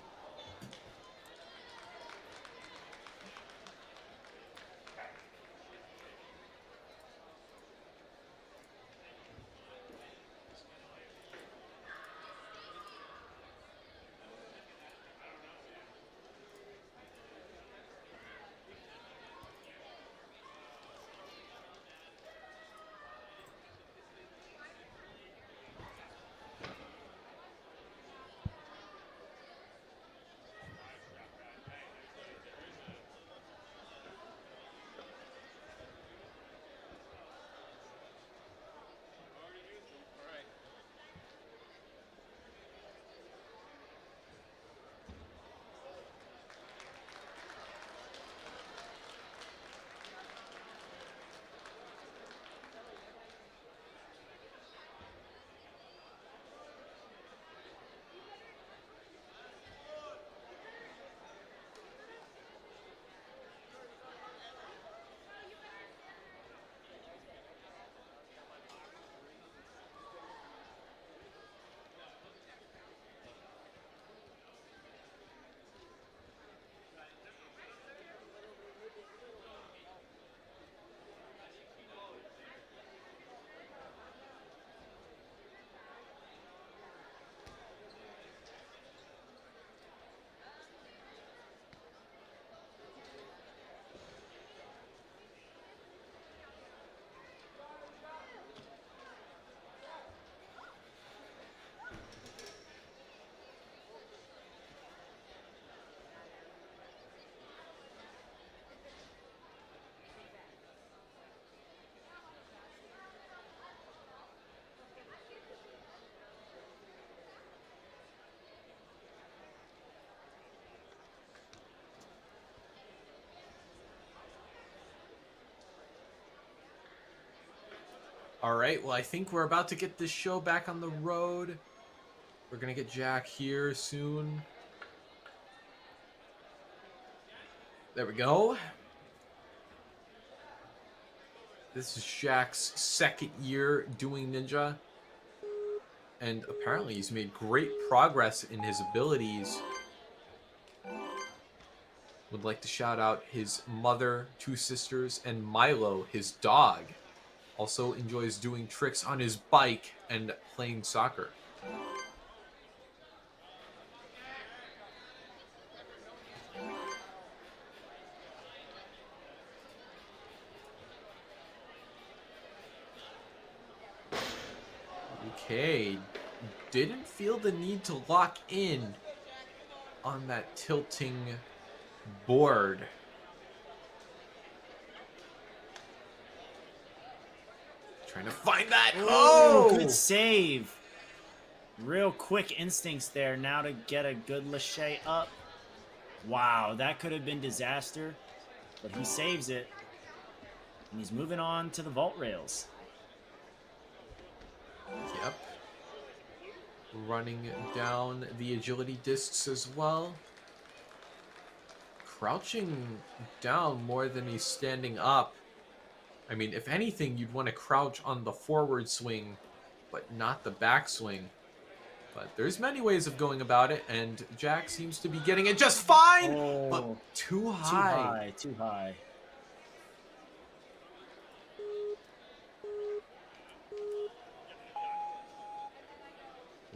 All right, well, I think we're about to get this show back on the road. We're going to get Jack here soon. There we go. This is Shaq's second year doing ninja. And apparently he's made great progress in his abilities. Would like to shout out his mother, 2 sisters, and Milo, his dog. Also enjoys doing tricks on his bike and playing soccer. Okay, didn't feel the need to lock in on that tilting board. Trying to find that. Oh, good save. Real quick instincts there now to get a good Lachey up. Wow, that could have been disaster, but he saves it. And he's moving on to the vault rails. Yep. Running down the agility discs as well. Crouching down more than he's standing up. I mean, if anything, you'd want to crouch on the forward swing, but not the back swing. But there's many ways of going about it, and Jack seems to be getting it just fine, but too high. Too high.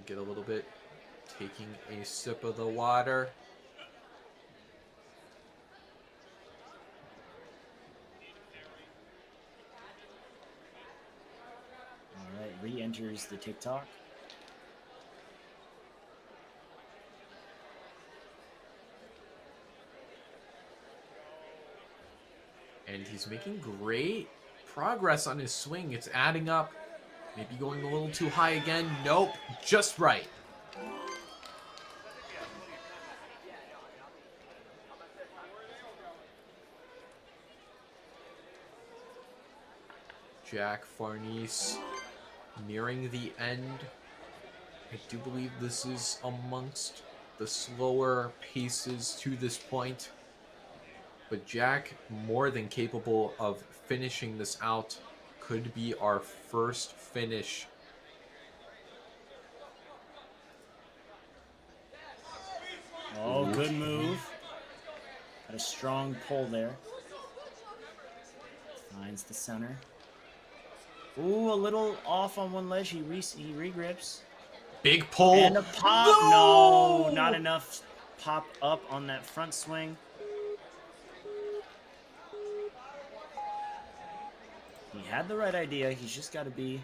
Get a little bit, taking a sip of the water. All right, re-enters the TikTok. And he's making great progress on his swing. It's adding up. Maybe going a little too high again. Nope, just right. Jack Farnese nearing the end. I do believe this is amongst the slower paces to this point. But Jack, more than capable of finishing this out. Could be our first finish. Oh, good move. Got a strong pull there. Finds the center. Ooh, a little off on one ledge. He regrips. Big pull. And a pop. No, not enough pop up on that front swing. He had the right idea. He's just got to be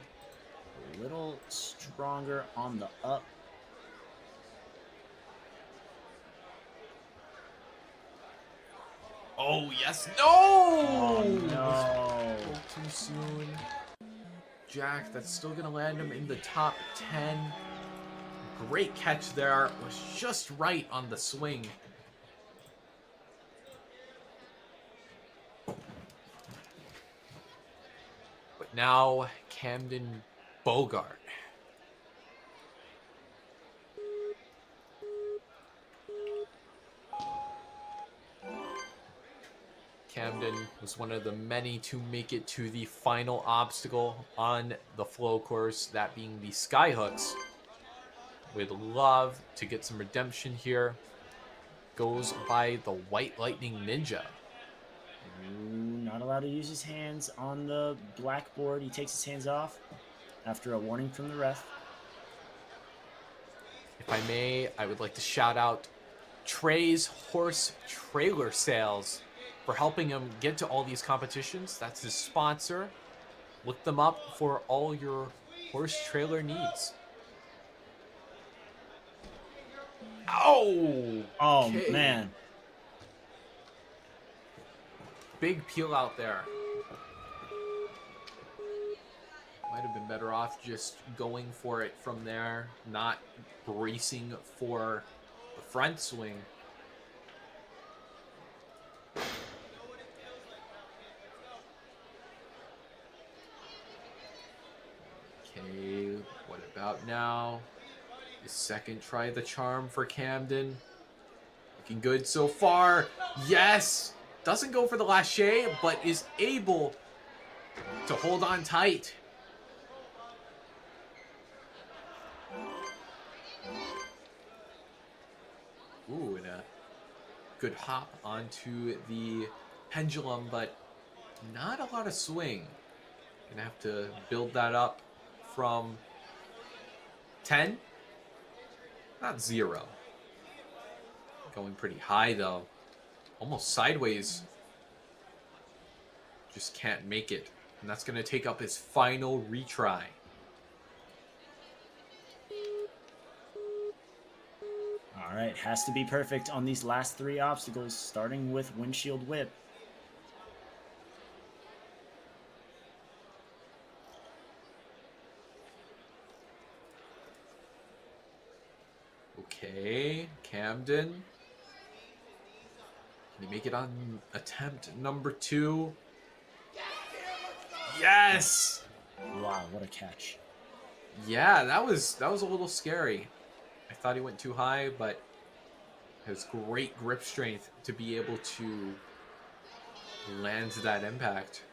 a little stronger on the up. Oh, yes. No! Oh, no. Too soon. Jack, that's still going to land him in the top 10. Great catch there. Was just right on the swing. But now, Camden Bogart. Camden was one of the many to make it to the final obstacle on the flow course, that being the skyhooks. With love to get some redemption here, goes by the White Lightning Ninja. Ooh, not allowed to use his hands on the blackboard. He takes his hands off after a warning from the ref. If I may, I would like to shout out Trey's Horse Trailer Sales for helping him get to all these competitions. That's his sponsor. Look them up for all your horse trailer needs. Oh! Oh, Okay. man. Big peel out there. Might have been better off just going for it from there, not bracing for the front swing. Okay, what about now? His second try of the charm for Camden. Looking good so far. Yes! Doesn't go for the lâché, but is able to hold on tight. Ooh, and a good hop onto the pendulum, but not a lot of swing. Gonna have to build that up from 10, not 0. Going pretty high though, almost sideways. Just can't make it, and that's gonna take up his final retry. All right, has to be perfect on these last 3 obstacles, starting with windshield whip. Okay, Camden. Can he make it on attempt number 2? Yes! Wow, what a catch. Yeah, that was a little scary. I thought he went too high, but has great grip strength to be able to land that impact.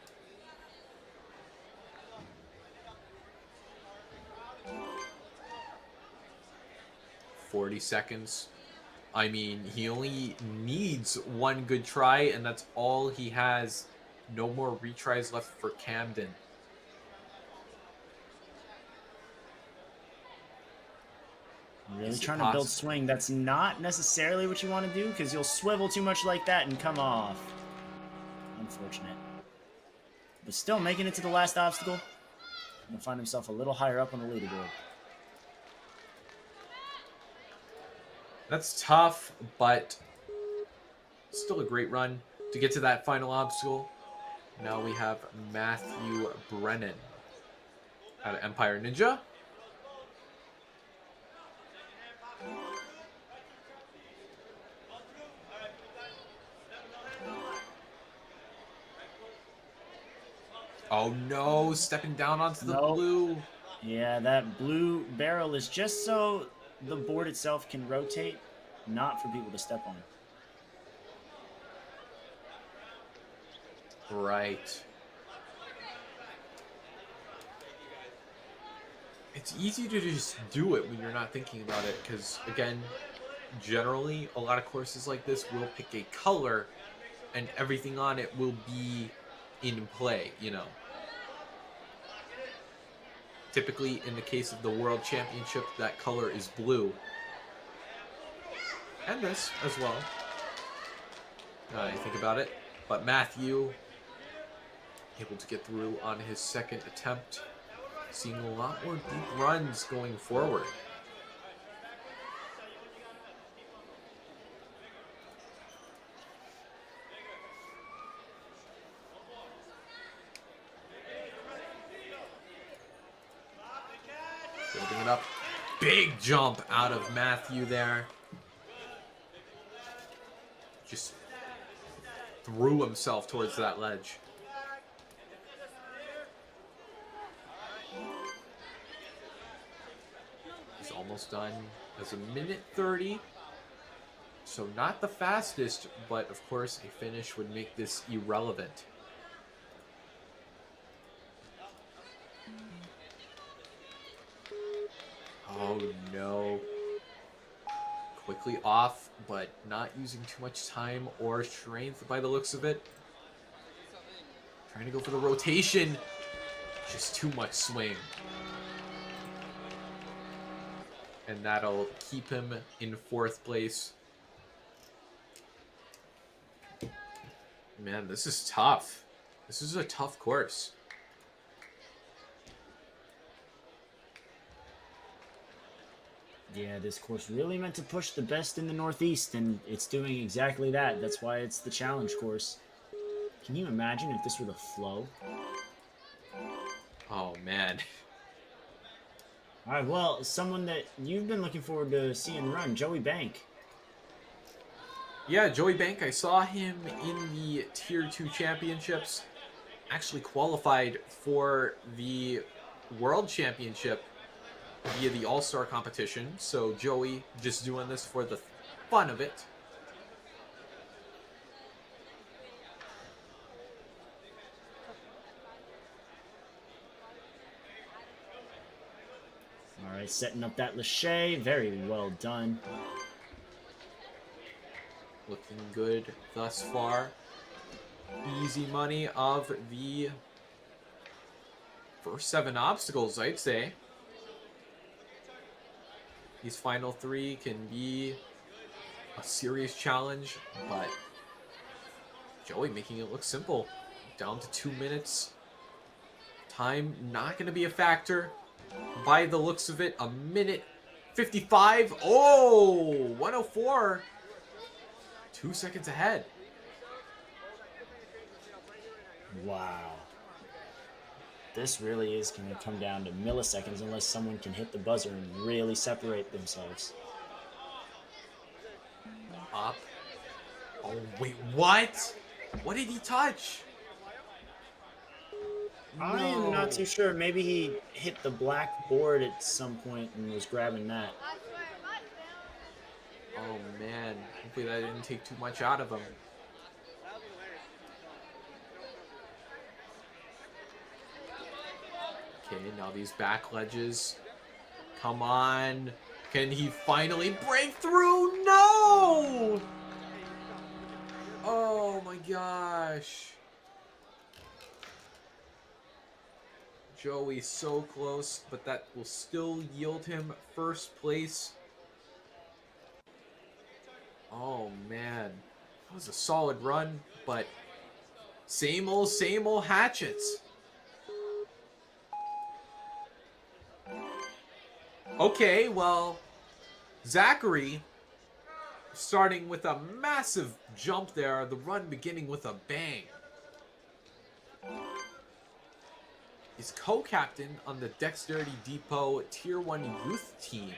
"40 seconds. I mean, he only needs 1 good try, and that's all he has. No more retries left for Camden. Really trying to build swing. That's not necessarily what you want to do, because you'll swivel too much like that and come off. Unfortunate. But still making it to the last obstacle. He'll find himself a little higher up on the leaderboard. That's tough, but still a great run to get to that final obstacle. Now we have Matthew Brennan out of Empire Ninja. Oh no, stepping down onto the blue. Yeah, that blue barrel is just so the board itself can rotate, not for people to step on. Right. It's easy to just do it when you're not thinking about it, because, again, generally, a lot of courses like this will pick a color, and everything on it will be in play, you know. Typically, in the case of the World Championship, that color is blue. And this as well. Now that I think about it. But Matthew, able to get through on his second attempt. Seeing a lot more deep runs going forward. Building it up. Big jump out of Matthew there. Just threw himself towards that ledge. He's almost done. That's a minute 30. So not the fastest, but of course a finish would make this irrelevant. Oh no. Quickly off, but not using too much time or strength by the looks of it. Trying to go for the rotation. Just too much swing. And that'll keep him in 4th place. Man, this is tough. This is a tough course. Yeah, this course really meant to push the best in the Northeast, and it's doing exactly that. That's why it's the challenge course. Can you imagine if this were the flow? Oh, man. All right, well, someone that you've been looking forward to seeing run, Joey Bank. Yeah, Joey Bank, I saw him in the Tier 2 Championships. Actually qualified for the World Championship via the All-Star competition. So Joey just doing this for the fun of it. All right, setting up that Lachey. Very well done. Looking good thus far. Easy money of the first 7 obstacles, I'd say. These final 3 can be a serious challenge, but Joey making it look simple. Down to 2 minutes. Time not going to be a factor. By the looks of it, a minute 55. Oh, 104. 2 seconds ahead. Wow. This really is going to come down to milliseconds unless someone can hit the buzzer and really separate themselves. Up. Oh, wait, what? What did he touch? I am not too sure. Maybe he hit the black board at some point and was grabbing that. Oh, man. Hopefully that didn't take too much out of him. Okay, now these back ledges. Come on. Can he finally break through? No! Oh my gosh. Joey so close, but that will still yield him first place. Oh man. That was a solid run, but same old hatchets. Okay, well, Zachary starting with a massive jump there, the run beginning with a bang. He's co-captain on the Dexterity Depot Tier 1 youth team.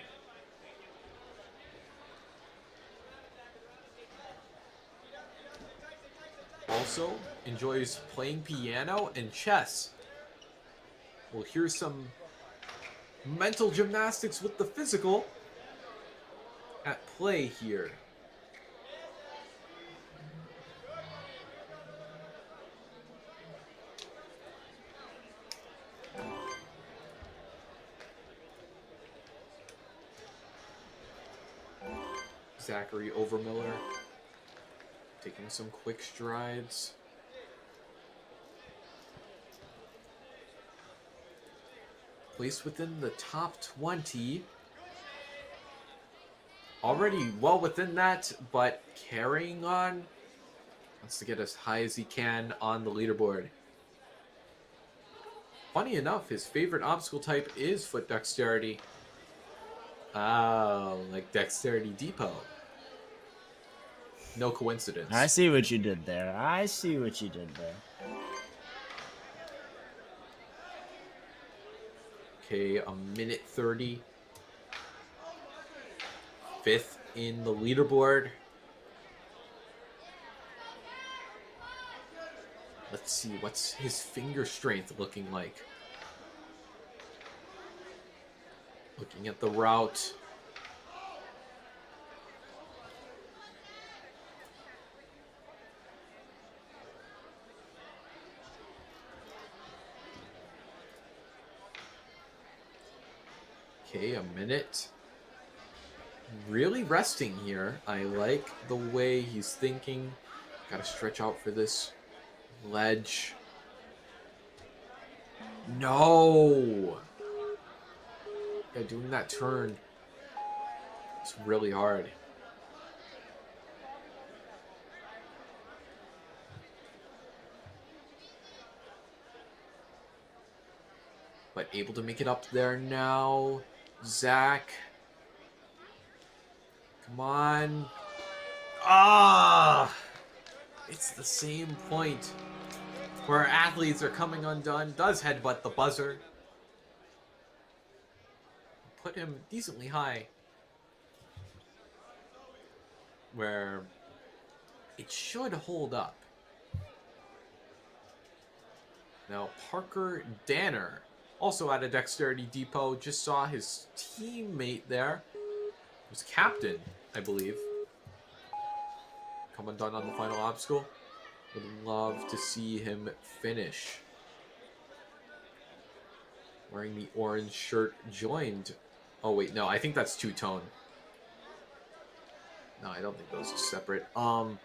Also enjoys playing piano and chess. We'll hear some mental gymnastics with the physical at play here. Zachary Overmiller taking some quick strides. Placed within the top 20. Already well within that, but carrying on. Wants to get as high as he can on the leaderboard. Funny enough, his favorite obstacle type is foot dexterity. Oh, like Dexterity Depot. No coincidence. I see what you did there. I see what you did there. Okay, a minute 30. 5th in the leaderboard. Let's see, what's his finger strength looking like? Looking at the route. Okay, a minute. Really resting here. I like the way he's thinking. Gotta stretch out for this ledge. No! Yeah, doing that turn. It's really hard. But able to make it up there now. Zach. Come on. Ah! It's the same point where athletes are coming undone. Does headbutt the buzzer. Put him decently high. Where it should hold up. Now, Parker Danner, also at a Dexterity Depot, just saw his teammate there. He was captain, I believe. Come undone on the final obstacle. Would love to see him finish. Wearing the orange shirt, joined Oh, wait, no, I think that's two-tone. No, I don't think those are separate. Oh,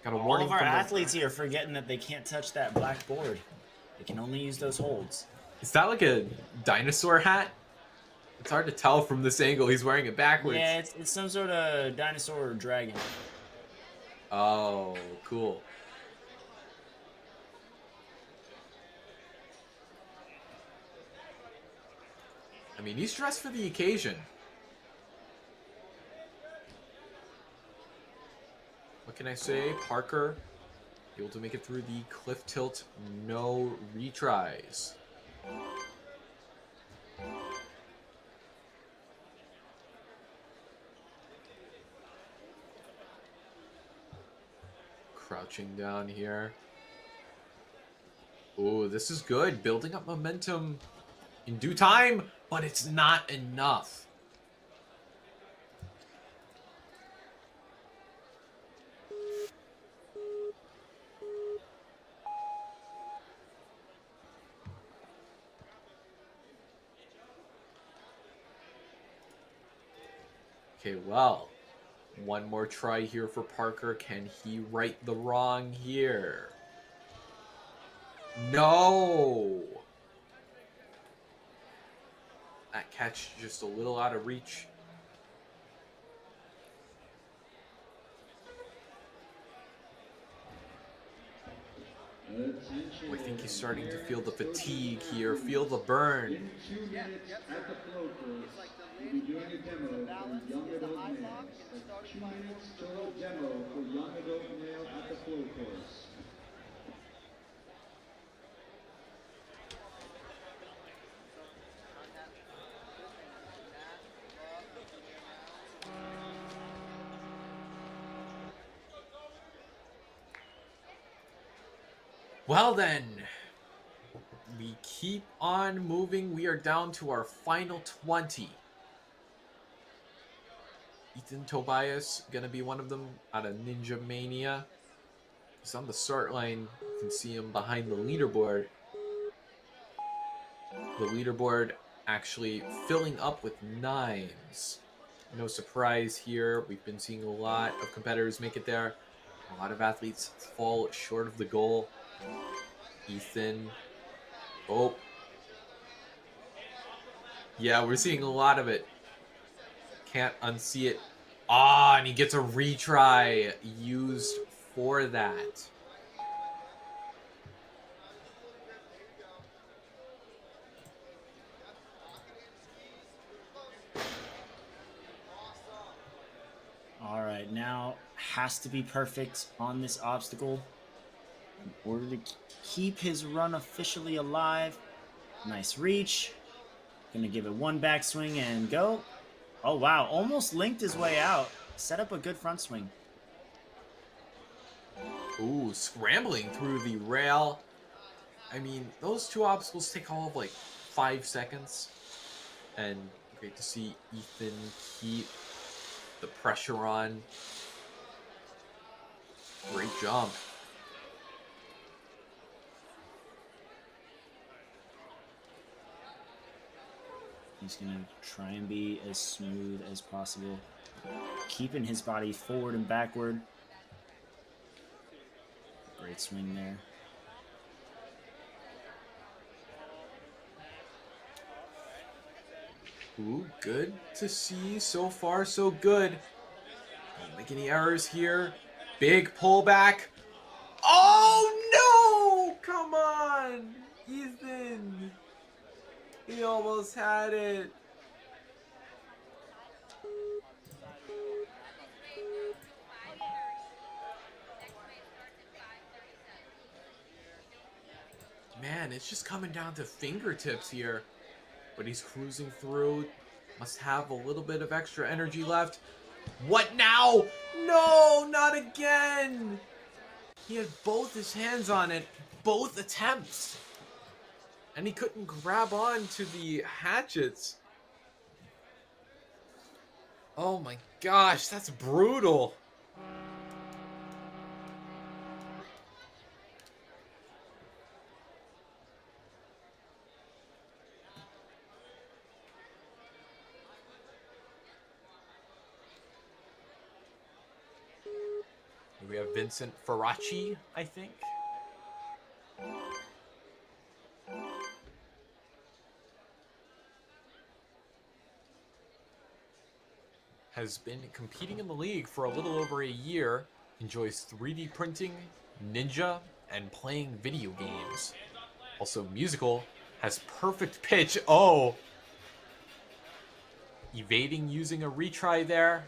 got a All warning of our from the... athletes here forgetting that they can't touch that black board. They can only use those holds. Is that like a dinosaur hat? It's hard to tell from this angle. He's wearing it backwards. Yeah, it's some sort of dinosaur or dragon. Oh, cool. I mean, he's dressed for the occasion. What can I say? Parker able to make it through the cliff tilt. No retries. Crouching down here. Oh, this is good. Building up momentum in due time, but it's not enough. Okay, well, one more try here for Parker. Can he right the wrong here? No! That catch just a little out of reach. Oh, I think he's starting to feel the fatigue here, feel the burn. In 2 minutes at the flow course, we'll be doing a demo for young adult males. 2 minutes total demo for young adult male at the flow course. Well then, we keep on moving. We are down to our final 20. Ethan Tobias gonna be one of them out of Ninja Mania. He's on the start line. You can see him behind the leaderboard. The leaderboard actually filling up with 9s. No surprise here. We've been seeing a lot of competitors make it there. A lot of athletes fall short of the goal. Ethan. Oh. Yeah, we're seeing a lot of it. Can't unsee it. Ah, and he gets a retry used for that. All right, now has to be perfect on this obstacle in order to keep his run officially alive. Nice reach. Gonna give it one backswing and go. Oh, wow. Almost linked his way out. Set up a good front swing. Ooh, scrambling through the rail. I mean, those two obstacles take all of like 5 seconds. And great to see Ethan keep the pressure on. Great jump. He's going to try and be as smooth as possible. Keeping his body forward and backward. Great swing there. Ooh, good to see. So far, so good. Don't make any errors here. Big pullback. Oh, no! Come on, Ethan. He almost had it. Man, it's just coming down to fingertips here. But he's cruising through. Must have a little bit of extra energy left. What now? No, not again. He had both his hands on it, both attempts. And he couldn't grab on to the hatchets. Oh my gosh, that's brutal. We have Vincent Faraci, I think. Has been competing in the league for a little over a year. Enjoys 3D printing, ninja, and playing video games. Also musical, has perfect pitch. Oh! Evading using a retry there.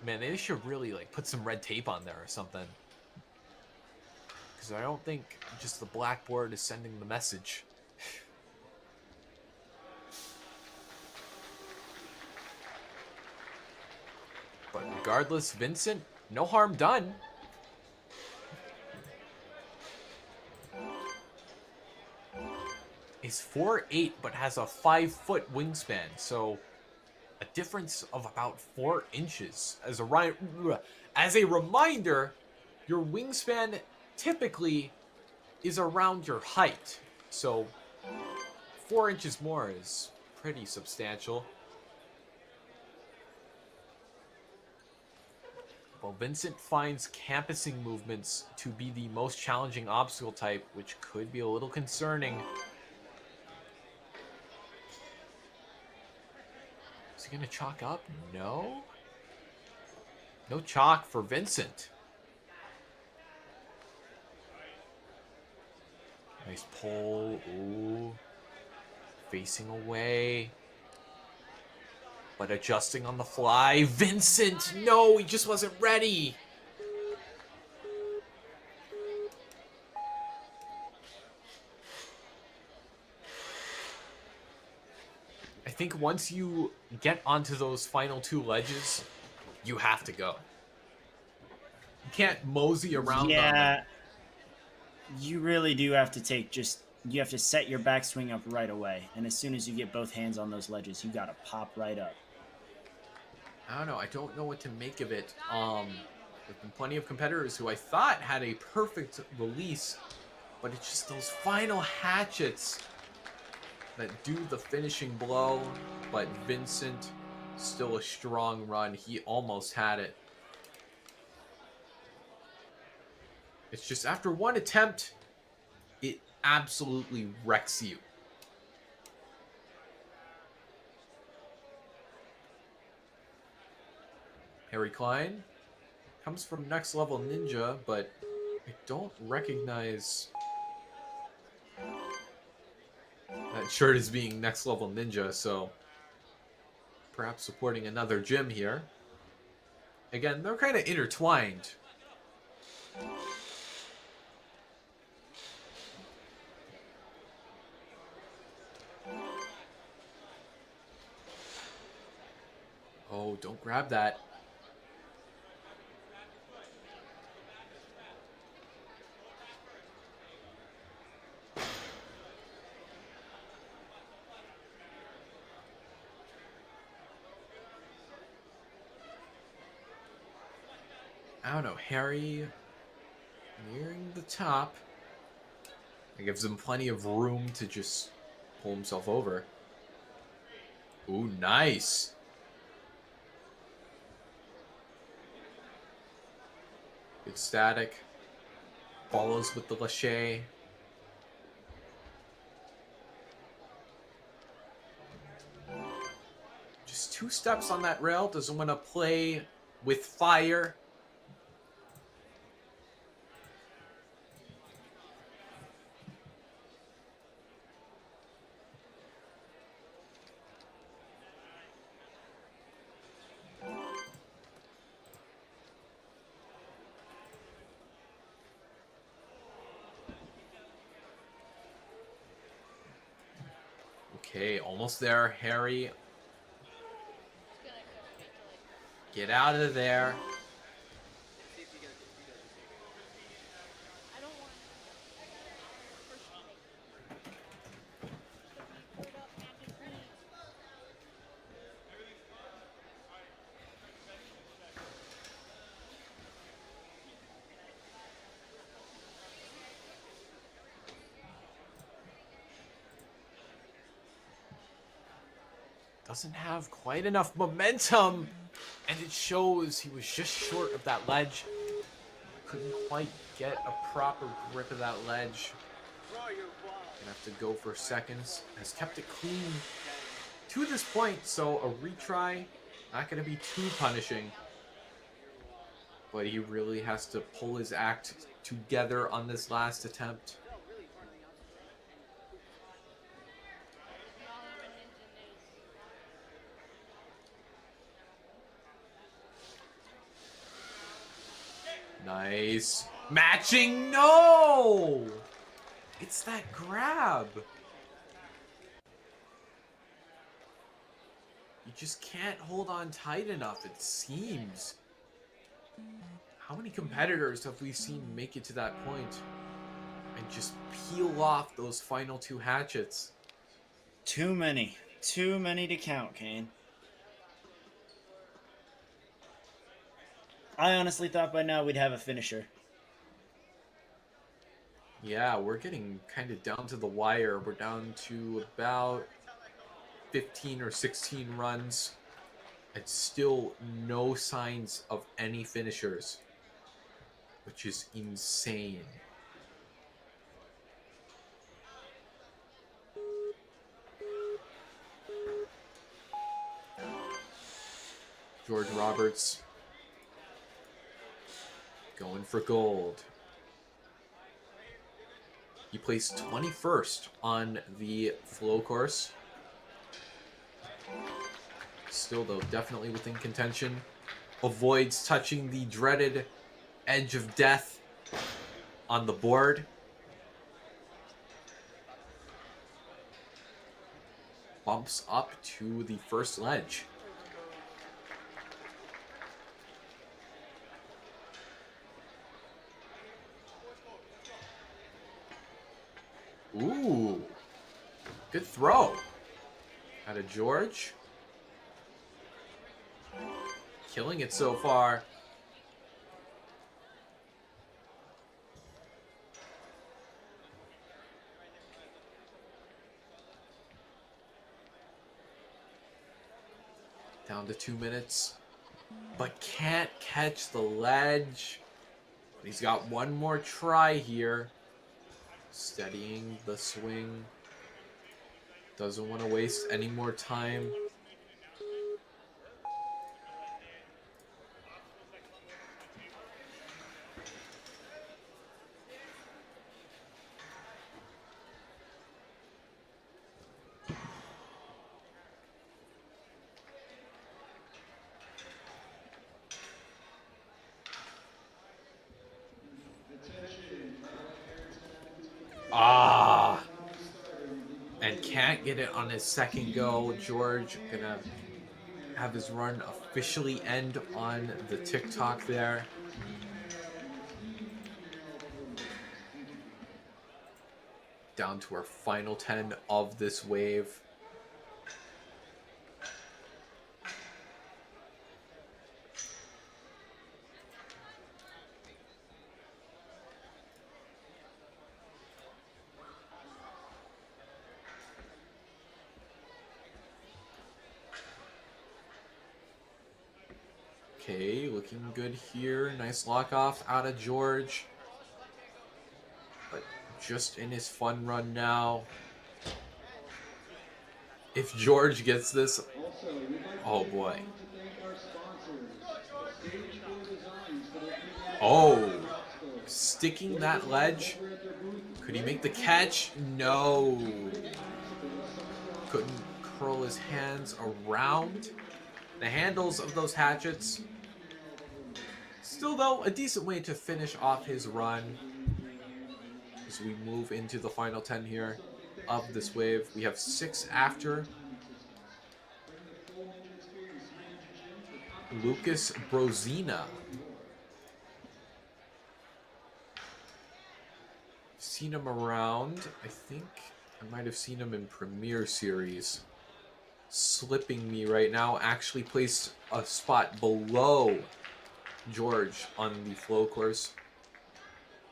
Man, they should really like put some red tape on there or something. Because I don't think just the blackboard is sending the message. But regardless, Vincent, no harm done. Is 4'8", but has a 5-foot wingspan, so a difference of about 4 inches. As a reminder, your wingspan typically is around your height, so 4 inches more is pretty substantial. Well, Vincent finds campusing movements to be the most challenging obstacle type, which could be a little concerning. Is he going to chalk up? No. No chalk for Vincent. Nice pull. Ooh. Facing away. But adjusting on the fly. Vincent! No, he just wasn't ready. I think once you get onto those final 2 ledges, you have to go. You can't mosey around on them. Yeah, you really do have to you have to set your backswing up right away. And as soon as you get both hands on those ledges, you got to pop right up. I don't know. I don't know what to make of it. There've been plenty of competitors who I thought had a perfect release, but it's just those final hatchets that do the finishing blow. But Vincent, still a strong run. He almost had it. It's just after one attempt, it absolutely wrecks you. Harry Klein comes from Next Level Ninja, but I don't recognize that shirt as being Next Level Ninja, so perhaps supporting another gym here. Again, they're kind of intertwined. Oh, don't grab that. I don't know, Harry nearing the top. It gives him plenty of room to just pull himself over. Ooh, nice. Good static. Follows with the lache. Just 2 steps on that rail. Doesn't want to play with fire. Okay, almost there, Harry. Get out of there. Doesn't have quite enough momentum. And it shows he was just short of that ledge. Couldn't quite get a proper grip of that ledge. Gonna have to go for seconds. Has kept it clean to this point, so a retry, not gonna be too punishing. But he really has to pull his act together on this last attempt. Nice. Matching, no! It's that grab. You just can't hold on tight enough, it seems. How many competitors have we seen make it to that point and just peel off those final 2 hatchets? Too many. Too many to count, Kane. I honestly thought by now we'd have a finisher. Yeah, we're getting kind of down to the wire. We're down to about 15 or 16 runs. And still no signs of any finishers, which is insane. George Roberts going for gold. He placed 21st on the flow course. Still, though, definitely within contention. Avoids touching the dreaded edge of death on the board. Bumps up to the first ledge. Ooh. Good throw. Out of George. Killing it so far. Down to 2 minutes. But can't catch the ledge. But he's got one more try here. Steadying the swing. Doesn't want to waste any more time. Ah! And can't get it on his second go. George gonna have his run officially end on the TikTok there. Down to our final 10 of this wave. Okay, looking good here. Nice lock off out of George. But just in his fun run now. If George gets this, oh boy. Oh, sticking that ledge. Could he make the catch? No. Couldn't curl his hands around the handles of those hatchets. Still, though, a decent way to finish off his run as we move into the final 10 here of this wave. We have 6 after. Lucas Brozina. Seen him around. I think I might have seen him in Premier Series. Slipping me right now. Actually placed a spot below George on the flow course.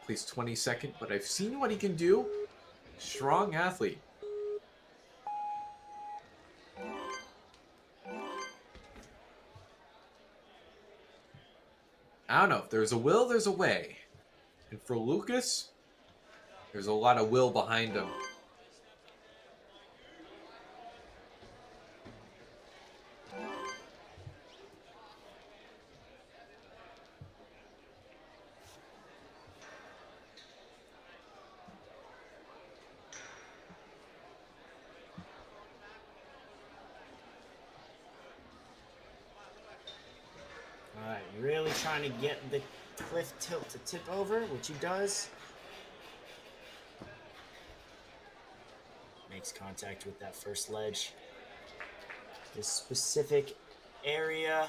Placed 22nd, but I've seen what he can do. Strong athlete. I don't know. If there's a will, there's a way. And for Lucas, there's a lot of will behind him. All right, really trying to get the cliff tilt to tip over, which he does. Makes contact with that first ledge. This specific area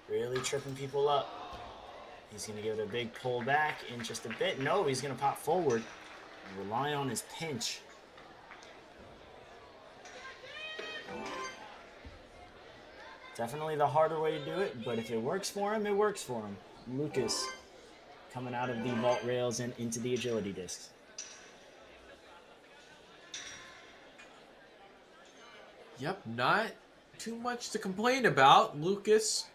really tripping people up. He's going to give it a big pull back in just a bit. No, he's going to pop forward and rely on his pinch. Definitely the harder way to do it, but if it works for him, it works for him. Lucas coming out of the vault rails and into the agility discs. Yep, not too much to complain about. Lucas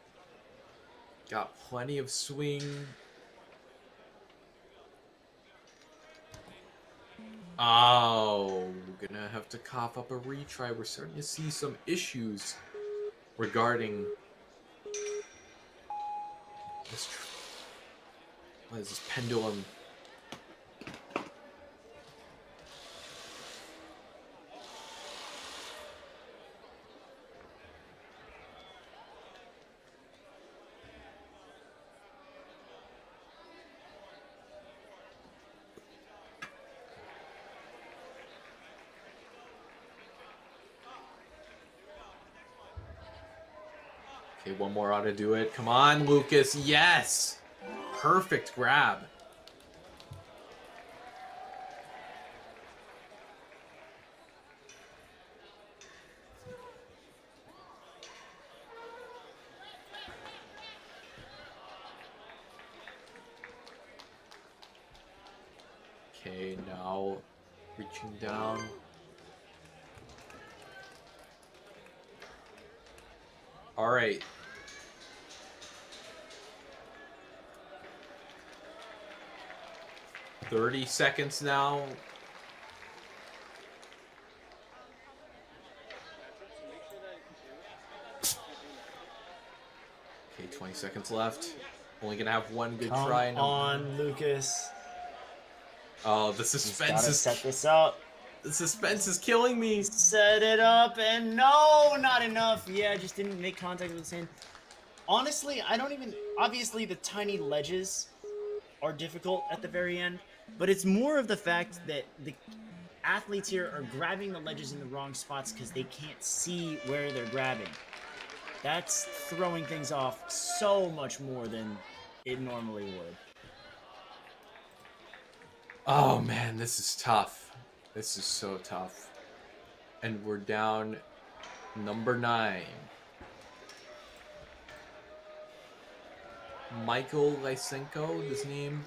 got plenty of swing. Oh, we're gonna have to cough up a retry. We're starting to see some issues regarding this. What is this pendulum? Okay, one more ought to do it. Come on, Lucas. Yes! Perfect grab. Okay, now reaching down. All right. "30 seconds now. Okay, 20 seconds left. Only gonna have one good try. Come on, Lucas. Oh, the Gotta suspense is set this up. the suspense is killing me. Set it up, and no, not enough. Yeah, just didn't make contact with his hand. Honestly, I don't even... Obviously, the tiny ledges are difficult at the very end, but it's more of the fact that the athletes here are grabbing the ledges in the wrong spots because they can't see where they're grabbing. That's throwing things off so much more than it normally would. Oh man, this is tough. This is so tough. And we're down number 9. Michael Lysenko, his name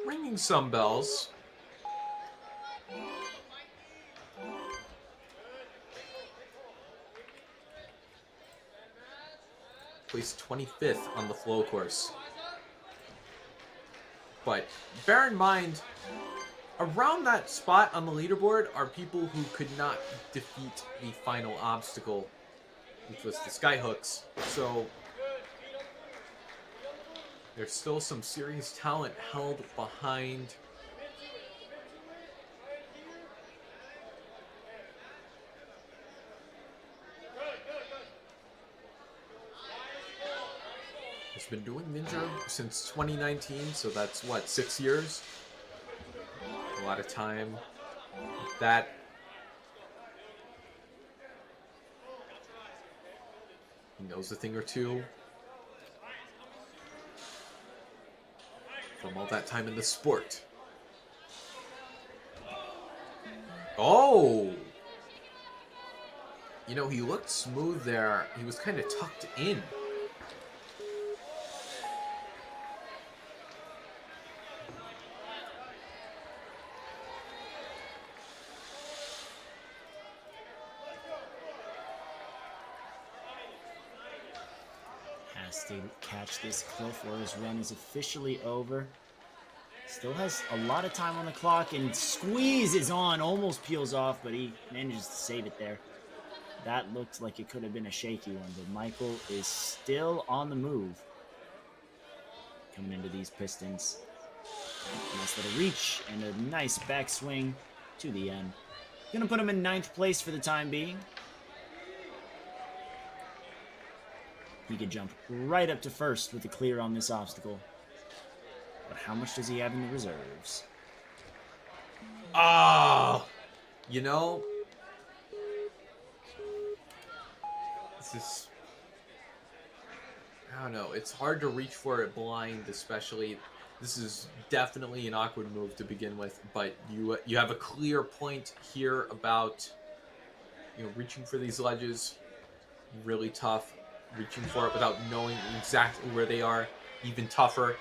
ringing some bells. Placed 25th on the flow course. But bear in mind, around that spot on the leaderboard are people who could not defeat the final obstacle, which was the skyhooks. So there's still some serious talent held behind. He's been doing Ninja since 2019, so that's what, 6 years? A lot of time. That he knows a thing or two from all that time in the sport. Oh! You know, he looked smooth there. He was kind of tucked in. Has to catch this cliff or his run is officially over. Still has a lot of time on the clock, and squeeze is on. Almost peels off, but he manages to save it there. That looked like it could have been a shaky one, but Michael is still on the move. Coming into these Pistons. Nice little reach and a nice backswing to the end. Gonna put him in 9th place for the time being. He could jump right up to 1st with a clear on this obstacle. But how much does he have in the reserves? Oh, you know, this is, I don't know, it's hard to reach for it blind, especially. This is definitely an awkward move to begin with, but you have a clear point here about, you know, reaching for these ledges. Really tough. Reaching for it without knowing exactly where they are, even tougher.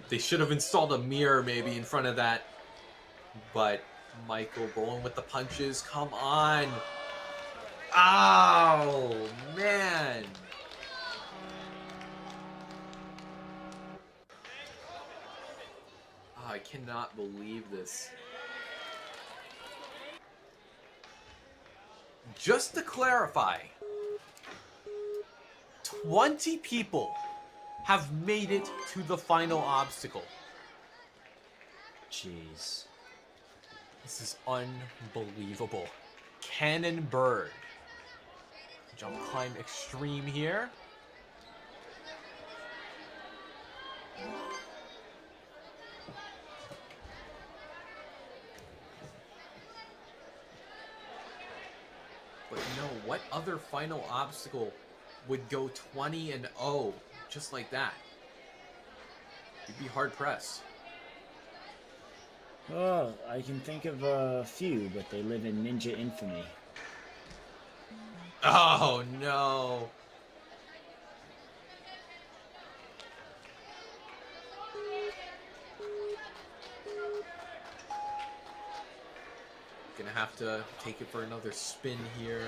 They should have installed a mirror maybe in front of that, but Michael rolling with the punches. Come on. Oh, man. Oh, I cannot believe this. Just to clarify, 20 people have made it to the final obstacle. Jeez. This is unbelievable. Cannon Bird. Jump climb extreme here. But you know, what other final obstacle would go 20-0 just like that? You'd be hard pressed. Oh, I can think of a few, but they live in ninja infamy. Oh no. Gonna have to take it for another spin here.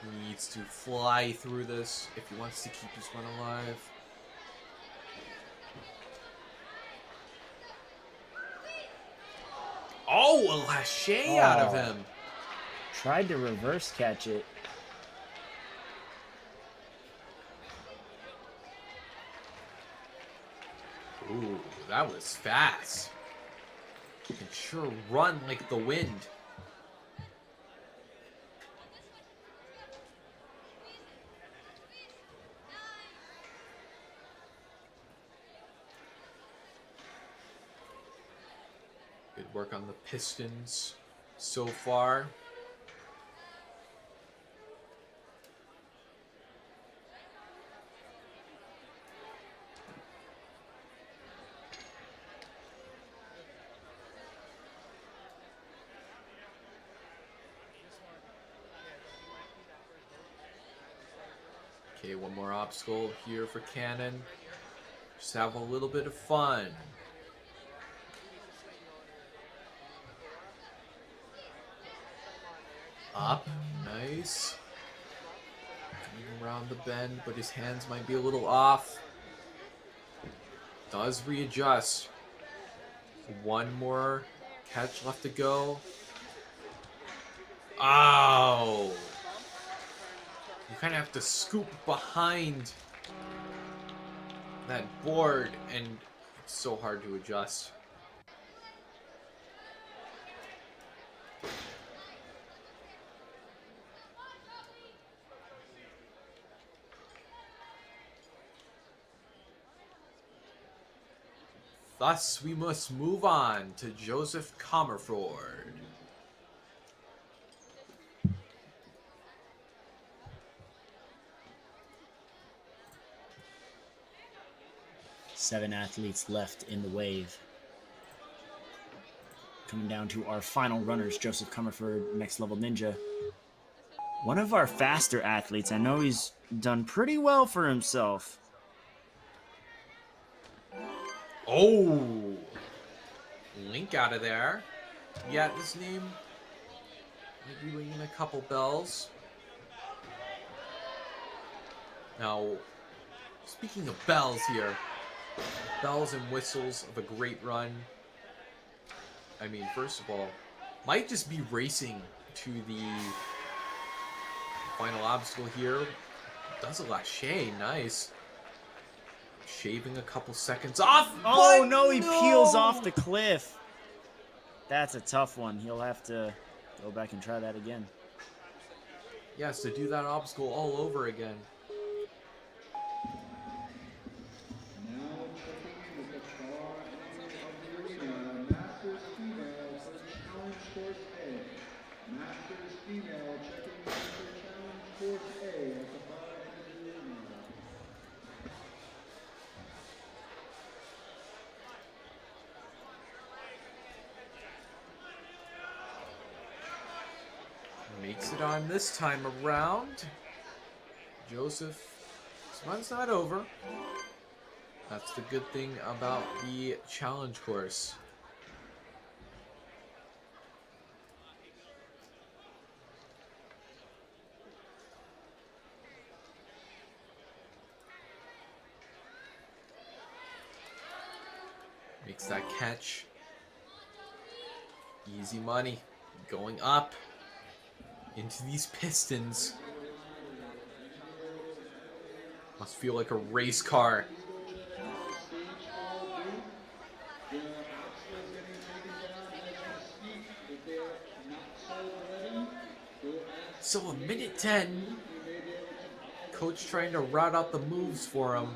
He needs to fly through this if he wants to keep his run alive. Oh, a lache out of him. Tried to reverse catch it. Ooh, that was fast. You can sure run like the wind. Good work on the Pistons so far. Okay, one more obstacle here for Cannon. Just have a little bit of fun. Up, nice. Coming around the bend, but his hands might be a little off. Does readjust. One more catch left to go. Oh! You kind of have to scoop behind that board, and it's so hard to adjust. Thus, we must move on to Joseph Comerford. Seven athletes left in the wave. Coming down to our final runners, Joseph Comerford, Next Level Ninja. One of our faster athletes. I know he's done pretty well for himself. Oh! Link out of there. Yeah, this name Might be ringing a couple bells. Now, speaking of bells here, bells and whistles of a great run. I mean, first of all, might just be racing to the final obstacle here. Does a lache, nice. Shaving a couple seconds off. Oh, no, he peels off the cliff. That's a tough one. He'll have to go back and try that again. Yes, to do that obstacle all over again. Now checking with the far end of the arena, Masters female for challenge course A. Masters female checking in for challenge course A at the far end of the arena. Makes it on this time around. Joseph, this run's not over. That's the good thing about the challenge course. Makes that catch. Easy money. Going up into these pistons. Must feel like a race car. So a minute 10. Coach trying to route out the moves for him.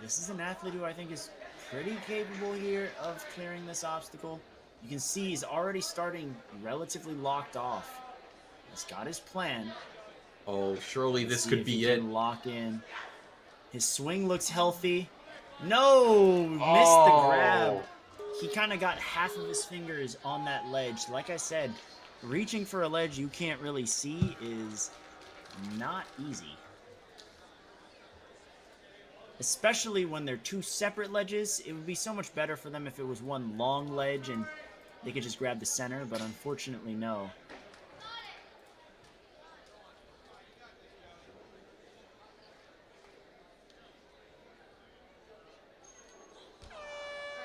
This is an athlete who I think is pretty capable here of clearing this obstacle. You can see he's already starting relatively locked off. He's got his plan. Oh, surely Let's this see could if be he it. can lock in. His swing looks healthy. No! Missed the Oh. grab. He kind of got half of his fingers on that ledge. Like I said, reaching for a ledge you can't really see is not easy. Especially when they're two separate ledges. It would be so much better for them if it was one long ledge and they could just grab the center, but unfortunately, no.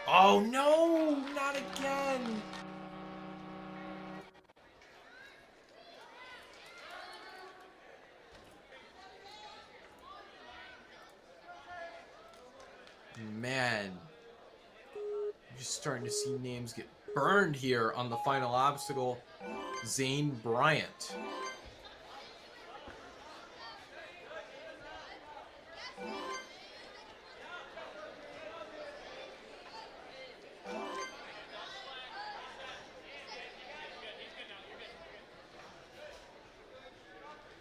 Oh no, not again. Man, you're just starting to see names get burned here on the final obstacle. Zane Bryant.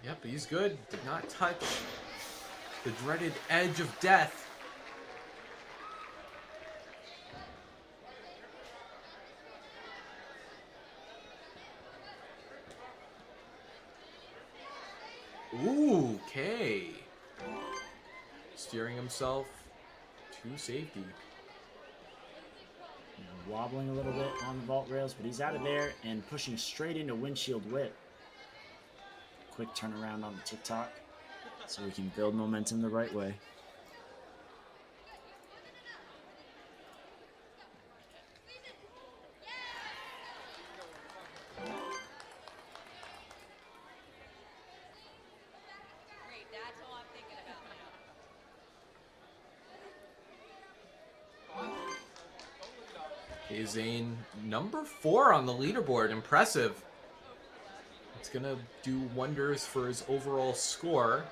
Yep, he's good. Did not touch the dreaded edge of death. Ooh, okay. Steering himself to safety. Wobbling a little bit on the vault rails, but he's out of there and pushing straight into windshield whip. Quick turnaround on the TikTok so we can build momentum the right way. Great, that's all I'm thinking about. Okay, Zane, number 4 on the leaderboard. Impressive. It's gonna do wonders for his overall score.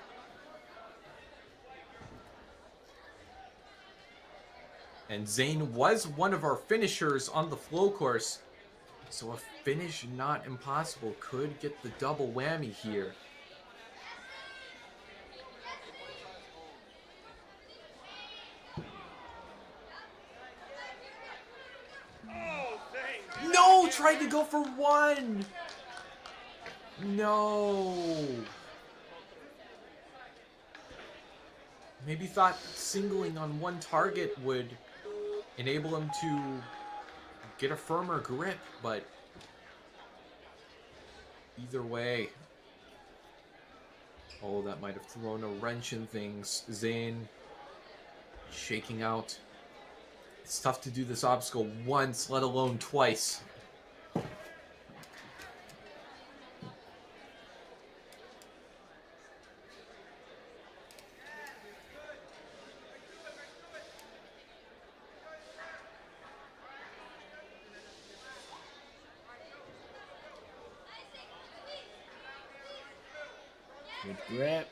And Zane was one of our finishers on the flow course. So a finish not impossible could get the double whammy here. No, tried to go for 1. No. Maybe thought singling on one target would enable him to get a firmer grip, but either way. Oh, that might have thrown a wrench in things. Zane shaking out. It's tough to do this obstacle once, let alone twice. Good grip.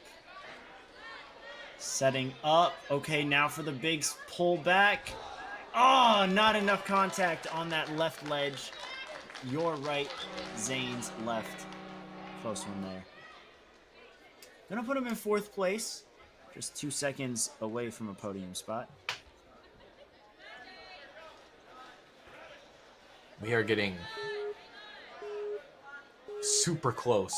Setting up. Okay, now for the big pull back. Oh, not enough contact on that left ledge. Your right, Zane's left. Close one there. Gonna put him in 4th place. Just 2 seconds away from a podium spot. We are getting super close.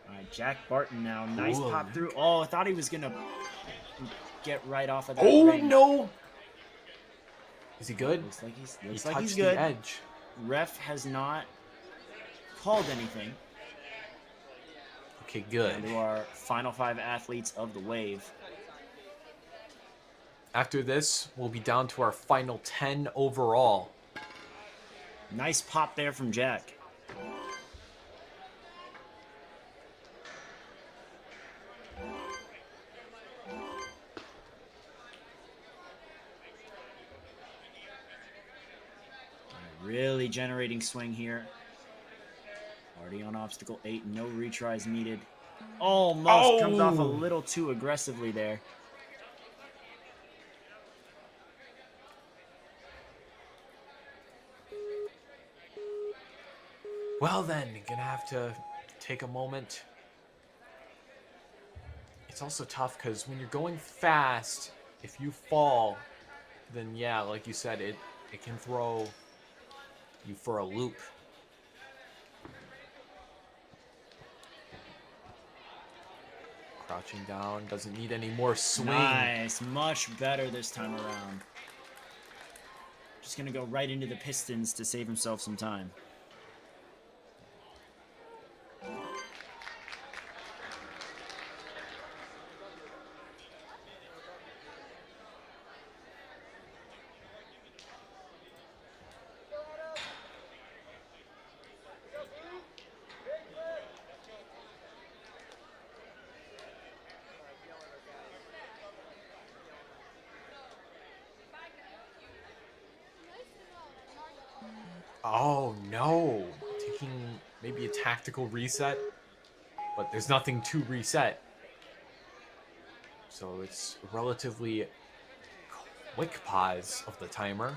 All right, Jack Barton now. Nice Ooh. pop through. Oh, I thought he was gonna get right off of that Oh ring. no! Is he good? Looks like he's, He looks like he's touched good. the edge. Ref has not called anything. Okay, good. And to our final 5 athletes of the wave. After this, we'll be down to our final 10 overall. Nice pop there from Jack. Really generating swing here. Already on obstacle 8, no retries needed. Almost comes off a little too aggressively there. Well then, gonna have to take a moment. It's also tough because when you're going fast, if you fall, then yeah, like you said, it can throw you for a loop. Crouching down, doesn't need any more swing. Nice, much better this time around. Just gonna go right into the pistons to save himself some time. Oh no, taking maybe a tactical reset, but there's nothing to reset. So it's a relatively quick pause of the timer.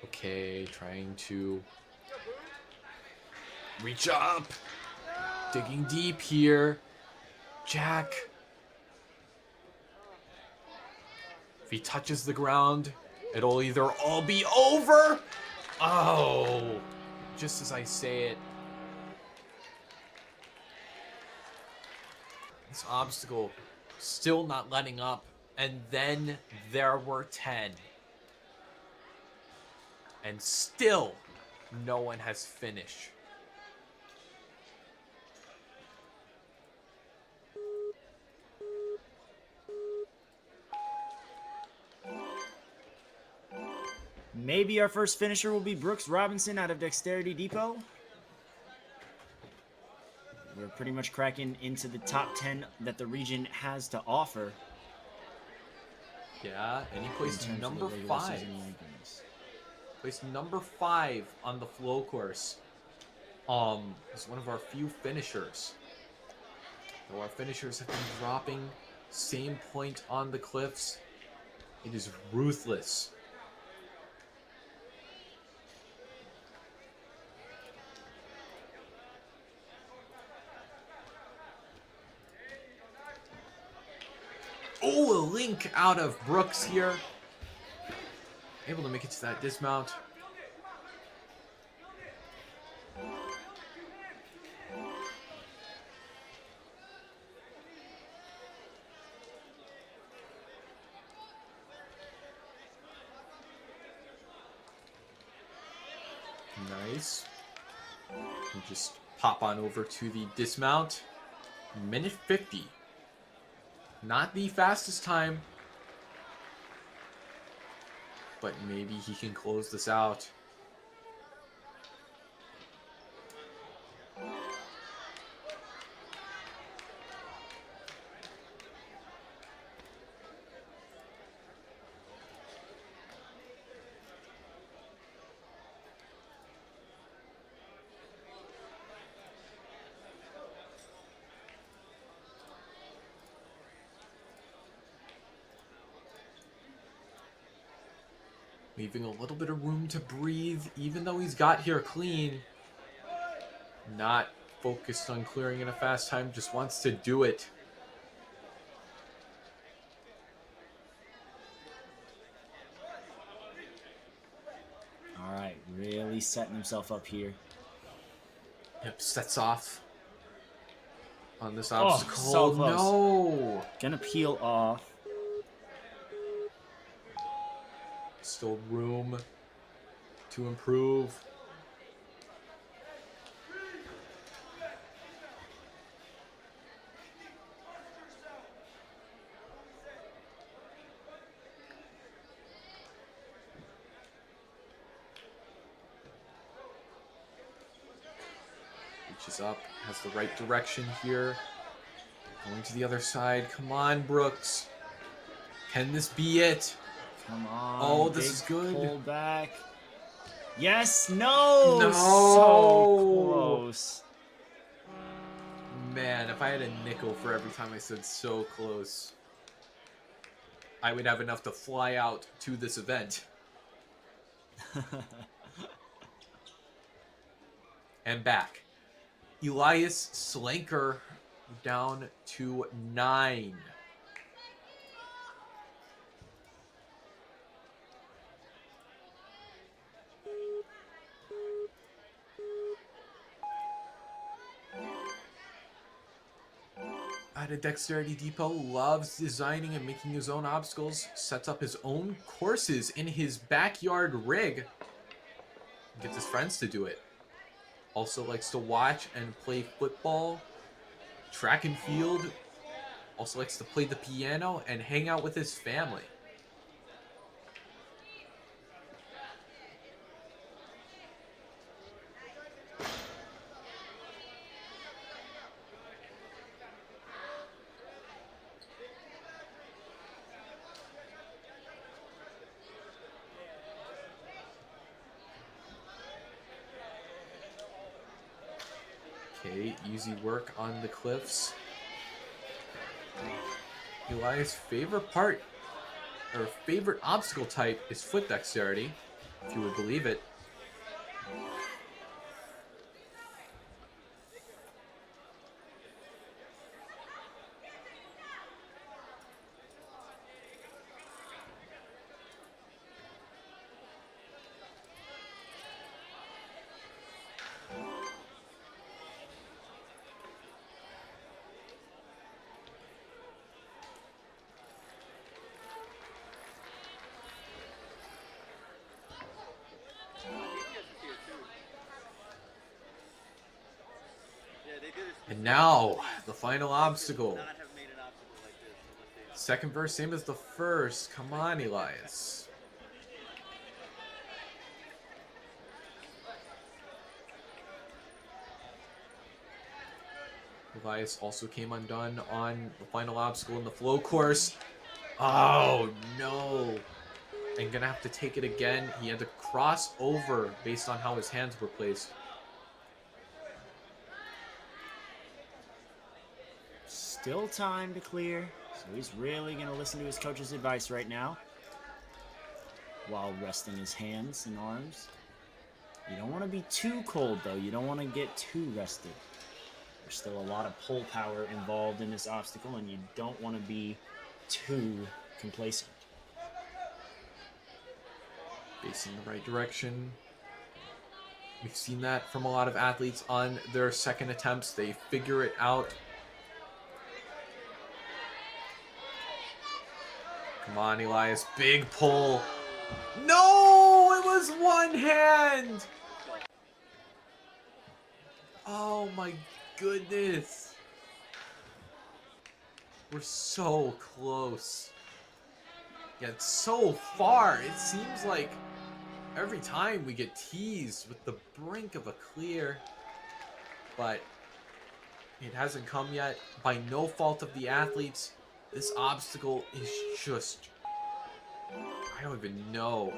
Okay, trying to reach up. Digging deep here. Jack. If he touches the ground, it'll either all be over. Oh, just as I say it. This obstacle still not letting up. And then there were 10. And still, no one has finished. Maybe our first finisher will be Brooks Robinson out of Dexterity Depot. We're pretty much cracking into the top 10 that the region has to offer. Yeah, and he in placed terms of the number regular 5. season rankings. Placed number 5 on the flow course. Is one of our few finishers. Though our finishers have been dropping, same point on the cliffs. It is ruthless. Oh, a link out of Brooks here. Able to make it to that dismount. Nice. And just pop on over to the dismount. Minute 50. Not the fastest time. But maybe he can close this out. Leaving a little bit of room to breathe, even though he's got here clean. Not focused on clearing in a fast time, just wants to do it. All right, really setting himself up here. Yep, sets off on this Oh, obstacle. so close. No! Gonna peel off. Still room to improve. Reaches up, has the right direction here. Going to the other side. Come on, Brooks. Can this be it? Come on. Oh, this big is good. Pull back. Yes, no. No. So close. Man, if I had a nickel for every time I said so close, I would have enough to fly out to this event. And back. Elias Slanker down to 9. At a Dexterity Depot, loves designing and making his own obstacles, sets up his own courses in his backyard rig, gets his friends to do it. Also likes to watch and play football, track and field, also likes to play the piano and hang out with his family. Okay, easy work on the cliffs. Elias' favorite part, or favorite obstacle type, is foot dexterity, if you would believe it. And now, the final obstacle. Second verse, same as the first. Come on, Elias. Elias also came undone on the final obstacle in the flow course. Oh, no. And gonna have to take it again. He had to cross over based on how his hands were placed. Still time to clear, so he's really going to listen to his coach's advice right now while resting his hands and arms. You don't want to be too cold, though. You don't want to get too rested. There's still a lot of pull power involved in this obstacle, and you don't want to be too complacent. Facing the right direction. We've seen that from a lot of athletes on their second attempts. They figure it out. Come on, Elias. Big pull. No! It was one hand! Oh my goodness. We're so close. Yet so far, it seems like every time we get teased with the brink of a clear, but it hasn't come yet. By no fault of the athletes, this obstacle is just, I don't even know.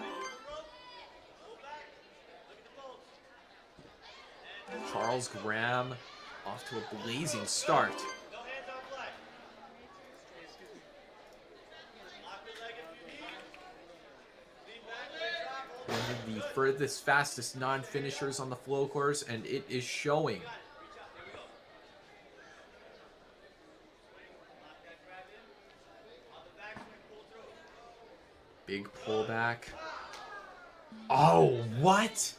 Charles Graham off to a blazing start. One of the furthest, fastest non-finishers on the flow course, and it is showing. Big pullback. Oh, what?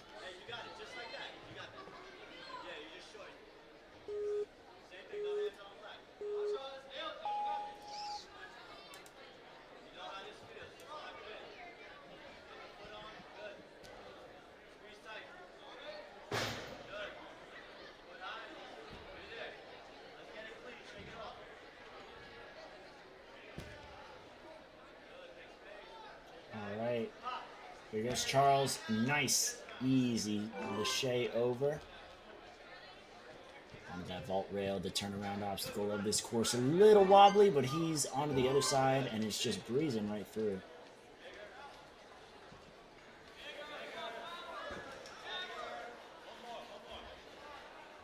Here goes Charles. Nice, easy lâché over. Onto that vault rail, the turnaround obstacle of this course. A little wobbly, but he's onto the other side, and it's just breezing right through.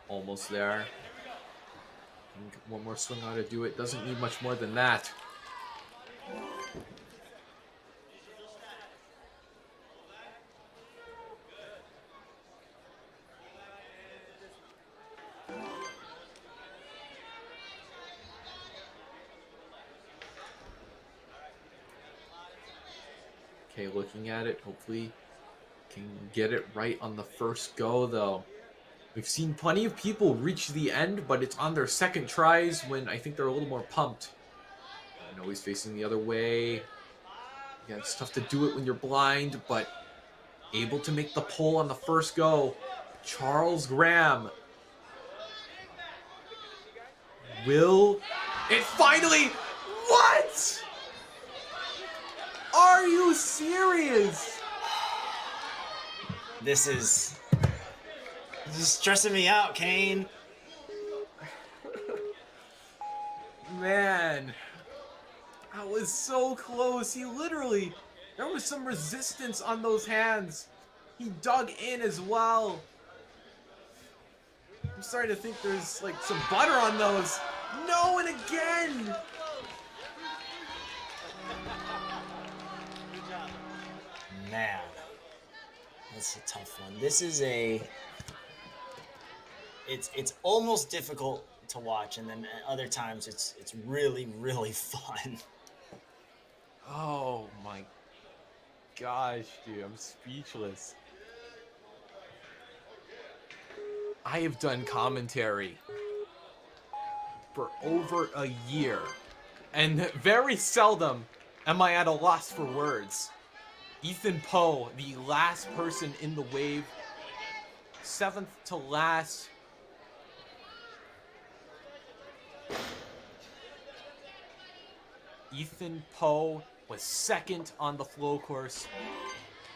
Almost there. One more swing ought to do it. Doesn't need much more than that. Okay, looking at it, hopefully can get it right on the first go, though. We've seen plenty of people reach the end, but it's on their second tries when I think they're a little more pumped. I know he's facing the other way. Yeah, it's tough to do it when you're blind, but able to make the pull on the first go. Charles Graham. Will it finally... What? Are you serious? This is stressing me out, Kane. Man, I was so close. He literally, there was some resistance on those hands. He dug in as well. I'm starting to think there's like some butter on those. No, and again. Man, that's a tough one. This is a... It's almost difficult to watch, and then at other times it's really, really fun. Oh my gosh, dude, I'm speechless. I have done commentary for over a year, and very seldom am I at a loss for words. Ethan Poe, the last person in the wave, 7th to last. Ethan Poe was 2nd on the flow course.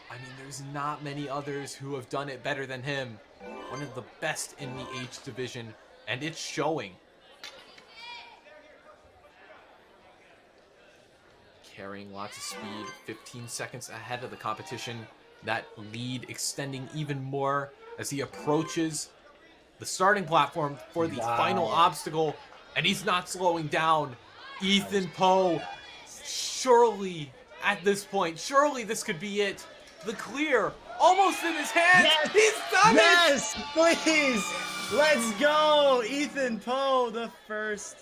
I mean, there's not many others who have done it better than him. One of the best in the H division, and it's showing. Carrying lots of speed, 15 seconds ahead of the competition. That lead extending even more as he approaches the starting platform for the final obstacle, and he's not slowing down. Ethan Poe, surely at this point, surely this could be it. The clear, almost in his hands. Yes! He's done it! Yes, please! Let's go! Ethan Poe, the first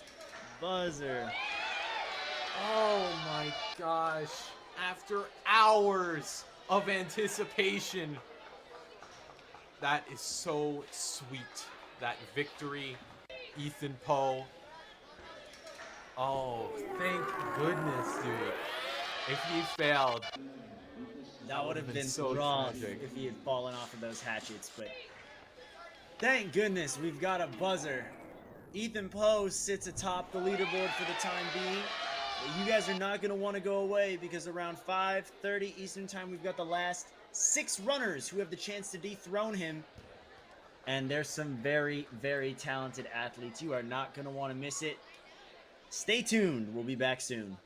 buzzer. Oh my gosh. After hours of anticipation. That is so sweet. That victory, Ethan Poe. Oh, thank goodness, dude. If he failed, That would have been so rough tragic. if he had fallen off of those hatchets, but thank goodness we've got a buzzer. Ethan Poe sits atop the leaderboard for the time being. But you guys are not going to want to go away because around 5:30 Eastern Time, we've got the last 6 runners who have the chance to dethrone him. And there's some very, very talented athletes. You are not going to want to miss it. Stay tuned. We'll be back soon.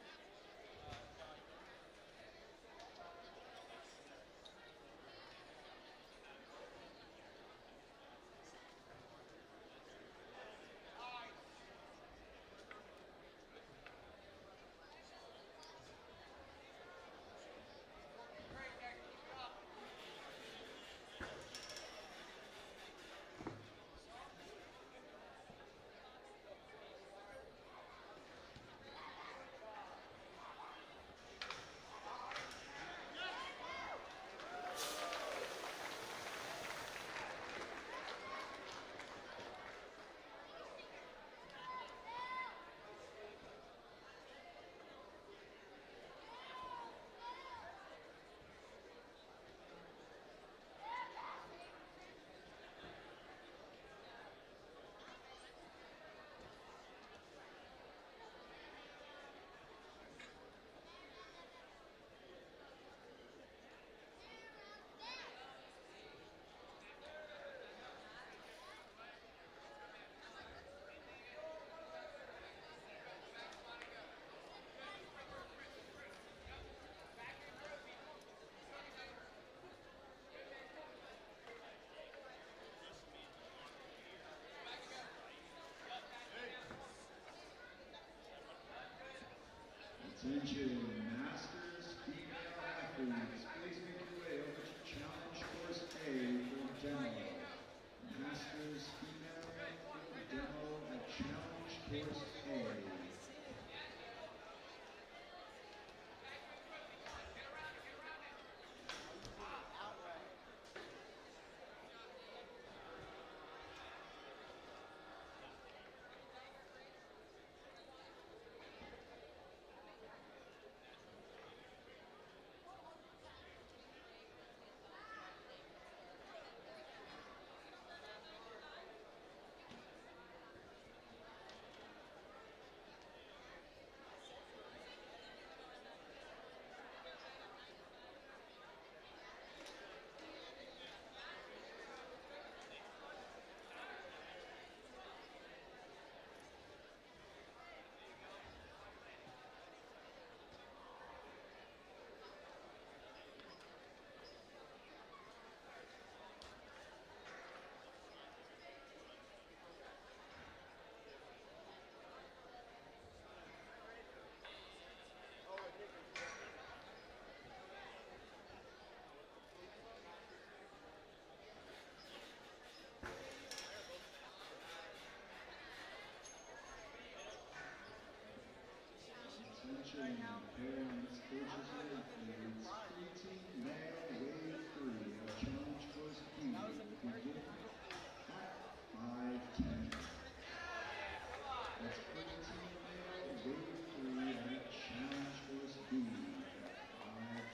Attention, Masters female athletes, please make your way over to Challenge Course A for demo. Masters female for demo at Challenge Course A. Attention, parents, coaches, and athletes, preteen male wave 3 of Challenge Course B begin at 5:10. That's preteen male wave 3 at Challenge Course B at 5:10.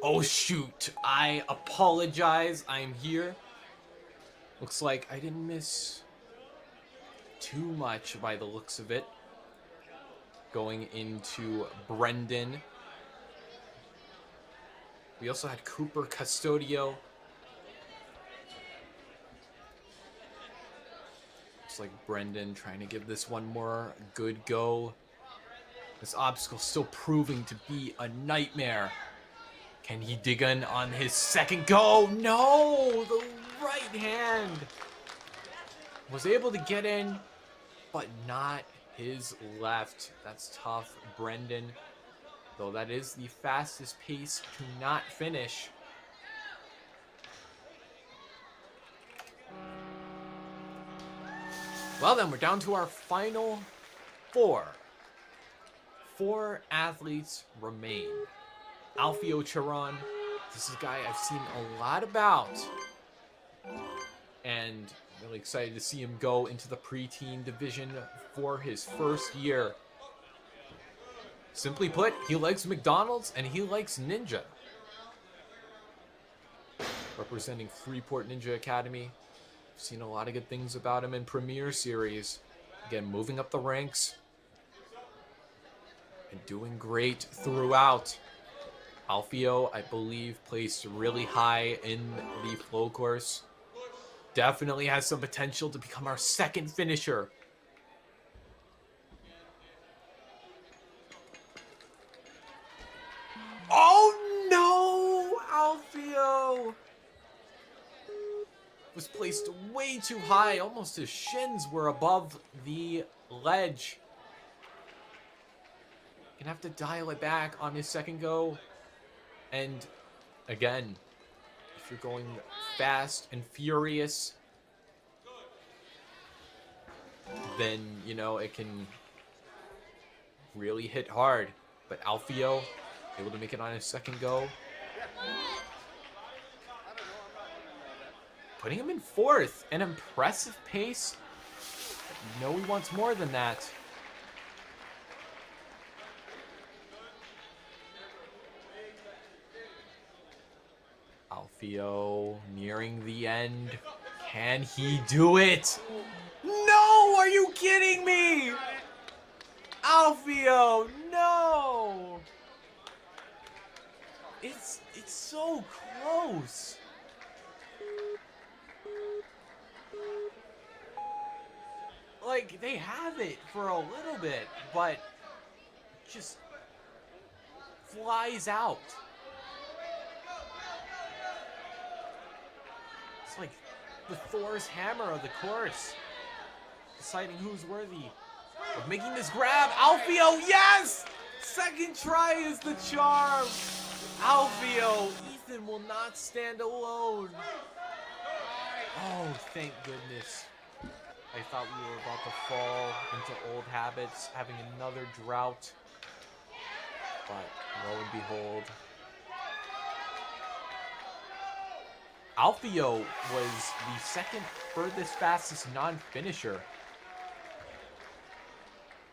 Oh shoot, I apologize. I'm here. Looks like I didn't miss too much by the looks of it. Going into Brendan. We also had Cooper Custodio. Looks like Brendan trying to give this one more good go. This obstacle still proving to be a nightmare. Can he dig in on his second go? No! The right hand was able to get in, but not his left. That's tough, Brendan. Though that is the fastest pace to not finish. Well then, we're down to our final four. 4 athletes remain. Alfio Charon, this is a guy I've seen a lot about. And really excited to see him go into the preteen division for his first year. Simply put, he likes McDonald's and he likes Ninja. Representing Freeport Ninja Academy. I've seen a lot of good things about him in Premier Series. Again, moving up the ranks. And doing great throughout. Alfio, I believe, placed really high in the flow course. Definitely has some potential to become our second finisher. Oh no! Alfio was placed way too high. Almost his shins were above the ledge. Gonna have to dial it back on his second go. And again, if you're going fast and furious, then, you know, it can really hit hard. But Alfio, able to make it on his second go. Putting him in 4th, an impressive pace. But no, he wants more than that. Alfio nearing the end. Can he do it? No! Are you kidding me? Alfio, no! It's so close. Like, they have it for a little bit, but just flies out. It's like the Thor's hammer of the course. Deciding who's worthy of making this grab. Alfio, yes! Second try is the charm. Alfio, Ethan will not stand alone. Oh, thank goodness. I thought we were about to fall into old habits, having another drought. But lo and behold, Alfio was the second furthest fastest non-finisher.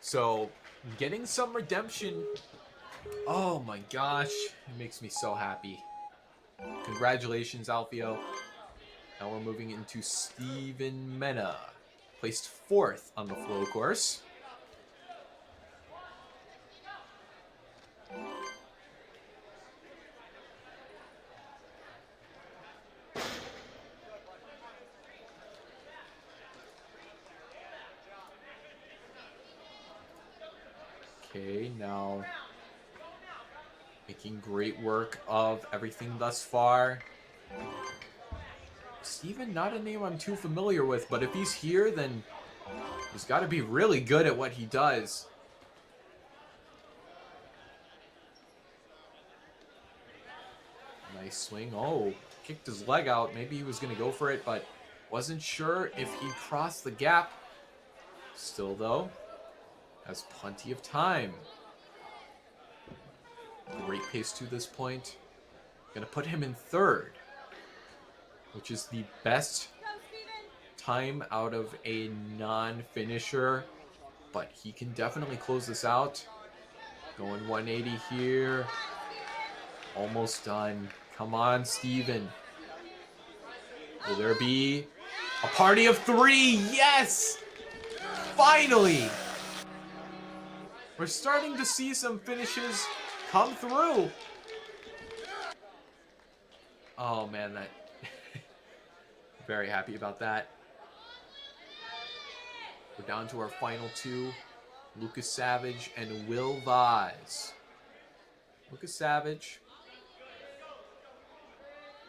So, getting some redemption. Oh my gosh, it makes me so happy. Congratulations, Alfio. Now we're moving into Steven Mena, placed 4th on the flow course. Okay, now making great work of everything thus far. Steven, not a name I'm too familiar with, but if he's here, then he's got to be really good at what he does. Nice swing. Oh, kicked his leg out. Maybe he was going to go for it, but wasn't sure if he crossed the gap. Still, though, has plenty of time. Great pace to this point. Gonna put him in 3rd, which is the best time out of a non-finisher, but he can definitely close this out. Going 180 here. Almost done. Come on, Steven. Will there be a party of 3? Yes! Finally! We're starting to see some finishes come through. Oh man, that very happy about that. We're down to our final 2. Lucas Savage and Will Vaz. Lucas Savage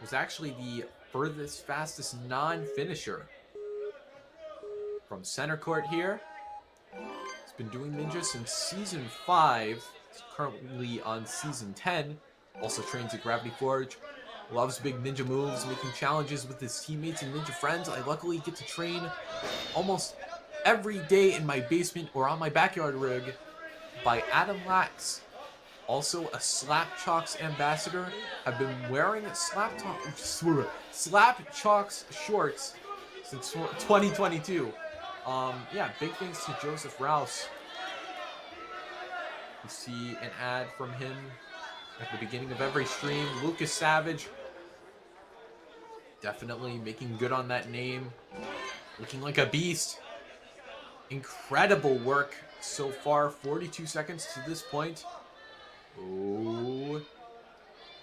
was actually the fastest non-finisher from center court here. He's been doing ninja since season 5. He's currently on season 10. Also trains at Gravity Forge. Loves big ninja moves, making challenges with his teammates and ninja friends. I luckily get to train almost every day in my basement or on my backyard rig by Adam Lax. Also a Slap Chalks ambassador. I've been wearing Slap Chalks shorts since 2022. Yeah, big thanks to Joseph Rouse. You see an ad from him at the beginning of every stream. Lucas Savage, definitely making good on that name. Looking like a beast. Incredible work so far. 42 seconds to this point. Oh.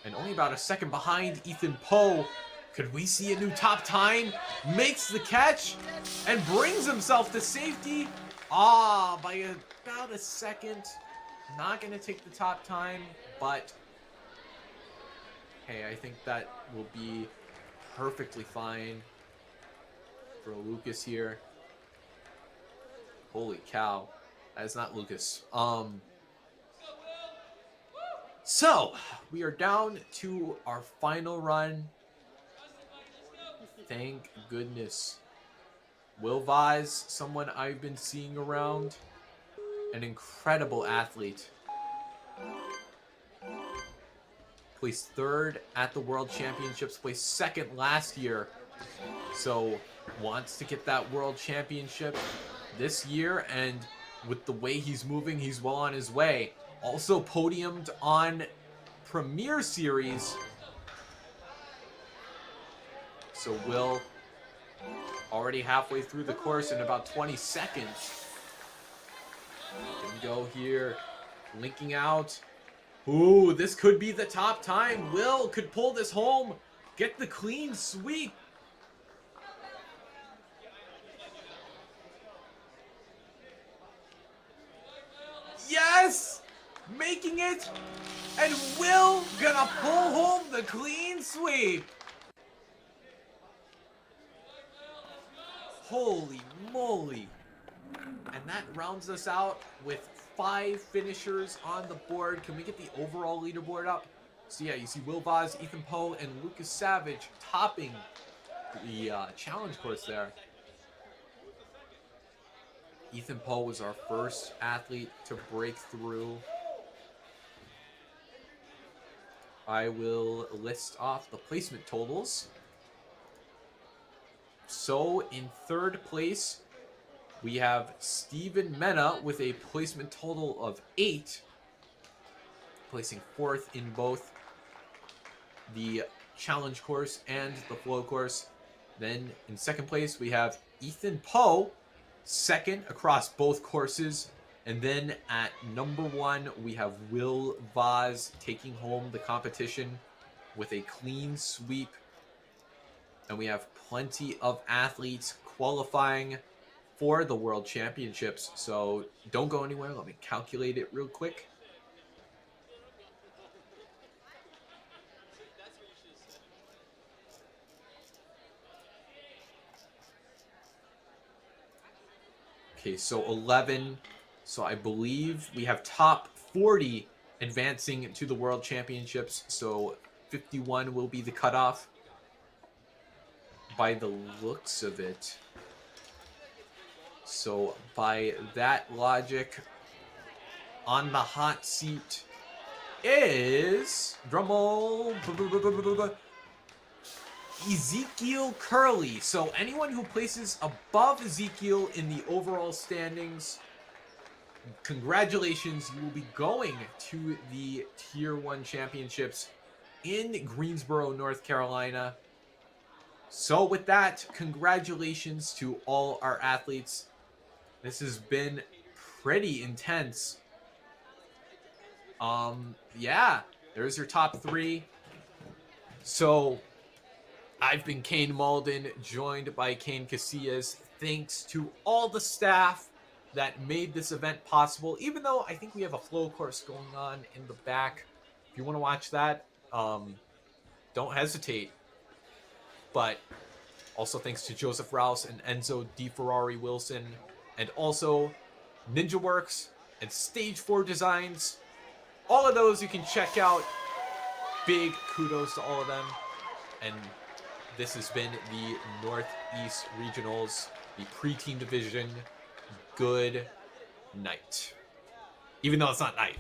And only about a second behind Ethan Poe. Could we see a new top time? Makes the catch and brings himself to safety. By about a second. Not going to take the top time, but hey, I think that will be perfectly fine for Lucas here. Holy cow. That is not Lucas. So, we are down to our final run. Thank goodness. Will Vaz, someone I've been seeing around. An incredible athlete. Placed 3rd at the World Championships. Placed 2nd last year. So, wants to get that World Championship this year. And with the way he's moving, he's well on his way. Also podiumed on Premier Series. So Will already halfway through the course in about 20 seconds. Can go here. Linking out. Ooh, this could be the top time. Will could pull this home. Get the clean sweep. Yes! Making it, and Will gonna pull home the clean sweep. Holy moly. And that rounds us out with 5 finishers on the board. Can we get the overall leaderboard up? So yeah, you see Will Vaz, Ethan Poe, and Lucas Savage topping the challenge course there. Ethan Poe was our first athlete to break through. I will list off the placement totals. So in 3rd place, we have Steven Mena with a placement total of 8, placing 4th in both the challenge course and the flow course. Then in 2nd place, we have Ethan Poe, 2nd across both courses. And then at number 1, we have Will Vaz taking home the competition with a clean sweep. And we have plenty of athletes qualifying for the World Championships. So don't go anywhere. Let me calculate it real quick. Okay, so 11. So I believe we have top 40 advancing to the World Championships. So 51 will be the cutoff by the looks of it. So by that logic, on the hot seat is, drumroll, Ezekiel Curley. So anyone who places above Ezekiel in the overall standings, congratulations, you will be going to the Tier 1 Championships in Greensboro, North Carolina. So with that, congratulations to all our athletes. This has been pretty intense. Yeah, there's your top 3. So I've been Kane Malden, joined by Kane Casillas. Thanks to all the staff that made this event possible, even though I think we have a flow course going on in the back. If you want to watch that, don't hesitate. But also thanks to Joseph Rouse and Enzo Di Ferrari Wilson, and also NinjaWorks and Stage 4 Designs. All of those you can check out. Big kudos to all of them. And this has been the Northeast Regionals, the preteen division. Good night. Even though it's not night.